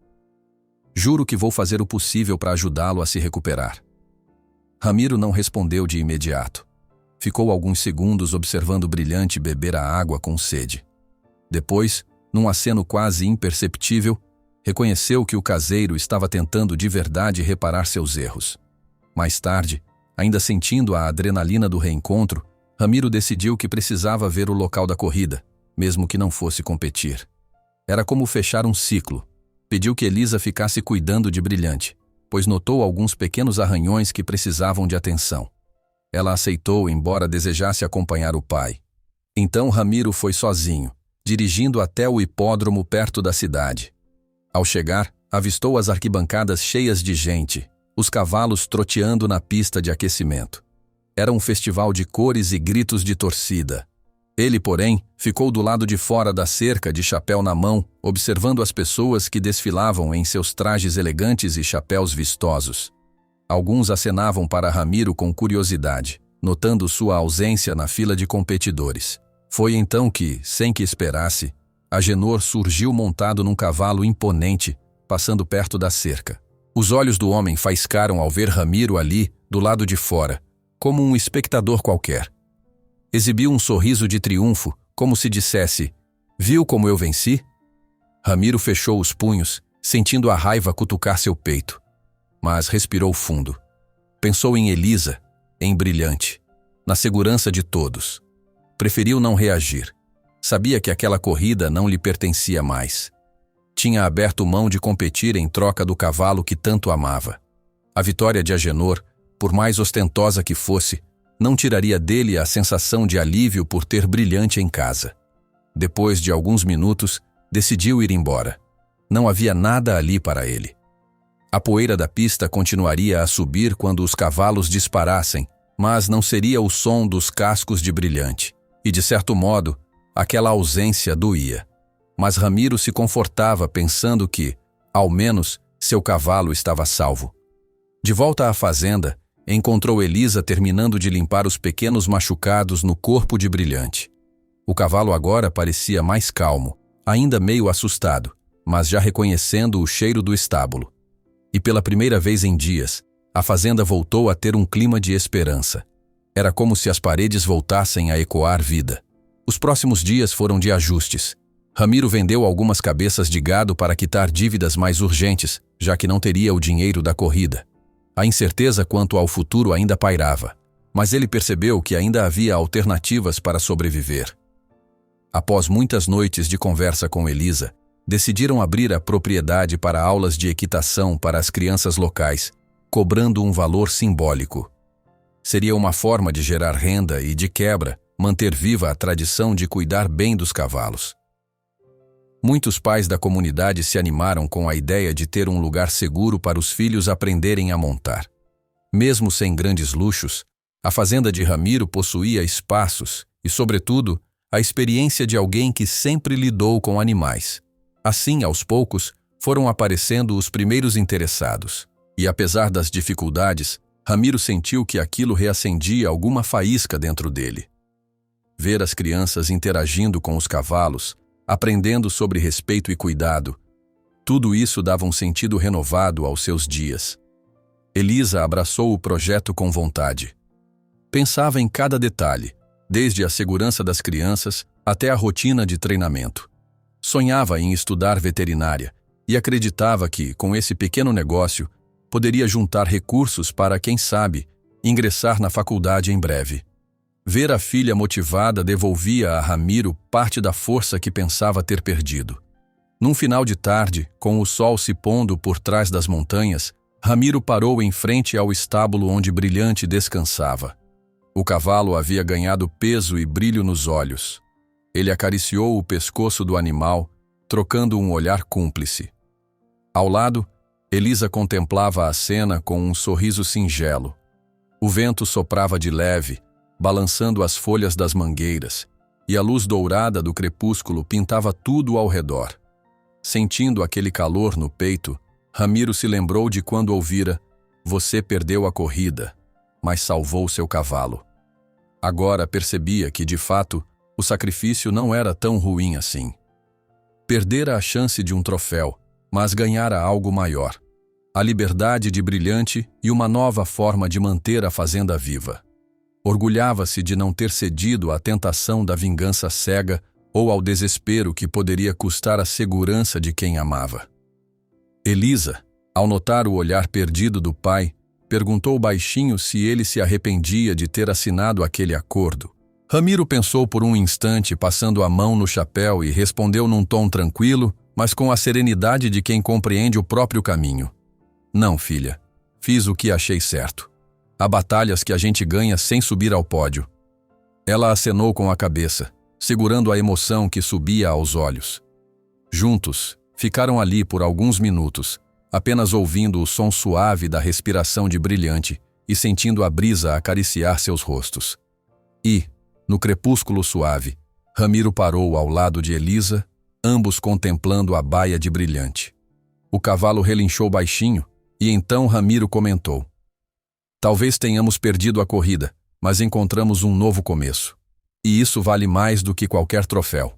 "Juro que vou fazer o possível para ajudá-lo a se recuperar." Ramiro não respondeu de imediato. Ficou alguns segundos observando Brilhante beber a água com sede. Depois, num aceno quase imperceptível, reconheceu que o caseiro estava tentando de verdade reparar seus erros. Mais tarde, ainda sentindo a adrenalina do reencontro, Ramiro decidiu que precisava ver o local da corrida, mesmo que não fosse competir. Era como fechar um ciclo. Pediu que Elisa ficasse cuidando de Brilhante, pois notou alguns pequenos arranhões que precisavam de atenção. Ela aceitou, embora desejasse acompanhar o pai. Então Ramiro foi sozinho, dirigindo até o hipódromo perto da cidade. Ao chegar, avistou as arquibancadas cheias de gente, os cavalos troteando na pista de aquecimento. Era um festival de cores e gritos de torcida. Ele, porém, ficou do lado de fora da cerca de chapéu na mão, observando as pessoas que desfilavam em seus trajes elegantes e chapéus vistosos. Alguns acenavam para Ramiro com curiosidade, notando sua ausência na fila de competidores. Foi então que, sem que esperasse, Agenor surgiu montado num cavalo imponente, passando perto da cerca. Os olhos do homem faiscaram ao ver Ramiro ali, do lado de fora, como um espectador qualquer. Exibiu um sorriso de triunfo, como se dissesse: "Viu como eu venci?" Ramiro fechou os punhos, sentindo a raiva cutucar seu peito. Mas respirou fundo. Pensou em Elisa, em Brilhante, na segurança de todos. Preferiu não reagir. Sabia que aquela corrida não lhe pertencia mais. Tinha aberto mão de competir em troca do cavalo que tanto amava. A vitória de Agenor, por mais ostentosa que fosse, não tiraria dele a sensação de alívio por ter Brilhante em casa. Depois de alguns minutos, decidiu ir embora. Não havia nada ali para ele. A poeira da pista continuaria a subir quando os cavalos disparassem, mas não seria o som dos cascos de Brilhante. E, de certo modo, aquela ausência doía. Mas Ramiro se confortava pensando que, ao menos, seu cavalo estava salvo. De volta à fazenda, encontrou Elisa terminando de limpar os pequenos machucados no corpo de Brilhante. O cavalo agora parecia mais calmo, ainda meio assustado, mas já reconhecendo o cheiro do estábulo. E pela primeira vez em dias, a fazenda voltou a ter um clima de esperança. Era como se as paredes voltassem a ecoar vida. Os próximos dias foram de ajustes. Ramiro vendeu algumas cabeças de gado para quitar dívidas mais urgentes, já que não teria o dinheiro da corrida. A incerteza quanto ao futuro ainda pairava, mas ele percebeu que ainda havia alternativas para sobreviver. Após muitas noites de conversa com Elisa, decidiram abrir a propriedade para aulas de equitação para as crianças locais, cobrando um valor simbólico. Seria uma forma de gerar renda e, de quebra, manter viva a tradição de cuidar bem dos cavalos. Muitos pais da comunidade se animaram com a ideia de ter um lugar seguro para os filhos aprenderem a montar. Mesmo sem grandes luxos, a fazenda de Ramiro possuía espaços e, sobretudo, a experiência de alguém que sempre lidou com animais. Assim, aos poucos, foram aparecendo os primeiros interessados. E, apesar das dificuldades, Ramiro sentiu que aquilo reacendia alguma faísca dentro dele. Ver as crianças interagindo com os cavalos, aprendendo sobre respeito e cuidado, tudo isso dava um sentido renovado aos seus dias. Elisa abraçou o projeto com vontade. Pensava em cada detalhe, desde a segurança das crianças até a rotina de treinamento. Sonhava em estudar veterinária e acreditava que, com esse pequeno negócio, poderia juntar recursos para, quem sabe, ingressar na faculdade em breve. Ver a filha motivada devolvia a Ramiro parte da força que pensava ter perdido. Num final de tarde, com o sol se pondo por trás das montanhas, Ramiro parou em frente ao estábulo onde Brilhante descansava. O cavalo havia ganhado peso e brilho nos olhos. Ele acariciou o pescoço do animal, trocando um olhar cúmplice. Ao lado, Elisa contemplava a cena com um sorriso singelo. O vento soprava de leve, balançando as folhas das mangueiras, e a luz dourada do crepúsculo pintava tudo ao redor. Sentindo aquele calor no peito, Ramiro se lembrou de quando ouvira: "Você perdeu a corrida, mas salvou seu cavalo." Agora percebia que, de fato, o sacrifício não era tão ruim assim. Perdera a chance de um troféu, mas ganhara algo maior: a liberdade de Brilhante e uma nova forma de manter a fazenda viva. Orgulhava-se de não ter cedido à tentação da vingança cega ou ao desespero que poderia custar a segurança de quem amava. Elisa, ao notar o olhar perdido do pai, perguntou baixinho se ele se arrependia de ter assinado aquele acordo. Ramiro pensou por um instante, passando a mão no chapéu, e respondeu num tom tranquilo, mas com a serenidade de quem compreende o próprio caminho: "Não, filha. Fiz o que achei certo. Há batalhas que a gente ganha sem subir ao pódio." Ela acenou com a cabeça, segurando a emoção que subia aos olhos. Juntos, ficaram ali por alguns minutos, apenas ouvindo o som suave da respiração de Brilhante e sentindo a brisa acariciar seus rostos. E, no crepúsculo suave, Ramiro parou ao lado de Elisa, ambos contemplando a baia de Brilhante. O cavalo relinchou baixinho, e então Ramiro comentou: "Talvez tenhamos perdido a corrida, mas encontramos um novo começo. E isso vale mais do que qualquer troféu.